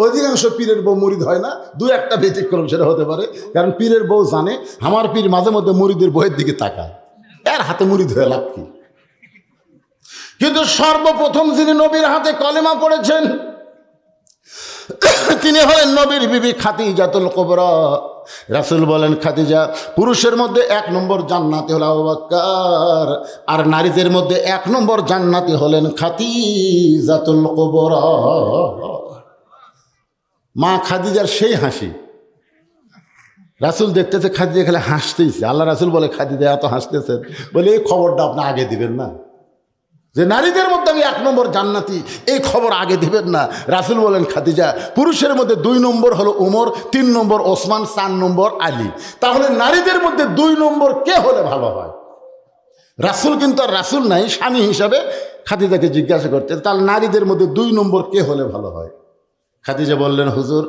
অধিকাংশ পীরের বউ মুরিদ হয় না, 2-1টা ব্যতিক্রম সেটা হতে পারে। কারণ পীরের বউ জানে আমার পীর মাঝে মধ্যে মুরিদের বইয়ের দিকে তাকায়, এর হাতে মুরিদ হয়ে লাভ কি? কিন্তু সর্বপ্রথম যিনি নবীর হাতে কলেমা পড়েছেন তিনি হলেন নবীর বিবি খাদিজাতুল কুবরা। রাসূল বলেন খাদিজা পুরুষের মধ্যে 1 নম্বর জান্নাতি হলো আবু বকর, আর নারীদের মধ্যে 1 নম্বর জান্নাতি হলেন খাদিজাতুল কুবরা। মা খাদিজার সেই হাসি, রাসূল দেখতেছে খাদিজা খেলে হাসতেইছে। আল্লাহ রাসূল বলে খাদিজা এত হাসতেছেন, বলে এই খবরটা আপনি আগে দিবেন না, যে নারীদের মধ্যে আমি 1 নম্বর জান্নাতি, এই খবর আগে দিবেন না। রাসূল বলেন খাদিজা পুরুষের মধ্যে 2 নম্বর হলো উমর, 3 নম্বর ওসমান, 4 নম্বর আলী। তাহলে নারীদের মধ্যে 2 নম্বর কে হলে ভালো হয়? রাসূল কিন্তু আর রাসূল নাই, স্বামী হিসাবে খাদিজাকে জিজ্ঞাসা করতে, তাহলে নারীদের মধ্যে 2 নম্বর কে হলে ভালো হয়? খাদিজা বললেন হুজুর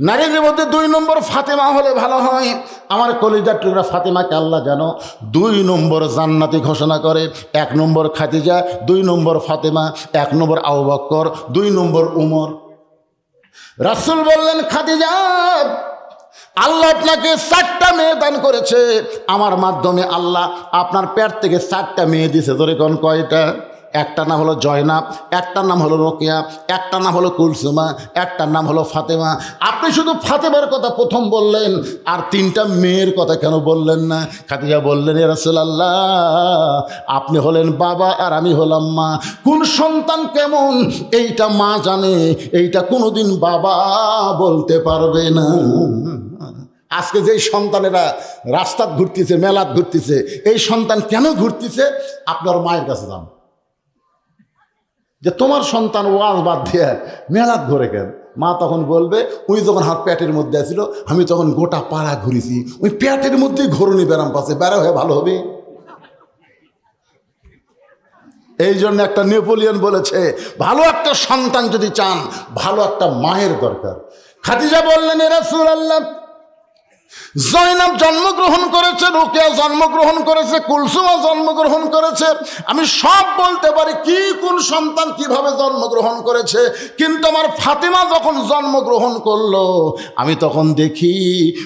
নারীদের মধ্যে 2 নম্বর ফাতেমা হলে ভালো হয়। আমার কলিজার টুকরা ফাতেমাকে আল্লাহ যেন 2 নম্বর জান্নাতি ঘোষণা করে। 1 নম্বর খাদিজা, 2 নম্বর ফাতেমা, 1 নম্বর আবু বকর, 2 নম্বর উমর। রাসূল বললেন খাদিজা আল্লাহ আপনাকে 4টা মেয়ে দান করেছে, আমার মাধ্যমে আল্লাহ আপনার পেট থেকে 4টা মেয়ে দিয়েছে। ধরে কোন কয়টা? একটার নাম হলো জয়নাব, একটার নাম হলো রোকেয়া, একটার নাম হলো কুলসুমা, একটার নাম হলো ফাতেমা। আপনি শুধু ফাতেমার কথা প্রথম বললেন, আর 3টা মেয়ের কথা কেন বললেন না? খাদিজা বললেন ইয়া রাসূলুল্লাহ আপনি হলেন বাবা আর আমি হলাম মা, কোন সন্তান কেমন এইটা মা জানে, এইটা কোনোদিন বাবা বলতে পারবে না। আজকে যেই সন্তানেরা রাস্তাত ঘুরতেছে, মেলাত ঘুরতেছে, এই সন্তান কেন ঘুরতেছে? আপনার মায়ের কাছে যান, যে তোমার সন্তান ওয়াজ বাদ দিয়ে মেলাত ঘুরে কেন? মা তখন বলবে ওই যখন হাত পেটের মধ্যে আসছিল আমি তখন গোটা পাড়া ঘুরেছি, ওই পেটের মধ্যেই ঘরুনি ব্যারাম পাচ্ছে, বেড়া হয়ে ভালো হবে। এই জন্য একটা নেপোলিয়ন বলেছে ভালো একটা সন্তান যদি চান ভালো একটা মায়ের দরকার। খাদিজা বললেন এ রাসূলুল্লাহ জয়নাব জন্মগ্রহণ করেছে, রোকেয়া জন্মগ্রহণ করেছে, কুলসুমা জন্মগ্রহণ করেছে, আমি সব বলতে পারি কি কোন সন্তান কিভাবে জন্মগ্রহণ করেছে, কিন্তু আমার ফাতেমা যখন জন্মগ্রহণ করলো আমি তখন দেখি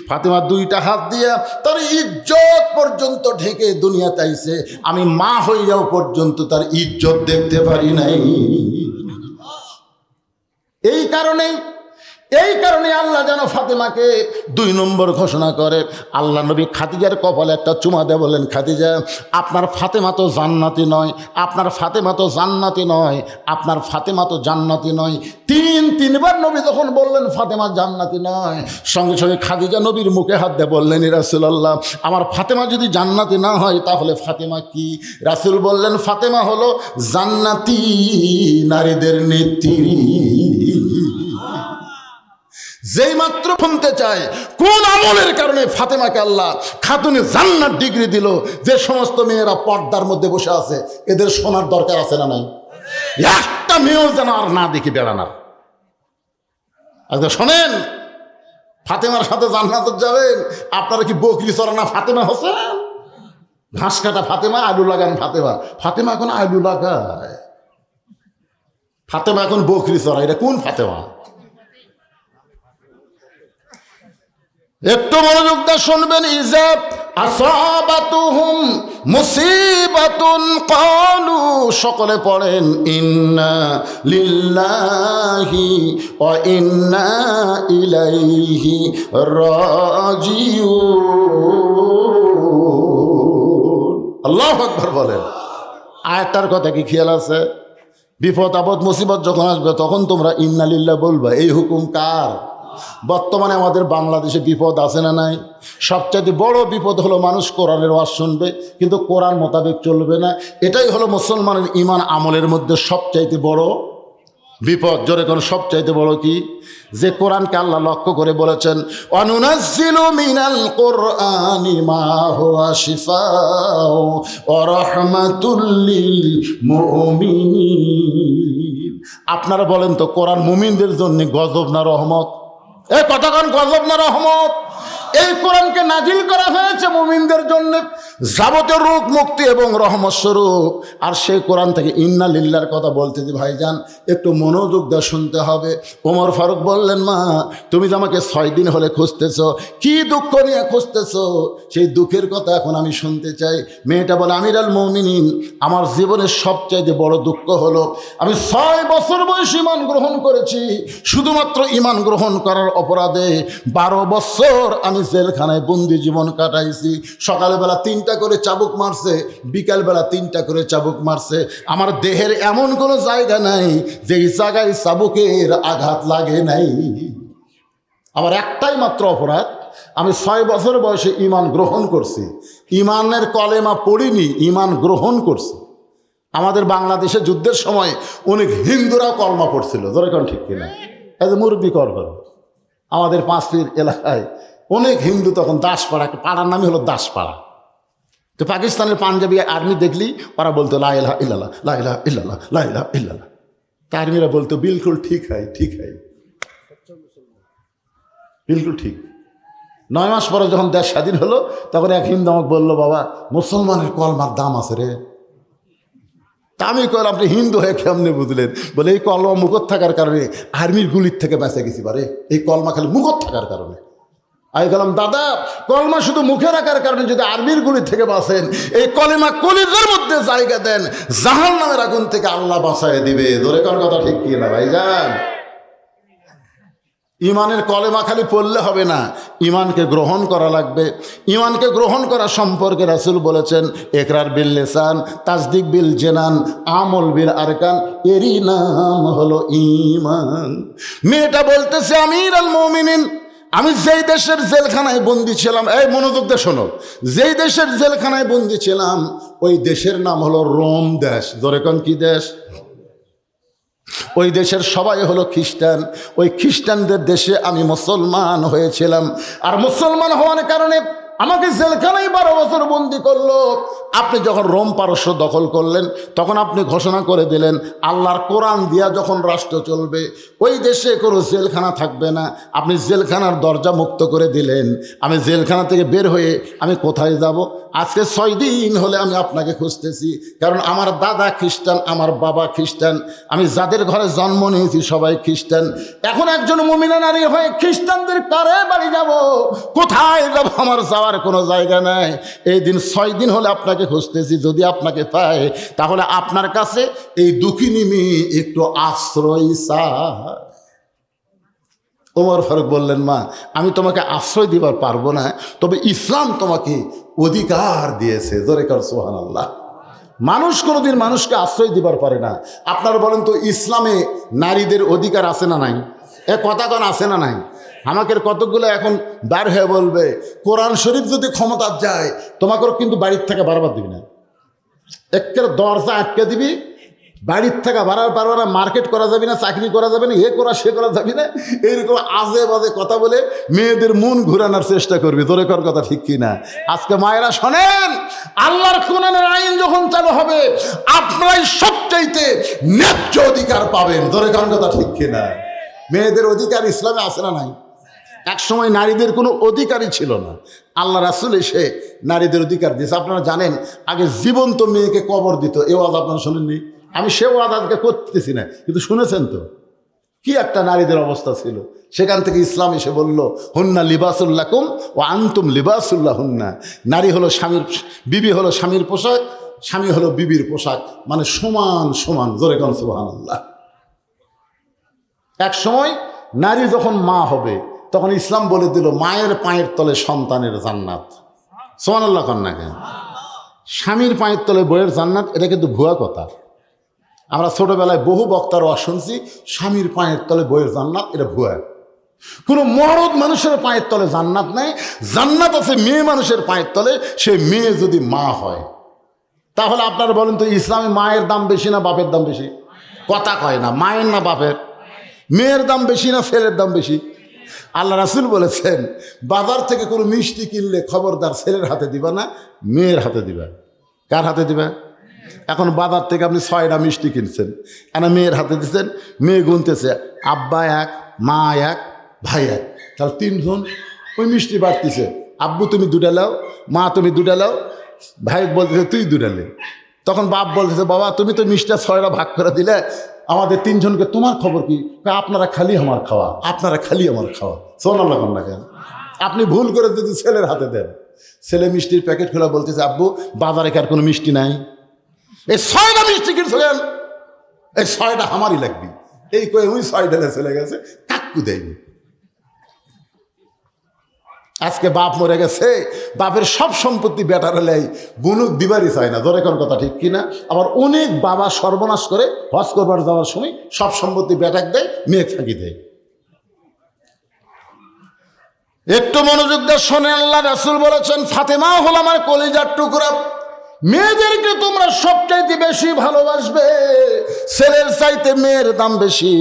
ফাতেমা 2টা হাত দিয়ে তার ইজ্জত পর্যন্ত ঢেকে দুনিয়াতে আইছে, আমি মা হইয়াও পর্যন্ত তার ইজ্জত দেখতে পারি নাই। এই কারণেই এই কারণে আল্লাহ যেন ফাতেমাকে 2 নম্বর ঘোষণা করে। আল্লাহ নবী খাদিজার কপালে একটা চুমা দিয়ে বললেন, খাদিজা, আপনার ফাতেমা তো জান্নাতি নয়, আপনার ফাতেমা তো জান্নাতি নয়, আপনার ফাতেমা তো জান্নাতি নয়। তিনবার নবী যখন বললেন ফাতেমা জান্নাতি নয়, সঙ্গে সঙ্গে খাদিজা নবীর মুখে হাত দিয়ে বললেন, ইয়া রাসূলুল্লাহ, আমার ফাতেমা যদি জান্নাতি না হয় তাহলে ফাতেমা কি? রাসূল বললেন, ফাতেমা হলো জান্নাতি নারীদের নেত্রী। যেই মাত্র শুনতে চায় কোন আমলের কারণে ফাতেমাকে আল্লাহ খাতুনে জান্নাত ডিগ্রি দিল, যে সমস্ত মেয়েরা পর্দার মধ্যে বসে আছে এদের শোনার দরকার আছে না নাই? একটা মেয়েও যেন আর না দেখি বেড়ানার। আচ্ছা শোনেন, ফাতেমার সাথে জান্নাতে যাবেন, আপনারা কি বকরি চড়ানা ফাতেমা হোসেন? ঘাস কাটা ফাতেমা, আলু লাগান ফাতেমা। ফাতেমা এখন আলু লাগায়, ফাতেমা এখন বকরি চড়ায়। এটা কোন ফাতেমা? একটু মনোযোগ দিয়ে শুনবেন। ইজাব আসাবাতুহুম মুসিবাতুন ক্বালু, সকলে পড়েন ইন্না লিল্লাহি ওয়া ইন্না ইলাইহি রাজিউন। আল্লাহু আকবার বলেন। আয়াতটার কথা কি খেয়াল আছে? বিপদ আপদ মুসিবত যখন আসবে তখন তোমরা ইন্না লিল্লাহ বলবা। এই হুকুম কার? বর্তমানে আমাদের বাংলাদেশে বিপদ আছে না নাই? সবচাইতে বড় বিপদ হলো মানুষ কোরআনের ওয়াজ শুনবে কিন্তু কোরআন মোতাবেক চলবে না। এটাই হলো মুসলমানের ঈমান আমলের মধ্যে সবচাইতে বড় বিপদ। জোরে কোন সবচাইতে বড় কি? যে কোরআনকে আল্লাহ লক্ষ্য করে বলেছেন, অনুনাজ্জিলু মিনাল কুরআনি মা হুয়া শিফাউ ওয়া রাহমাতুল লিল মুমিনিন। আপনারা বলেন তো, কোরআন মুমিনদের জন্য গজব না রহমত? এই কতক্ষণ গজব না রহমত? এই কোরআনকে নাজিল করা হয়েছে মুমিনদের জন্য যাবতীয় রোগ মুক্তি এবং রহমত স্বরূপ। আর সেই কোরআন থেকে ইন্না লিল্লাহর কথা বলতে দি ভাইজান একটু মনোযোগ দিয়ে শুনতে হবে। ওমর ফারুক বললেন, মা তুমি যে আমাকে 6 দিন হলে খুঁজতেছ, কি দুঃখ নিয়ে খুঁজতেছ? সেই দুঃখের কথা এখন আমি শুনতে চাই। মেয়েটা বলে, আমিরুল মুমিনিন, আমার জীবনের সবচাইতে বড় দুঃখ হলো আমি 6 বছর বয়সে ঈমান গ্রহণ করেছি। শুধুমাত্র ঈমান গ্রহণ করার অপরাধে 12 বছর আমি জেলখানায় বন্দি জীবন কাটাইছি। সকালবেলা 3টা করে চাবুক মারছে, বিকালবেলা 3টা করে চাবুক মারছে। আমার দেহের এমন কোনো জায়গা নাই যেই জায়গায় চাবুকের আঘাত লাগে নাই। আমার একটাই মাত্র অপরাধ, আমি 6 বছর বয়সে ঈমান গ্রহণ করছি। ঈমানের কলেমা পড়িনি, ঈমান গ্রহণ করছি। আমাদের বাংলাদেশে যুদ্ধের সময় অনেক হিন্দুরা কলমা পড়ছিল। ধরে কোন ঠিক কিনা? এই যে মুরব্বী করবে আমাদের পাঁচটির এলাকায় অনেক হিন্দু তখন দাসপাড়া, একটা পাড়ার নামই হলো দাসপাড়া। তো পাকিস্তানের পাঞ্জাবি আর্মি দেখলি ওরা বলতো লা ইলাহা ইল্লাল্লাহ, লা ইলাহা ইল্লাল্লাহ, লা ইলাহা ইল্লাল্লাহ। তা আর্মিরা বলতো বিলকুল ঠিক হয়, ঠিক হয়, বিলকুল ঠিক। 9 মাস পরে যখন দেশ স্বাধীন হলো তখন এক হিন্দু আমাকে বললো, বাবা মুসলমানের কলমার দাম আছে রে। তা আমি কল, আপনি হিন্দু হয়ে কেমনে বুঝলেন? বলে এই কলমা মুখত থাকার কারণে আর্মির গুলির থেকে বেঁচে গেছি পারে, এই কলমা খালি মুখত থাকার কারণে। আমি বললাম, দাদা কলমা শুধু মুখে রাখার কারণে যদি আর্মির গুলি থেকে বাঁচেন, এই কলেমা কলিজার মধ্যে জায়গা দেন, জাহান্নামের আগুন থেকে আল্লাহ বাঁচায় দিবে। ধরে কোন কথা ঠিক কি না ভাইজান? ঈমানের কলেমা খালি পড়লে হবে না, ঈমানকে গ্রহণ করা লাগবে। ঈমানকে গ্রহণ করা সম্পর্কে রাসূল বলেছেন, ইকরার বিল লিসান, তাসদিক বিল জানান, আমল বিল আরকান, এরই নাম হলো ঈমান। মেয়েটা বলতেছে, আমিরুল মুমিনিন, আমি যেই দেশের জেলখানায় বন্দি ছিলাম, এই মনোযোগ দিয়ে শোনো, যেই দেশের জেলখানায় বন্দি ছিলাম ওই দেশের নাম হলো রোম দেশ। ধরে কোন কি দেশ? ওই দেশের সবাই হলো খ্রিস্টান। ওই খ্রিস্টানদের দেশে আমি মুসলমান হয়েছিলাম। আর মুসলমান হওয়ার কারণে আমাকে জেলখানায় 12 বছর বন্দি করলো। আপনি যখন রোম পারস্য দখল করলেন তখন আপনি ঘোষণা করে দিলেন আল্লাহর কোরআন দিয়া যখন রাষ্ট্র চলবে ওই দেশে কোনো জেলখানা থাকবে না। আপনি জেলখানার দরজা মুক্ত করে দিলেন। আমি জেলখানা থেকে বের হয়ে আমি কোথায় যাব? আজকে 6 দিন হলে আমি আপনাকে খুঁজতেছি, কারণ আমার দাদা খ্রিস্টান, আমার বাবা খ্রিস্টান, আমি যাদের ঘরে জন্ম নিয়েছি সবাই খ্রিস্টান। এখন একজন মুমিনা নারী হয়ে খ্রিস্টানদের কারে বাড়ি যাব? কোথায় যাব? আমার যাওয়ার কোনো জায়গা নাই। এই দিন 6 দিন হলে আপনাকে খুঁজতেছি। যদি আপনাকে পাই তাহলে আপনার কাছে এই দুঃখিনী মেয়ে একটু আশ্রয় চায়। ওমর ফারুক বললেন, মা আমি তোমাকে আশ্রয় দিবার পারবো না, তবে ইসলাম তোমাকে অধিকার দিয়েছে। জোরে কর সুবহানাল্লাহ। মানুষ কোনোদিন মানুষকে আশ্রয় দিবার পারে না। আপনারা বলেন তো, ইসলামে নারীদের অধিকার আছে না নাই? এ কথা কোন আছে না নাই? আমাকে কতগুলো এখন বার হয়ে বলবে, কোরআন শরীফ যদি ক্ষমতা যায় তোমাকেও কিন্তু বাড়ির থেকে বারবার দিবি না, একের দরজা আটকে দিবি, বাড়ির থেকে বাড়ার পারবে না, মার্কেট করা যাবে না, চাকরি করা যাবে না, এ করা সে করা যাবে না, এইরকম আজে বাজে কথা বলে মেয়েদের মন ঘুরানোর চেষ্টা করবি। তোরে কর কথা ঠিক কি না? আজকে মায়েরা শোনেন, আল্লাহর কোরআনের আইন যখন চালু হবে আপনারাই সবচাইতে ন্যায্য অধিকার পাবেন। তোরে কর কথা ঠিক কি না? মেয়েদের অধিকার ইসলামে আছে না নাই? এক সময় নারীদের কোনো অধিকারই ছিল না, আল্লাহ রাসূল এসে নারীদের অধিকার দিয়েছে। আপনারা জানেন, আগে জীবন্ত মেয়েকে কবর দিত। এ ওয়াজ আপনারা শোনেননি? আমি সে ওয়াজ আজকে করতেছি না, কিন্তু শুনেছেন তো কি একটা নারীদের অবস্থা ছিল। সেখান থেকে ইসলাম এসে বলল, হুন্না লিবাসুল্লাকুম ও আনতুম লিবাসুল্লাহ হুন্না। নারী হলো স্বামীর, বিবি হলো স্বামীর পোশাক, স্বামী হলো বিবির পোশাক, মানে সমান সমান। জোরে কোন সুবহানাল্লাহ। এক সময় নারী যখন মা হবে তখন ইসলাম বলে দিল, মায়ের পায়ের তলে সন্তানের জান্নাত। সুবহানাল্লাহ কন না কেন? স্বামীর পায়ের তলে বইয়ের জান্নাত, এটা কিন্তু ভুয়া কথা। আমরা ছোটবেলায় বহু বক্তার ওয়াজ শুনছি, স্বামীর পায়ের তলে বইয়ের জান্নাত, এটা ভুয়া। কোনো মরদ মানুষের পায়ের তলে জান্নাত নেই, জান্নাত আছে মেয়ে মানুষের পায়ের তলে, সে মেয়ে যদি মা হয়। তাহলে আপনারা বলেন তো, ইসলামে মায়ের দাম বেশি না বাপের দাম বেশি? কথা কয় না, মায়ের না বাপের? মেয়ের দাম বেশি না ছেলের দাম বেশি? আল্লাহ রাসূল বলেছেন, বাজার থেকে কোনো মিষ্টি কিনলে খবরদার ছেলের হাতে দিবা না, মেয়ের হাতে দিবা। কার হাতে দিবা? এখন বাজার থেকে আপনি 6টা মিষ্টি কিনছেন, এনা মেয়ের হাতে দিচ্ছেন, মেয়ে গুনতেছে, আব্বা এক, মা এক, ভাই এক, তাহলে 3 জন। ওই মিষ্টি বাড়তিছে, আব্বু তুমি 2টা লাও, মা তুমি 2টা লাও, ভাই বলতেছে তুই 2টা লে। তখন বাপ বলতেছে, বাবা তুমি তো মিষ্টিটা 6টা ভাগ করে দিলে, আমাদের 3 জনকে তোমার খবর কি? আপনারা খালি আমার খাওয়া, আপনারা খালি আমার খাওয়া। সুবহানাল্লাহ না কেন? আপনি ভুল করে যদি ছেলের হাতে দেন, ছেলে মিষ্টির প্যাকেট খোলা বলতেছে, আব্বু বাজারে কি আর কোনো মিষ্টি নাই? এই 6টা মিষ্টি কিনছেন, এই 6টা আমারই লাগবে, এই কয়ে ওই 6 ঢেলে চলে গেছে, কাকু দেয়নি। আজকে বাপ মরে গেছে, বাপের সব সম্পত্তি বেটার হলে বুনুক দিবারই চায় না। ধরে কোন কথা ঠিক কিনা? আবার অনেক বাবা সর্বনাশ করে হজ করবার যাওয়ার সময় সব সম্পত্তি বেটাক দেয়, মেয়ে ফাঁকি দেয়। একটু মনোযোগ দিয়ে শোনেন, আল্লাহ রাসূল বলেছেন, ফাতেমা হল আমার কলিজার টুকরা, মেয়েদেরকে তোমরা সবচাইতে বেশি ভালোবাসবে, ছেলের চাইতে মেয়ের দাম বেশি।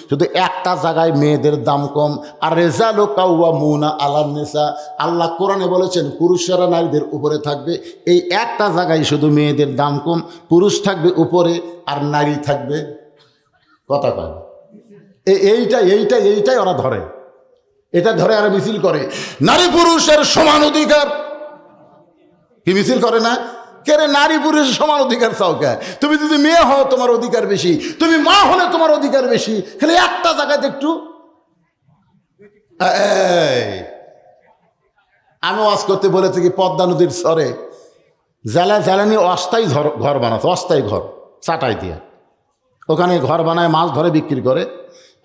শুধু একটা জায়গায় মেয়েদের দাম কম, আর রিজালু কাওয়ামুনা আলান নিসা। আল্লাহ কোরআনে বলেছেন পুরুষেরা নারীদের উপরে থাকবে, এই একটা জায়গায় শুধু মেয়েদের দাম কম, পুরুষ থাকবে উপরে আর নারী থাকবে। কথা কয় এইটাই ওরা ধরে, এটা ধরে আর মিছিল করে, নারী পুরুষের সমান অধিকার। কি মিছিল করে না? কেরে নারী পুরুষের সমান অধিকার চাও কে? তুমি যদি মেয়ে হও তোমার অধিকার বেশি, তুমি মা হলে তোমার অধিকার বেশি। খালি একটা জায়গাতে একটু আমি ওয়াজ করতে বলেছি কি, পদ্মা নদীর চরে জ্বালানি অস্থায়ী ঘর বানাচ্ছে, অস্থায়ী ঘর চাটাই দিয়ে, ওখানে ঘর বানায়, মাছ ধরে বিক্রি করে।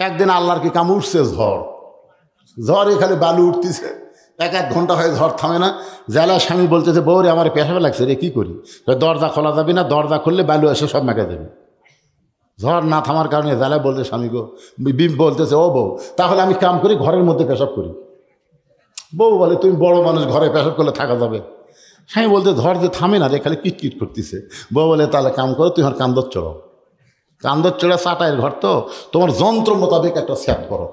একদিন আল্লাহর কি কাম, উঠছে ঝড়ে খালি বালু উঠতেছে, 1-1 ঘন্টা হয় ঝড় থামে না। জেলা স্বামী বলতেছে, বউরে আমার পেশাবে লাগছে রে, কী করি? দরজা খোলা যাবে না, দরজা খুললে বালু এসে সব মেখে দেবে। ঝড় না থামার কারণে জেলা বলছে স্বামী গো, বলতেছে, ও বউ তাহলে আমি কাম করি, ঘরের মধ্যে পেশাব করি। বউ বলে, তুমি বড় মানুষ, ঘরে পেশাব করলে থাকা যাবে? স্বামী বলতে, ঝড় যে থামে না রে, খালি কিটকিট করতেছে। বউ বলে, তাহলে কাম করো, তুমি আমার কান্দর চড়ো, কান্দর চড়ে চাটাইয়ের ঘর তো, তোমার যন্ত্র মোতাবেক একটা স্যাট করো।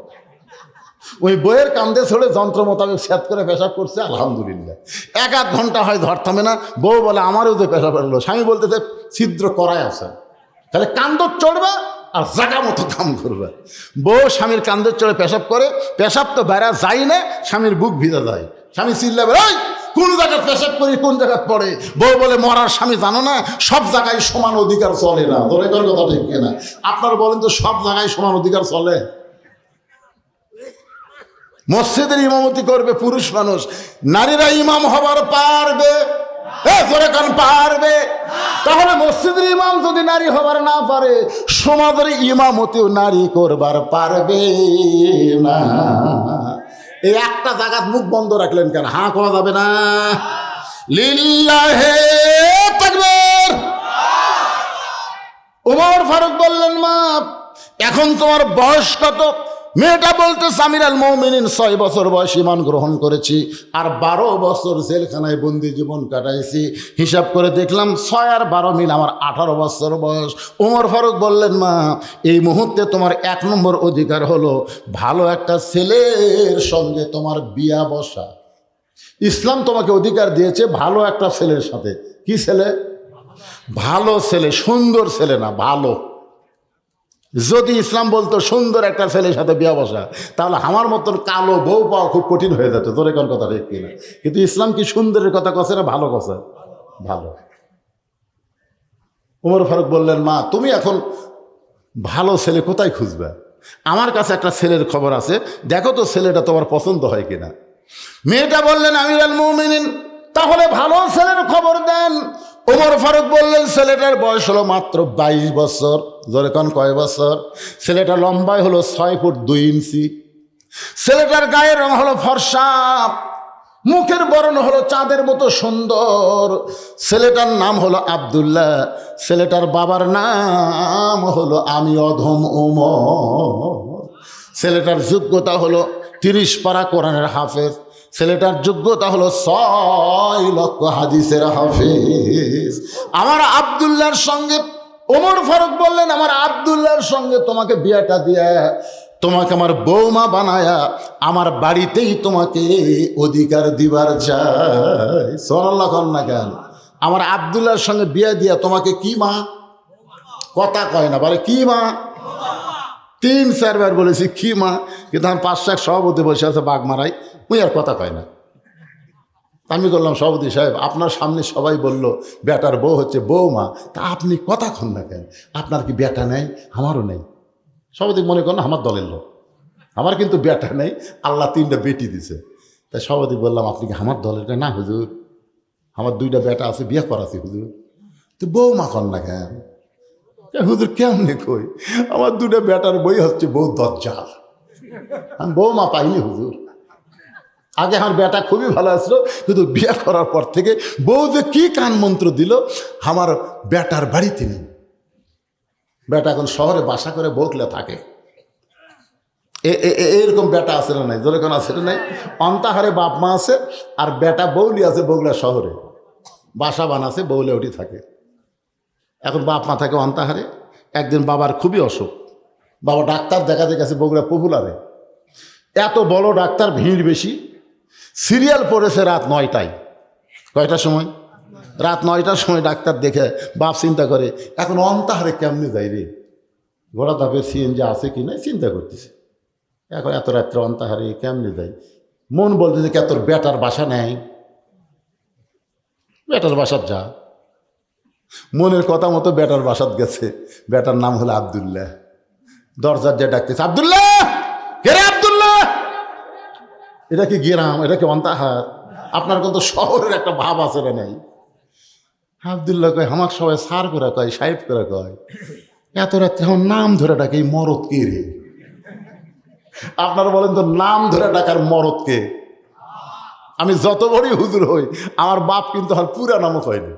ওই বইয়ের কান্দে ছড়ে যন্ত্র মোতাবেক স্যাত করে পেশাব করছে, আলহামদুলিল্লাহ। 1-1 ঘন্টা হয় ঝড় থামে না। বউ বলে, আমারও যে পেশাব হলো। স্বামী বলতেছে, ছিদ্র করাই আছে, তাহলে কান্দর চড়বে আর জাগা মতো কাম করবে। বউ স্বামীর কান্দর চড়ে পেশাব করে, পেশাব তো বেড়া যায় না, স্বামীর বুক ভিজা যায়। স্বামী চিল্লাবে, ওই কোন জায়গায় পেশাব করি, কোন জায়গায় পড়ে? বউ বলে, মরার স্বামী জানো না, সব জায়গায় সমান অধিকার চলে না। ধরে কোন কথা ঠিক কিনা? আপনারা বলেন তো, সব জায়গায় সমান অধিকার চলে? মসজিদের ইমামতি করবে পুরুষ মানুষ, নারীরা ইমাম হবার পারবে? জোরে কান পারবে? তাহলে মসজিদের ইমাম যদি নারী হবার না পারে, সমাজের ইমামতিও নারী করবার পারবে না। এই একটা জায়গাত মুখ বন্ধ রাখলেন কেন? হাঁ করা যাবে না? লিল্লাহে তাকবীর। ওমর ফারুক বললেন, মা এখন তোমার বয়স কত? মেয়েটা বলতে, আমিরুল মুমিনিন 6 বছর বয়স ঈমান গ্রহণ করেছি, আর 12 বছর জেলখানায় বন্দি জীবন কাটাইছি। হিসাব করে দেখলাম 6 আর 12 মিল আমার 18 বছর বয়স। ওমর ফারুক বললেন, মা এই মুহূর্তে তোমার 1 নম্বর অধিকার হলো ভালো একটা ছেলের সঙ্গে তোমার বিয়া বসা। ইসলাম তোমাকে অধিকার দিয়েছে ভালো একটা ছেলের সাথে। কি ছেলে? ভালো ছেলে, সুন্দর ছেলে না, ভালো। যদি ইসলাম বলতো সুন্দর একটা ছেলের সাথে বিয়া বসা, তাহলে আমার মতন কালো বউ পাওয়া খুব কঠিন হয়ে যেত। তোর কোন কথা ঠিক কিনা? কিন্তু ইসলাম কি সুন্দরের কথা কছে না ভালো কছে? ভালো। ওমর ফারুক বললেন, মা তুমি এখন ভালো ছেলে কোথায় খুঁজবে? আমার কাছে একটা ছেলের খবর আছে, দেখো তো ছেলেটা তোমার পছন্দ হয় কিনা। মেয়েটা বললেন, আমিরুল মুমিনিন তাহলে ভালো ছেলের খবর দেন। ওমর ফারুক বললেন, ছেলেটার বয়স হলো মাত্র 22 বছর। জোরে কোন কয় বছর? ছেলেটা লম্বায় হলো 6 ফুট 2 ইঞ্চি। ছেলেটার গায়ের রং হলো ফর্সা, মুখের বর্ণ হলো চাঁদের মতো সুন্দর। ছেলেটার নাম হলো আব্দুল্লাহ। ছেলেটার বাবার নাম হলো আমি অধম ওমর। ছেলেটার যোগ্যতা হলো 30 পারা কোরআনের হাফেজ। ছেলেটার যোগ্যতা হলো 6 লক্ষ হাদিসের হাফেজ। আমার আব্দুল্লাহর সঙ্গে, ওমর ফারুক বললেন, আমার আব্দুল্লাহর সঙ্গে তোমাকে বিয়েটা দিয়ে তোমাকে আমার বৌমা বানায়া আমার বাড়িতেই তোমাকে অধিকার দিবার চাই। সুবহানাল্লাহ কন না কেন? আমার আব্দুল্লাহর সঙ্গে বিয়ে দিয়া তোমাকে কি মা? কথা কয় না, বলে কি মা? 3-4 বার বলেছি কি মা, কিন্তু আমার 5-6 সভাপতি বসে আছে বাগমারাই, উনি আর কথা কয় না। আমি বললাম, সভাপতি সাহেব আপনার সামনে সবাই বলল বেটার বউ হচ্ছে বৌমা, তা আপনি কথা কন না কেন? আপনার কি বেটা নেই? আমারও নেই। সভাপতি মনে করেন আমার দলের লোক, আমার কিন্তু বেটা নেই, আল্লাহ 3টা বেটি দিছে। তাই সভাপতি বললাম, আপনি কি আমার দলের? না হুজুর, আমার 2টা বেটা আছে, বিয়ে করাছি হুজুর। তো বৌমা কন না কেন? হুজুর কেমনে কই, আমার 2টা বেটার বই হচ্ছে বউ দজ্জাল, আমি বৌমা পাইনি হুজুর। আগে আমার বেটা খুবই ভালো আসলো, কিন্তু বিয়ে করার পর থেকে বউ যে কি কান মন্ত্র দিল, আমার বেটার বাড়িতে নেই। বেটা এখন শহরে বাসা করে বকলে থাকে। এরকম বেটা আছে না নাই? ধরে কোন আছে না নাই? অন্তাহারে বাপ মা আছে, আর বেটা বৌলি আছে বগলা শহরে, বাসা বানাছে, বৌলে উঠি থাকে। এখন বাপ মা থাকে অন্তাহারে। একদিন বাবার খুবই অসুখ, বাবা ডাক্তার দেখাতে গেছে বগুড়া পপুলারে। এত বড় ডাক্তার, ভিড় বেশি, সিরিয়াল পড়েছে রাত 9টায়। কয়টার সময়? রাত 9টার সময় ডাক্তার দেখে বাপ চিন্তা করে, এখন অন্তাহারে কেমনে যাই রে, ঘোড়া ধাপে সিএনজি আছে কি না চিন্তা করতেছে। এখন এত রাত্রে অন্তাহারে কেমনে যাই? মন বলতেছে কে তোর বেটার বাসা নেই, বেটার বাসার যা। মনের কথা মতো বেটার বাসাত গেছে। বেটার নাম হলো আব্দুল্লাহ। দরজার যে ডাকতেছে, আব্দুল্লাহ, কে রে আব্দুল্লাহ? এটা কি গ্রাম? এটা কি অন্তাহার? আপনার কিন্তু শহরের একটা ভাব আছে রে নাই? আব্দুল্লাহ কয়, আমার সবাই সার করে কয়, সাহেব করে কয়। এত রাত্রে আমার নাম ধরে ডাকে, এই মরদ কে রে? আপনারা বলেন তো, নাম ধরে ডাকার মরদ কে? আমি যত বড়ই হুজুর হই, আমার বাপ কিন্তু আর পুরা নামও কয়নি।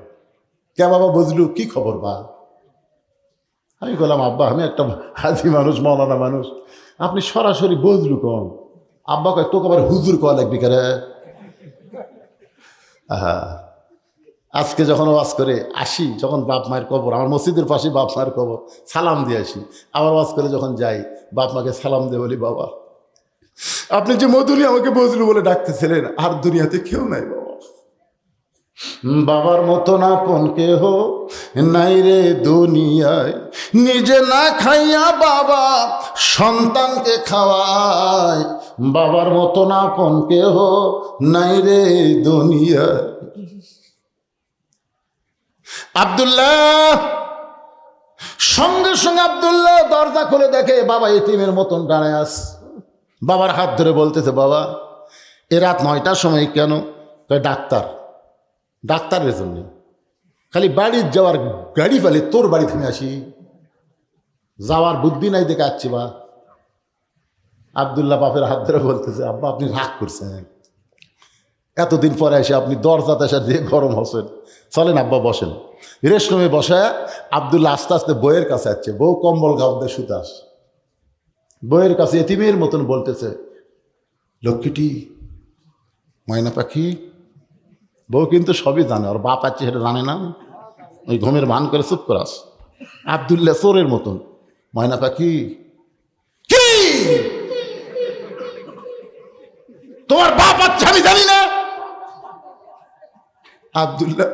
কে বাবা বুঝলু, কি খবর বা? আমি বললাম, আব্বা আমি একটা হাজি মানুষ, মৌলানা মানুষ, আপনি সরাসরি বুঝলু কম? আব্বা কয়, তোকে আবার হুজুর কয়া লাগবি কে রে? আজকে যখন ওয়াজ করে আসি, যখন বাপ মায়ের কবর, আমার মসজিদের পাশে বাপ মায়ের কবর, সালাম দিয়ে আসি। আবার ওয়াজ করে যখন যাই, বাপ মাকে সালাম দিয়ে বলি, বাবা আপনি যে মধুরি আমাকে বজলু বলে ডাকতেছিলেন, আর দুনিয়াতে কেউ নাই বাবা। বাবার মতন আপন কেহ নাই রে দুনিয়ায়, নিজে না খাইয়া বাবা সন্তানকে খাওয়ায়। বাবার মতন আপন কেহ নাই রে দুনিয়ায়। আব্দুল্লাহ সঙ্গে সঙ্গে আব্দুল্লাহ দরজা খুলে দেখে বাবা এতিমের মতন দাঁড়ায় আছে। বাবার হাত ধরে বলতেছে, বাবা এ রাত 9টার সময় কেন? কয় ডাক্তার। ডাক্তারের জন্য, খালি বাড়ির যাওয়ার গাড়ি ফেলে তোর বাড়ি থেকে আসি, যাওয়ার বুদ্ধি নাই দেখে আসছি বা। আবদুল্লাহ বাপের হাত ধরে বলতেছে, আব্বা আপনি রাগ করছেন, এতদিন পরে এসে আপনি দরজাতে এসে দিয়ে গরম হচ্ছেন, চলেন আব্বা বসেন। রেস্টরুমে বসে আবদুল্লাহ আস্তে আস্তে বইয়ের কাছে আসছে, বউ কম্বল গাও দিয়ে শুতে আস, বইয়ের কাছে এতিমের মতন বলতেছে, লক্ষ্মীটি, ময়না পাখি। বউ কিন্তু সবই জানে, ওর বাপ আছে সেটা জানে না, ওই ঘুমের ভান করে চুপ করাস। আবদুল্লাহ চোরের মতন, ময়না পাখি কি তোমার বাপ আছে আমি জানি না। আবদুল্লাহ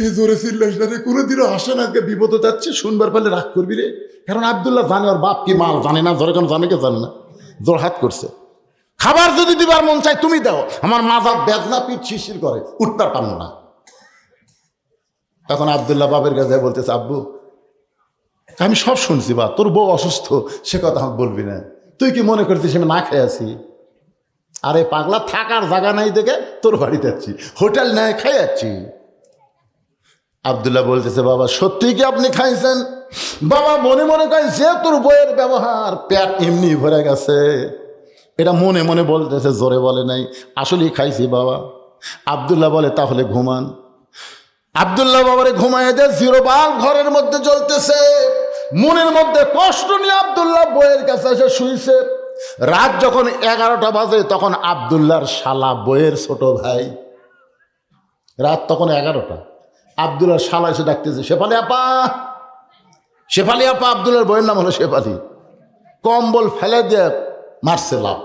এ জোরে চিল্লাস না রে, কোনোদিনও আসে না, আজকে বিপদ যাচ্ছে, শুনবার পারলে রাগ করবি রে। কারণ আবদুল্লাহ জানে ওর বাপ কি মাল জানে না, জোরে কেন জানে কে জানে না, জোর হাত করছে। খাবার যদি দিবার মন চাই তুমি দাও, আমার মাথার বেদনা পিঠ শিরশির করে, উঠতে পারবো না। তখন আবদুল্লাহ বাপের কাছে বলতেছে, আব্বু আমি সব শুনছি বা, তোর বউ অসুস্থ সে কথা আমাকে বলবি না, তুই কি মনে করছিস আমি না খেয়ে আছি? আরে পাগলা, থাকার জায়গা নাই দেখে তোর বাড়িতে যাচ্ছি, হোটেল নেয় খাই যাচ্ছি। আবদুল্লাহ বলতেছে, বাবা সত্যি কি আপনি খাইছেন? বাবা মনে মনে কয় যে তোর বইয়ের ব্যবহার, পেট এমনি ভরে গেছে, এটা মনে মনে বলতেছে, জোরে বলে নাই, আসলেই খাইছি বাবা। আবদুল্লাহ বলে তাহলে ঘুমান। আবদুল্লাহ বাবারে ঘুমায় দেয়, জিরো বাল্ব ঘরের মধ্যে জ্বলতেছে, মনের মধ্যে কষ্ট নিয়ে আবদুল্লাহ বইয়ের কাছে এসে শুইছে। রাত যখন 11টা বাজে, তখন আবদুল্লাহর শালা বইয়ের ছোট ভাই, রাত তখন 11টা, আবদুল্লাহর শালা এসে ডাকতেছে, শেফালি আপা, শেফালি আপা। আবদুল্লাহর বইয়ের নাম হলো শেফালি। কম্বল ফেলে দিয়ে মারছে লাভ।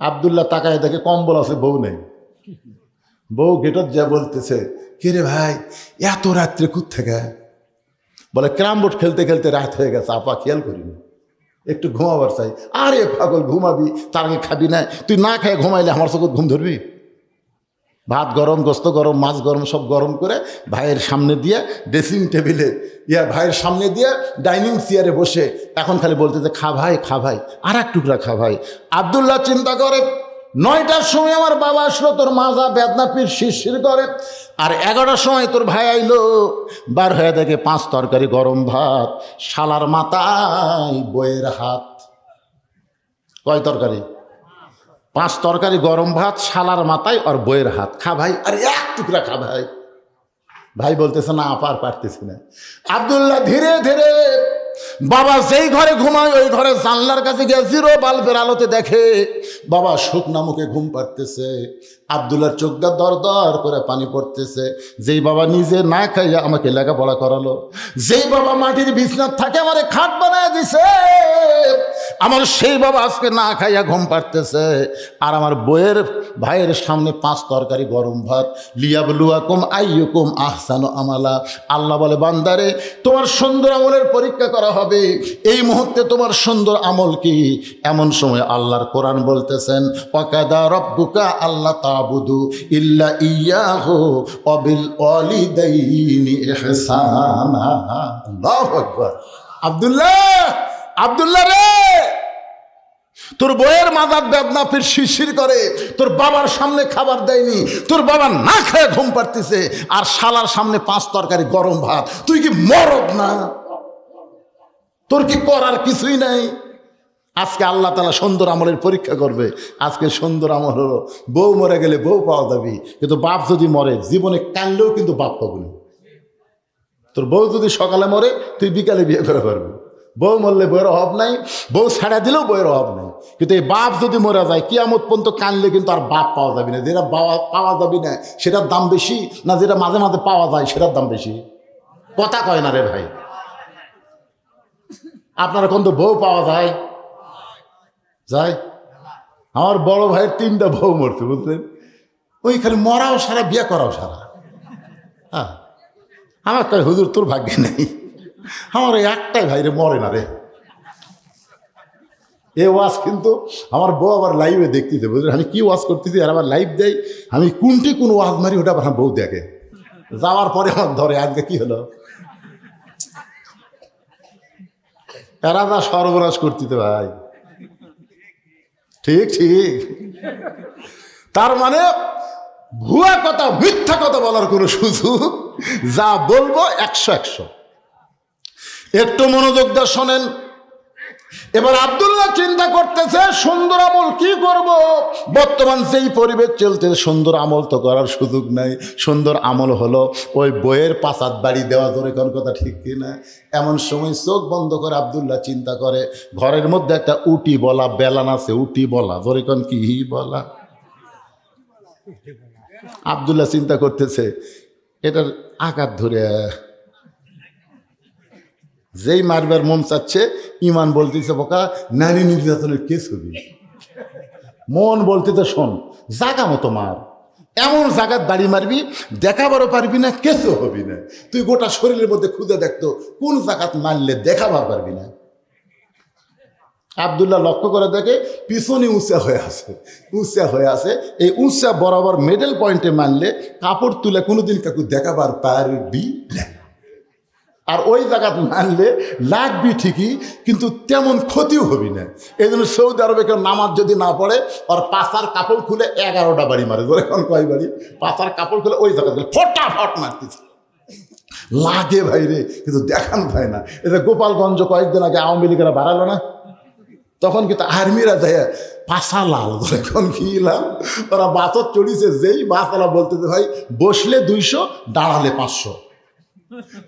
আবদুল্লাহ তাকায় দেখে কম্বল আছে, বউ নেই। বউ গেটত যা বলতেছে, কে রে ভাই এত রাত্রে কোত্থেকে? বলে ক্যারাম বোর্ড খেলতে খেলতে রাত হয়ে গেছে আপা, খেয়াল করিনি, একটু ঘুমাবার চাই। আরে পাগল, ঘুমাবি তার আগে খাবি না? তুই না খেয়ে ঘুমাইলে আমার চোখে ঘুম ধরবি? ভাত গরম, গোস্ত গরম, মাছ গরম, সব গরম করে ভাইয়ের সামনে দিয়ে, ড্রেসিং টেবিলে ভাইয়ের সামনে দিয়ে ডাইনিং চেয়ারে বসে এখন খালি বলতেছে, খা ভাই, খা ভাই, আর এক টুকরা খা ভাই। আবদুল্লাহ চিন্তা করে, 9টার সময় আমার বাবা আসলো, তোর মাজা বেদনা পিঠ শিরশির করে, আর 11টার সময় তোর ভাই আইলো, বার হয়ে দেখে 5 তরকারি গরম ভাত, শালার মাথায় বইয়ের হাত। কয় তরকারি? 5 তরকারি গরম ভাত, শালার মাথায় আর বইয়ের হাত। খা ভাই, আর এক টুকরা খা ভাই। ভাই বলতেছে, না আপার পারতেছি না। আবদুল্লাহ ধীরে ধীরে বাবা যেই ঘরে ঘুমায় ওই ঘরে জানলার কাছে গিয়ে জিরো বাল্বের আলোতে দেখে বাবা শুকনা মুখে ঘুম পাড়তেছে। আবদুল্লাহর চোখটা দর দর করে পানি পড়তেছে। যেই বাবা নিজে না খাইয়া আমাকে লেখাপড়া করালো, যেই বাবা মাটির বিছনার থাকে আমারে খাট বানায় দিছে, আমার সেই বাবা আজকে না খাইয়া ঘুম পাড়তেছে। আর আমার বইয়ের ভাইয়ের সামনে 5 তরকারি গরম ভাত। লিয়াবলুয়াকুম আইয়ুকুম আহসানু আমালা। আল্লাহ বলে, বান্দারে তোমার সুন্দর আমলের পরীক্ষা করা হবে। এই মুহূর্তে তোমার সুন্দর আমল কি? এমন সময় আল্লাহর কোরআন বলতেছেন, ওয়াকাদা রব্বুকা আল্লা তাবুদু ইল্লা ইয়াহু ওয়া বিল ওয়ালিদাইনি ইহসানা। আল্লাহু আকবার। আব্দুল্লাহ রে, তোর বইয়ের মাজার বেদনা ফির শিরশির করে, তোর বাবার সামনে খাবার দেয়নি, তোর বাবা না খেয়ে ঘুম পাড়তেছে, আর শালার সামনে 5 তরকারি গরম ভাত। তুই কি মরদ না? তোর কি করার কিছুই নাই? আজকে আল্লাহ তাআলা সুন্দর আমলের পরীক্ষা করবে। আজকে সুন্দর আমল হলো, বউ মরে গেলে বউ পাওয়া যাবে, কিন্তু বাপ যদি মরে জীবনে কানলেও কিন্তু বাপ পাবো না। তোর বউ যদি সকালে মরে তুই বিকালে বিয়ে করে পারবি। বউ মরলে বইয়ের অভাব নাই, বউ ছাড়া দিলেও বইয়ের অভাব নাই। কিন্তু এই বাপ যদি মরে যায়, কিয়ামত পর্যন্ত কানলে কিন্তু আর বাপ পাওয়া যাবে না। যেটা পাওয়া যাবে না সেটার দাম বেশি, না যেটা মাঝে মাঝে পাওয়া যায় সেটার দাম বেশি? কথা কয় না রে ভাই। আপনারা কোন তো বউ পাওয়া যায়? আমার বড় ভাইয়ের 3টা বউ মরছে, বুঝলেন? ওই খালি মরাও সারা, বিয়ে করাও সারা। হ্যাঁ, আমার কয় হুজুর তোর ভাগ্যে নেই, আমার ওই একটাই ভাই রে মরে না রে। এ ওয়াজ কিন্তু আমার বউ আবার লাইভে দেখতেছে, বুঝলেন? আমি কি ওয়াজ করতেছি আর আবার লাইভ দেয়, আমি কোন ওয়াজ মারি ওটা আবার বউ দেখে। যাওয়ার পরে আমার ধরে, আজকে কি হলো, এরা যা সর্বনাশ করতেছে ভাই। ঠিক। তার মানে ভুয়া কথা মিথ্যা কথা বলার কোনো সুযোগ, যা বলবো 100 একটু মনোযোগ দিয়ে শোনেন। এবার আব্দুল্লাহ চিন্তা করতেছে সুন্দর আমল কি করব, বর্তমান যেই পরিবেশ চলতে সুন্দর আমল তো করার সুযোগ নাই। সুন্দর আমল হলো ওই বইয়ের পাচাত বাড়ি দেওয়া, ধরে কোন কথা ঠিক কিনা। এমন সময় চোখ বন্ধ করে আব্দুল্লাহ চিন্তা করে ঘরের মধ্যে একটা উটি বলা বেলান আছে, উটি বলা, ধরে কোন কি বলা। আব্দুল্লাহ চিন্তা করতেছে এটার আঘাত ধরে যেই মারবার মন চাচ্ছে, ইমান বলতেছে বোকা নারী নির্যাতনের কেস হবি, মন বলতেছে শোন জাগা মতো মার, এমন জায়গার বাড়ি মারবি দেখাবারও পারবি না, কেসও হবি না। তুই গোটা শরীরের মধ্যে খুঁজে দেখতো কোন জায়গাত মারলে দেখাবার পারবি না। আব্দুল্লাহ লক্ষ্য করে দেখে পিছনে উঁচা হয়ে আছে, এই উঁচা বরাবর মিডল পয়েন্টে মারলে কাপড় তুলে কোনোদিন কাকু দেখাবার পারবি না। আর ওই জায়গা মানলে লাগবি ঠিকই, কিন্তু তেমন ক্ষতিও হবি না। এই জন্য সৌদি আরবে কেউ নামাজ যদি না পড়ে আর পাশার কাপড় খুলে 11টা বাড়ি মারে, ধরে এখন কয় বাড়ি, পাশার কাপড় খুলে ওই জায়গা ফটাফট মারতেছে, লাগে ভাই রে, কিন্তু দেখান ভাই না। এটা গোপালগঞ্জ কয়েকদিন আগে আওয়ামী লীগেরা বাড়ালো না, তখন কিন্তু আর্মিরা যায় পাশা লাল, ধরে এখন কি লাল, ওরা বাসত চড়িছে, যেই বাসওয়ালা বলতেছে ভাই বসলে 200 দাঁড়ালে 500,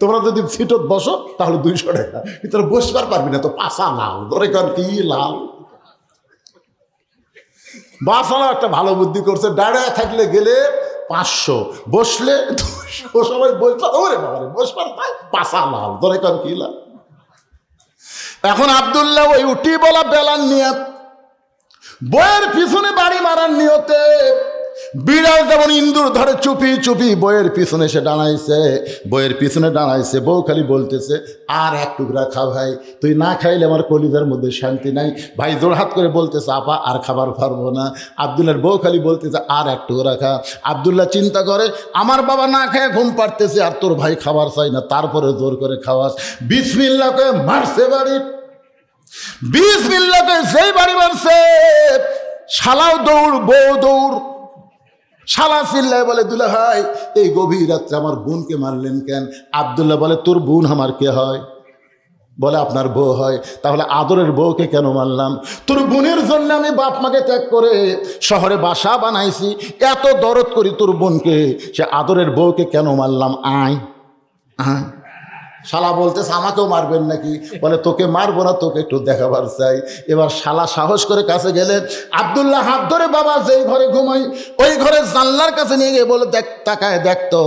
তোমরা যদি সিটত বসো তাহলে 200 টাকা, কিন্তু বসবার পারবি না, তো পাশা লাল, ধরে কারণ কি লাল। বাসওয়ালা একটা ভালো বুদ্ধি করছে, দাঁড়ায় থাকলে গেলে 500, বসলে 200, সবাই বসবা, ওরে বাবারে বসবার পাই, পাশা লাল, ধরে কারণ কি লাল। এখন আব্দুল্লাহ ওই উটি বলা বেলান নিয়ে বইয়ের পিছনে বাড়ি মারার নিয়তে, বিড়াল যেমন ইন্দুর ধরে চুপি চুপি বইয়ের পিছনে সে দাঁড়াইছে, বউ খালি বলতেছে আর এক টুকরা খা ভাই, তুই না খাইলে আমার কলিজার মধ্যে শান্তি নাই। ভাই জোড়হাত করে বলতেছে আপা আর খাবার পারবো না। আব্দুল্লাহর বউ খালি বলতেছে আর এক টুকরা খা। আব্দুল্লাহ চিন্তা করে আমার বাবা না খেয়ে ঘুম পাড়তেছে আর তোর ভাই খাবার চাই না, তারপরে জোর করে খাওয়াস। বিসমিল্লাহ করে মারছে বাড়ি, বিসমিল্লাহ করে সেই বাড়ি মারছে, শালাও দৌড় বউ দৌড়। শালা চিল্লায় বলে দুলা ভাই এই গভীর রাত্রে আমার বোনকে মারলেন কেন? আব্দুল্লাহ বলে তোর বোন আমার কে হয়? বলে আপনার বউ হয়। তাহলে আদরের বউকে কেন মারলাম? তোর বোনের জন্য আমি বাপ মাকে ত্যাগ করে শহরে বাসা বানাইছি, এত দরদ করি তোর বোনকে, সে আদরের বউকে কেন মারলাম? আয় আয়। শালা বলতেছে আমাকেও মারবেন নাকি? বলে তোকে মারবো না, তোকে একটু দেখাবার চাই। এবার শালা সাহস করে কাছে গেলেন, আব্দুল্লাহ হাত ধরে বাবা যেই ঘরে ঘুমাই ওই ঘরে জানলার কাছে নিয়ে গিয়ে বলে দেখ, তাকায় দেখতো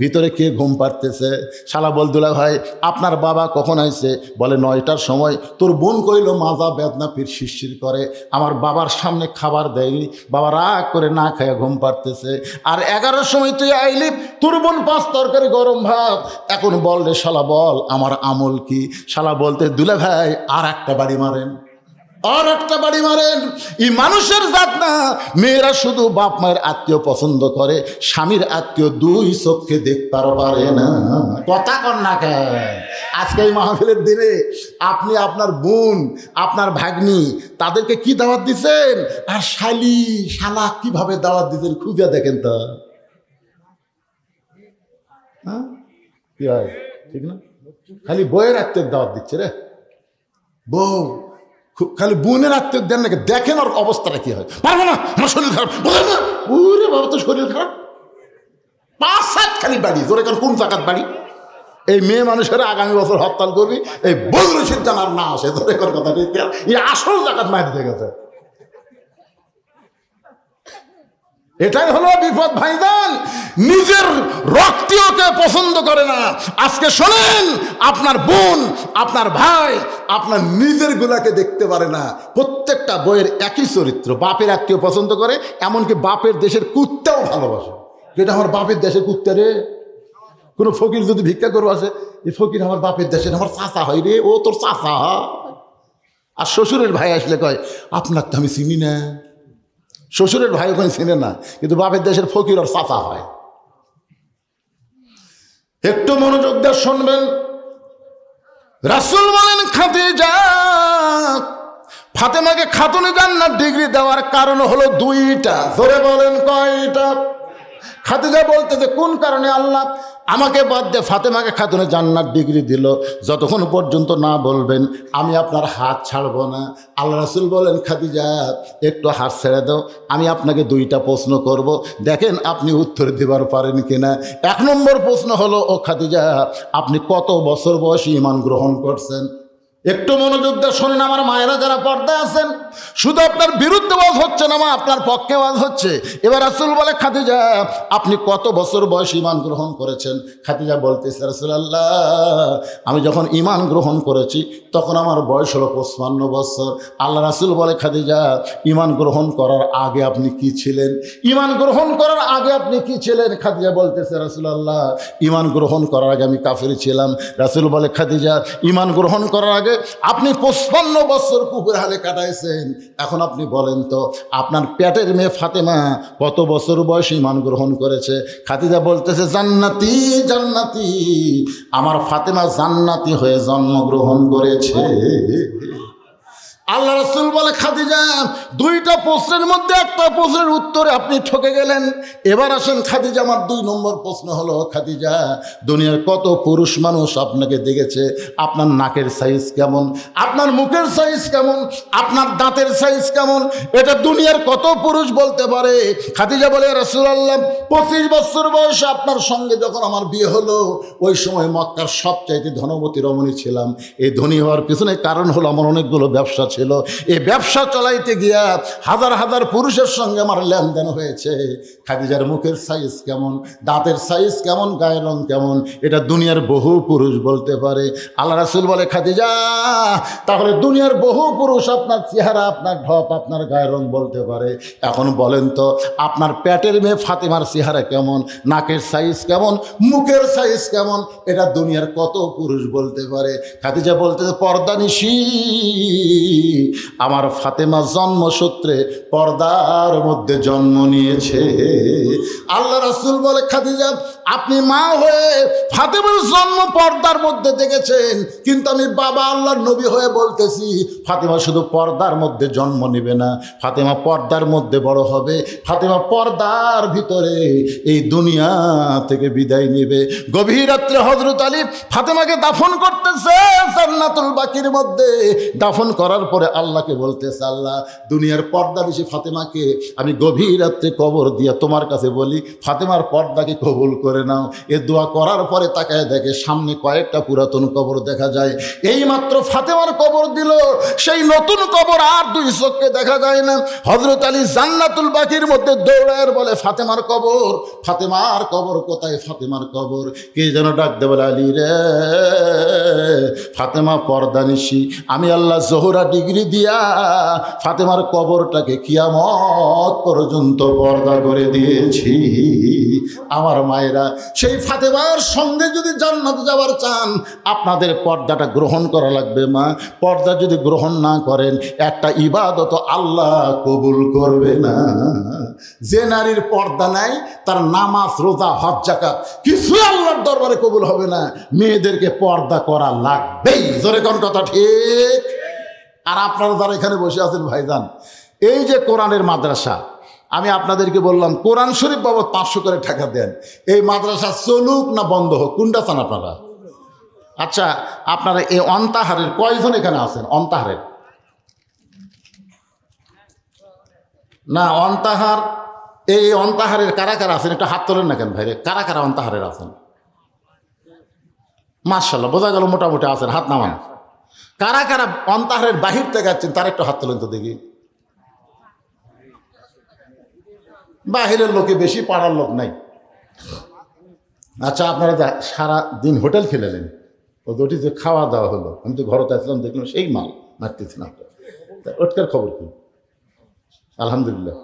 ভিতরে কে ঘুম পাড়তেছে। শালা বলদুল্লাহ ভাই আপনার বাবা কখন আইছে? বলে 9টার সময়। তোর বোন কইল মাজা বেদনা পীর শিরশির করে, আমার বাবার সামনে খাবার দেয়নি, বাবা রাগ করে না খায় ঘুম পাড়তেছে। আর 11টার সময় তুই আইলি, তোর বোন 5 তরকারি গরম ভাত, এখন বল রে শালা বল আমার আমল কি? শালা বলতে দুলা ভাই আর একটা বাড়ি মারেন, আর একটা বাড়ি মারেন। এই মানুষের জাত না, মেয়েরা শুধু বাপ মায়ের আত্মীয় পছন্দ করে, স্বামীর আত্মীয় 2 চোখে দেখতে পারে না। কথা কন না কেন? আজকে এই মাহফিলের দিনে আপনি আপনার বোন আপনার ভাগ্নি তাদেরকে কি দাওয়াত দিচ্ছেন, আর শালি শালা কিভাবে দাওয়াত দিচ্ছেন খুঁজে দেখেন তো। হ্যাঁ কি হয় ঠিক না? খালি বইয়ের আত্মীয় দাওয়াত দিচ্ছে রে, বউ খালি বোনের আত্মীয় দেন নাকি? দেখেন ওর অবস্থাটা কি হয়। পারবো না, আমার শরীর খারাপ। ওরে বাবা তো শরীর খারাপ, 5-7 খালি বাড়ি, জোরে কারণ কোন জায়গার বাড়ি? এই মেয়ে মানুষেরা আগামী বছর হরতাল করবি, এই বদরশিদ জানার না আসে, জোরে কার কথা ঠিক, এই আসল জায়গার মায়ের দিয়ে গেছে। এটাই হলো বিপদ ভাইজান, নিজের রক্তীয়কে পছন্দ করে না। আজকে শোনেন, আপনার বোন আপনার ভাই আপনার নিজের গুলাকে দেখতে পারে না। প্রত্যেকটা বইয়ের একই চরিত্র, বাপের আত্মীয় পছন্দ করে, এমনকি বাপের দেশের কুত্তাও ভালোবাসে। যেটা আমার বাপের দেশের কুত্তা রে। কোনো ফকির যদি ভিক্ষা করবো আসে, এই ফকির আমার বাপের দেশের, আমার চাচা হয় রে, ও তোর চাচা। আর শ্বশুরের ভাই আসলে কয় আপনার তো আমি চিনি না। শ্বশুরের ভাই ওখানে চিনে না, কিন্তু বাপের দেশের ফকির আর চাচা হয়। একটু মনোযোগ দিয়ে শুনবেন। রাসূল বলেন খাদিজা ফাতেমাকে খাতুনে জান্নাত ডিগ্রি দেওয়ার কারণ হলো 2টা। জোরে বলেন কয়টা? খাদিজা বলতেছে কোন কারণে আল্লাহ আমাকে বাদ দিয়ে ফাতেমাকে খাতুনে জান্নাত ডিগ্রি দিল, যতক্ষণ পর্যন্ত না বলবেন আমি আপনার হাত ছাড়ব না। আল্লাহ রাসূল বলেন খাদিজা একটু হাত ছেড়ে দাও, আমি আপনাকে দুইটা প্রশ্ন করব, দেখেন আপনি উত্তর দিবার পারেন কিনা। 1 নম্বর প্রশ্ন হলো, ও খাদিজা আপনি কত বছর বয়সে ঈমান গ্রহণ করছেন? একটু মনোযোগ দিয়ে শোনেন আমার মায়েরা যারা পর্দা আছেন, শুধু আপনার বিরুদ্ধে ওয়াজ হচ্ছে না মা, আপনার পক্ষে ওয়াজ হচ্ছে। এবার রাসূল বলে খাদিজা আপনি কত বছর বয়স ঈমান গ্রহণ করেছেন? খাদিজা বলতেছে রাসূলুল্লাহ আমি যখন ঈমান গ্রহণ করেছি তখন আমার বয়স হলো 55 বছর। আল্লাহ রাসূল বলে খাদিজা ঈমান গ্রহণ করার আগে আপনি কি ছিলেন? ঈমান গ্রহণ করার আগে আপনি কি ছিলেন? খাদিজা বলতেছে রাসূলুল্লাহ ঈমান গ্রহণ করার আগে আমি কাফির ছিলাম। রাসূল বলে খাদিজা ঈমান গ্রহণ করার আগে আপনি 55 বছর কুকুর হালে কাটাইছেন, এখন আপনি বলেন তো আপনার পেটের মেয়ে ফাতেমা কত বছর বয়সে ঈমান গ্রহণ করেছে? খাদিজা বলতেছে জান্নাতি জান্নাতি, আমার ফাতেমা জান্নাতি হয়ে জন্মগ্রহণ করেছে। আল্লাহ রাসূল বলে খাদিজা দুইটা প্রশ্নের মধ্যে একটা প্রশ্নের উত্তরে আপনি ঠকে গেলেন। এবার আসেন খাদিজা আমার 2 নম্বর প্রশ্ন হলো, খাদিজা দুনিয়ার কত পুরুষ মানুষ আপনাকে দেখেছে, আপনার নাকের সাইজ কেমন, আপনার মুখের সাইজ কেমন, আপনার দাঁতের সাইজ কেমন, এটা দুনিয়ার কত পুরুষ বলতে পারে? খাদিজা বলে রাসূলুল্লাহ 25 বছর বয়সে আপনার সঙ্গে যখন আমার বিয়ে হলো ওই সময় মক্কার সবচাইতে ধনবতী রমণী ছিলাম। এই ধনী হওয়ার পিছনে কারণ হলো আমার অনেকগুলো ব্যবসা ছিল, এই ব্যবসা চালাইতে গিয়া হাজার হাজার পুরুষের সঙ্গে আমার লেনদেন হয়েছে। খাদিজার মুখের সাইজ কেমন, দাঁতের সাইজ কেমন, গায়ের রং কেমন, এটা দুনিয়ার বহু পুরুষ বলতে পারে। আল্লাহ রাসূল বলে খাদিজা তাহলে দুনিয়ার বহু পুরুষ আপনার চেহারা, আপনার ঢপ, আপনার গায়ের রং বলতে পারে। এখন বলেন তো আপনার পেটের মেয়ে ফাতেমার চেহারা কেমন, নাকের সাইজ কেমন, মুখের সাইজ কেমন, এটা দুনিয়ার কত পুরুষ বলতে পারে? খাদিজা বলতে পর্দানিশী আমার ফাতেমা জন্মসূত্রে পর্দার মধ্যে জন্ম নিয়েছে। আল্লাহ রাসূল বলে খাদিজা আপনি মা হয়ে ফাতেমার জন্ম পর্দার মধ্যে দেখেছেন, কিন্তু আমি বাবা আল্লাহর নবী হয়ে বলতেছি ফাতেমা শুধু পর্দার মধ্যে জন্ম নেবে না, ফাতেমা পর্দার মধ্যে বড় হবে, ফাতেমা পর্দার ভিতরে এই দুনিয়া থেকে বিদায় নেবে। গভীর রাত্রে হযরত আলী ফাতেমাকে দাফন করতেছে জান্নাতুল বাকির মধ্যে। দাফন করার পরে আল্লাহকে বলতেছে আল্লাহ দুনিয়ার পর্দা বেশি ফাতেমাকে আমি গভীর রাত্রে কবর দিয়া তোমার কাছে বলি ফাতেমার পর্দাকে কবুল করে নাও। এ দোয়া করার পরে তাকায় দেখে সামনে কয়েকটা পুরাতন কবর দেখা যায়। এই মাত্র ফাতেমার কবর দিল, সেই নতুন কবর আর 2 চোখে দেখা যায় না। হযরত আলী জান্নাতুল বাকির মধ্যে দৌড়ায় বলে ফাতেমার কবর, ফাতেমার কবর কোথায়, ফাতেমার কবর। কে যেন ডাক দে বলে আলী রে ফাতেমা পর্দানিশী, আমি আল্লাহ জোহরা ডিগ্রি দিয়া ফাতেমার কবরটাকে কিয়ামত পর্যন্ত পর্দা করে দিয়েছি। আমার মায়েরা সেই ফাতেমার সঙ্গে যদি জান্নাতে যাওয়ার চান আপনাদের পর্দাটা গ্রহণ করা লাগবে মা। পর্দা যদি গ্রহণ না করেন একটা ইবাদত আল্লাহ কবুল করবে না। যে নারীর পর্দা নাই তার নামাজ রোজা হজ যাকাত কিছু আল্লাহর দরবারে কবুল হবে না। মেয়েদেরকে পর্দা করা লাগবেই, জোরে কোন কথা ঠিক? আর আপনারা যারা এখানে বসে আছেন ভাইজান, এই যে কোরআনের মাদ্রাসা, আমি আপনাদেরকে বললাম কোরআন শরীফ বাবদ 500 করে টাকা দেন, এই মাদ্রাসা চলুক না বন্ধ হোক, কোনটা চান আপনারা? আচ্ছা আপনারা এই অন্তাহারের কয়জন এখানে আছেন? অন্তাহারের না, অন্তাহার এই অন্তাহারের কারা কারা আছেন একটু হাত তোলেন না কেন ভাইরে? কারা কারা অন্তাহারের আছেন? মাশাআল্লাহ, বোঝা গেল মোটামুটি আছেন, হাত নামান। কারা কারা অন্তাহারের বাহির থেকে আছেন তার একটু হাত তোলেন তো দেখি। বাহিরের লোকে বেশি, পাড়ার লোক নাই। আচ্ছা আপনারা সারা দিন হোটেল খেলেলেন, ও দুটি যে খাওয়া দাওয়া হলো, আমি তো ঘরতে আসলাম দেখলাম সেই মাল মারতেছি না। ওটকার খবর কি? আলহামদুলিল্লাহ,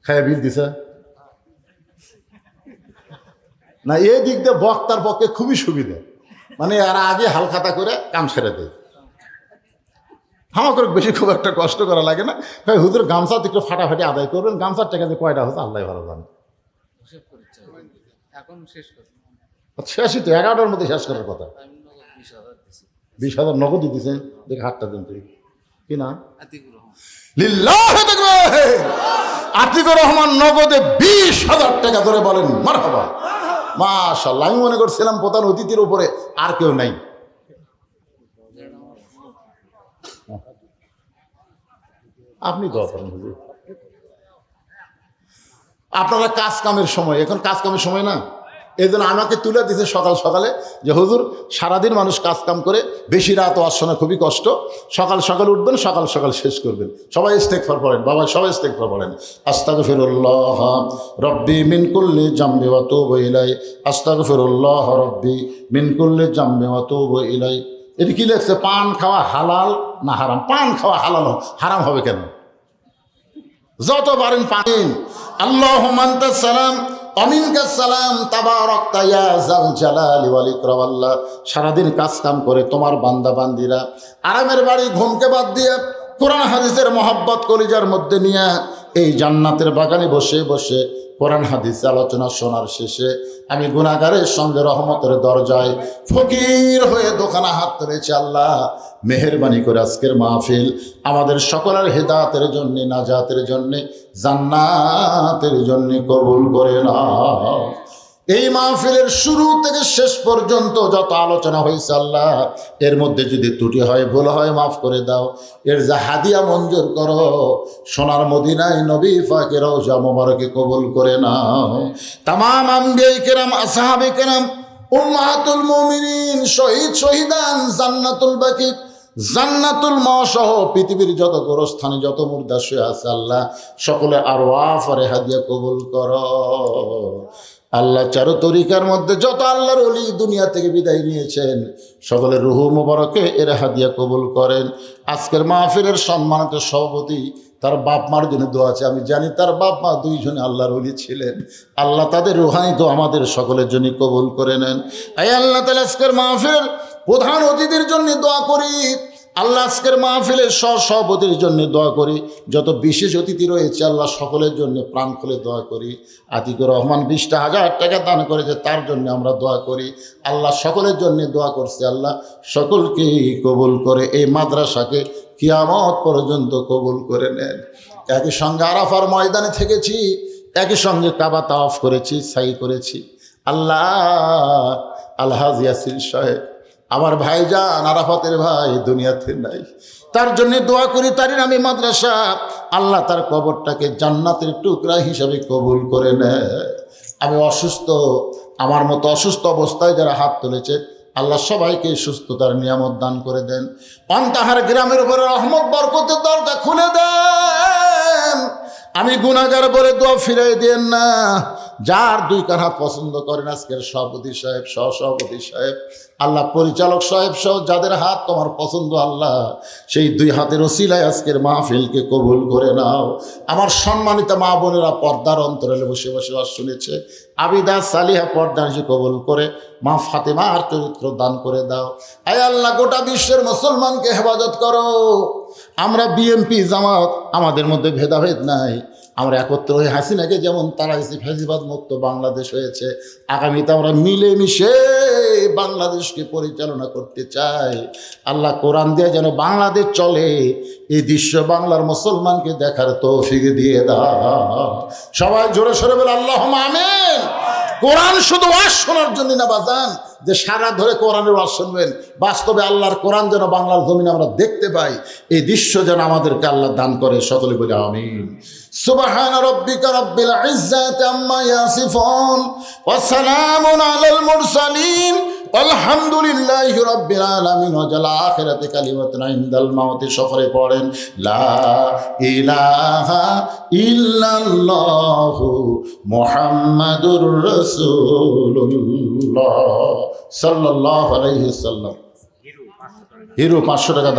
খায়া বিল দিছে না? এই দিক দিয়ে বক্তার পক্ষে খুবই সুবিধা, মানে আর আগে হালখাতা করে কাম ছেড়ে দেয়। আমাকে বেশি খুব একটা কষ্ট করা লাগে না। ভাই হুজুর গামছা একটু ফাটাফাটি আদায় করবেন, গামছার টাকা যে কয়টা হচ্ছে আল্লাহ ভালো জানে। শেষই তো 11টার মধ্যে শেষ করার কথা। 20,000 নগদ দিতেছেন, দেখে হাতটা দিন তুই কি না লিল্লাহ। আতিকুর রহমান নগদে 20,000 টাকা ধরে বলেন মারহাবা। মাশাআল্লাহ, আমি মনে করছিলাম প্রধান অতিথির উপরে আর কেউ নাই। আপনি দোয়া করেন হুজুর। আপনারা কাজ কামের সময়, এখন কাজ কামের সময় না, এই জন্য আমাকে তুলে দিয়েছে সকাল সকালে যে হুজুর সারাদিন মানুষ কাজ কাম করে, বেশি রাত আসনা খুবই কষ্ট, সকাল সকাল উঠবেন, সকাল সকাল শেষ করবেন। সবাই ইস্তেগফার পড়েন বাবা, সবাই ইস্তেগফার পড়েন। আস্তাগফিরুল্লাহ রব্বি মিন কুল্লি জামবি ওয়া তুবু ইলাই, আস্তাগফিরুল্লাহ রব্বি মিন কুল্লি জামবি ওয়া তুবু ইলাই। এটা কি লেখছে? পান খাওয়া হালাল না হারাম? পান খাওয়া হালাল, হারাম হবে কেন? যত পারেন পান। আল্লাহুম্মা আনতাস সালাম অমিনকাস সালাম তাবারাকতা ইয়া যাল জালালি ওয়াল ইকরাম। আল্লাহ সারাদিন কাজ কাম করে তোমার বান্দা বান্দিরা আরামের বাড়ি ঘুমকে বাদ দিয়ে কোরআন হাদিসের মহব্বত কলিজার মধ্যে নিয়ে এই জান্নাতের বাগানে বসে বসে কোরআন হাদিস আলোচনা শোনার শেষে আমি গুনাহগারের সঙ্গে রহমতের দরজায় ফকির হয়ে দোকানে হাত তুলেছি। আল্লাহ মেহেরবানি করে আজকের মাহফিল আমাদের সকলের হেদায়েতের জন্য, নাজাতের জন্য, জান্নাতের জন্য কবুল করে নাও। এই মাহফিলের শুরু থেকে শেষ পর্যন্ত যত আলোচনা হয়েছে আল্লাহ, এর মধ্যে যদি ত্রুটি হয়, ভুল হয়, মাফ করে দাও। এর যা হাদিয়া মঞ্জুর করো, সোনার মদিনায় নবী পাকের রওজা মোবারকে কবুল করে নাও। তামাম আম্বিয়া কেরাম, আসহাবে কেরাম, উম্মাহাতুল মুমিনিন, শহীদ শহীদান, জান্নাতুল বাকি, জান্নাতুল মাসহ পৃথিবীর যত গোরস্থানে যত মুর্দা শুয়ে আছে আল্লাহ, সকলে আরওয়াহ আর হাদিয়া কবুল করো। আল্লাহ চারো তরিকার মধ্যে যত আল্লাহর ওলি দুনিয়া থেকে বিদায় নিয়েছেন, সকলের রুহু মোবারকে এর হাদিয়া কবুল করেন। আজকের মাহফিলের সম্মানিত সভাপতি, তার বাপ মার জন্য দোয়া আছে। আমি জানি তার বাপ মা দুইজনে আল্লাহর ওলি ছিলেন। আল্লাহ তাদের রুহানি তো আমাদের সকলের জন্য কবুল করে নেন। এই আল্লাহ তাআলা আজকের মাহফিলের প্রধান অতিথির জন্য দোয়া করি। আল্লাহ আজকের মাহফিলের সভাপতির জন্য দোয়া করি। যত বিশেষ অতিথি রয়েছে আল্লাহ সকলের জন্য প্রাণ খুলে দোয়া করি। আতিকুর রহমান 20,000 টাকা দান করেছে, তার জন্য আমরা দোয়া করি। আল্লাহ সকলের জন্য দোয়া করছে, আল্লাহ সকলকেই কবুল করে এই মাদ্রাসাকে কিয়ামত পর্যন্ত কবুল করে নেন। একই সঙ্গে আরাফার ময়দানে থেকেছি, একই সঙ্গে কাবা তাওয়াফ করেছি, সাই করেছি। আল্লাহ আলহাজ ইয়াসির সাহেব আমার ভাইজান, আরাফাতের ভাই দুনিয়াতে নাই, তার জন্য দোয়া করি। তারই নামে মাদ্রাসা, আল্লাহ তার কবরটাকে জান্নাতের টুকরা হিসাবে কবুল করে নেয়। আমি অসুস্থ, আমার মতো অসুস্থ অবস্থায় যারা হাত তুলেছে আল্লাহ সবাইকে সুস্থতার নিয়ামত দান করে দেন। অন্তাহার গ্রামের উপরে রহমত বরকতের দরজা খুলে দেন। আমি গুনাহগার বলে দোয়া ফিরাই দেন না। যার 2 কাঠা পছন্দ করেন আজকের সভাপতি সাহেব, সহসভাপতি সাহেব, আল্লাহ পরিচালক সাহেব সহ যাদের হাত তোমার পছন্দ আল্লাহ, সেই 2 হাতের ওসিলায় আজকের মাহফিলকে কবুল করে নাও। আমার সম্মানিত মা বোনেরা পর্দার অন্তরালে বসে বসে শুনেছে, আবিদা সালিহা পর্দার কবুল করে মা ফাতেমার চরিত্র দান করে দাও। আয় আল্লাহ গোটা বিশ্বের মুসলমানকে হেফাজত করো। আমরা বিএনপি জামাত, আমাদের মধ্যে ভেদাভেদ নাই। আমরা একত্র হয়ে হাসিনাকে যেমন তাড়াইছি, ফ্যাসিবাদ মুক্ত বাংলাদেশ হয়েছে। আগামীতে আমরা মিলেমিশে বাংলাদেশকে পরিচালনা করতে চাই। আল্লাহ কোরআন দিয়ে যেন বাংলাদেশ চলে, এই দৃশ্য বাংলার মুসলমানকে দেখার তৌফিক দিয়ে দাও। সবাই জোরে সরে বলে আল্লাহুম্মা আমিন। কোরআন শুধু ওয়াজ শোনার জন্য না বাজান, যে সারা ধরে কোরআনের ওয়াজ শুনবেন, বাস্তবে আল্লাহর কোরআন যেন বাংলার জমিনে আমরা দেখতে পাই, এই দৃশ্য যেন আমাদেরকে আল্লাহ দান করে। সকলে বলে আমিন। সুবহানা রাব্বিকা রাব্বিল ইজ্জাতি আম্মা ইয়াসিফুন ওয়া সালামুন আলাল মুরসালিন আলহামদুলিল্লাহি রাব্বিল আলামিন। ওয়া জাল আখিরাতি কালিমাতুন ইনদাল মাউতি। সফরে পড়েন লা ইলাহা ইল্লাল্লাহু মুহাম্মাদুর রাসূলুল্লাহ সাল্লাল্লাহু আলাইহি ওয়াসাল্লাম। হিরো 500 টাকা দান।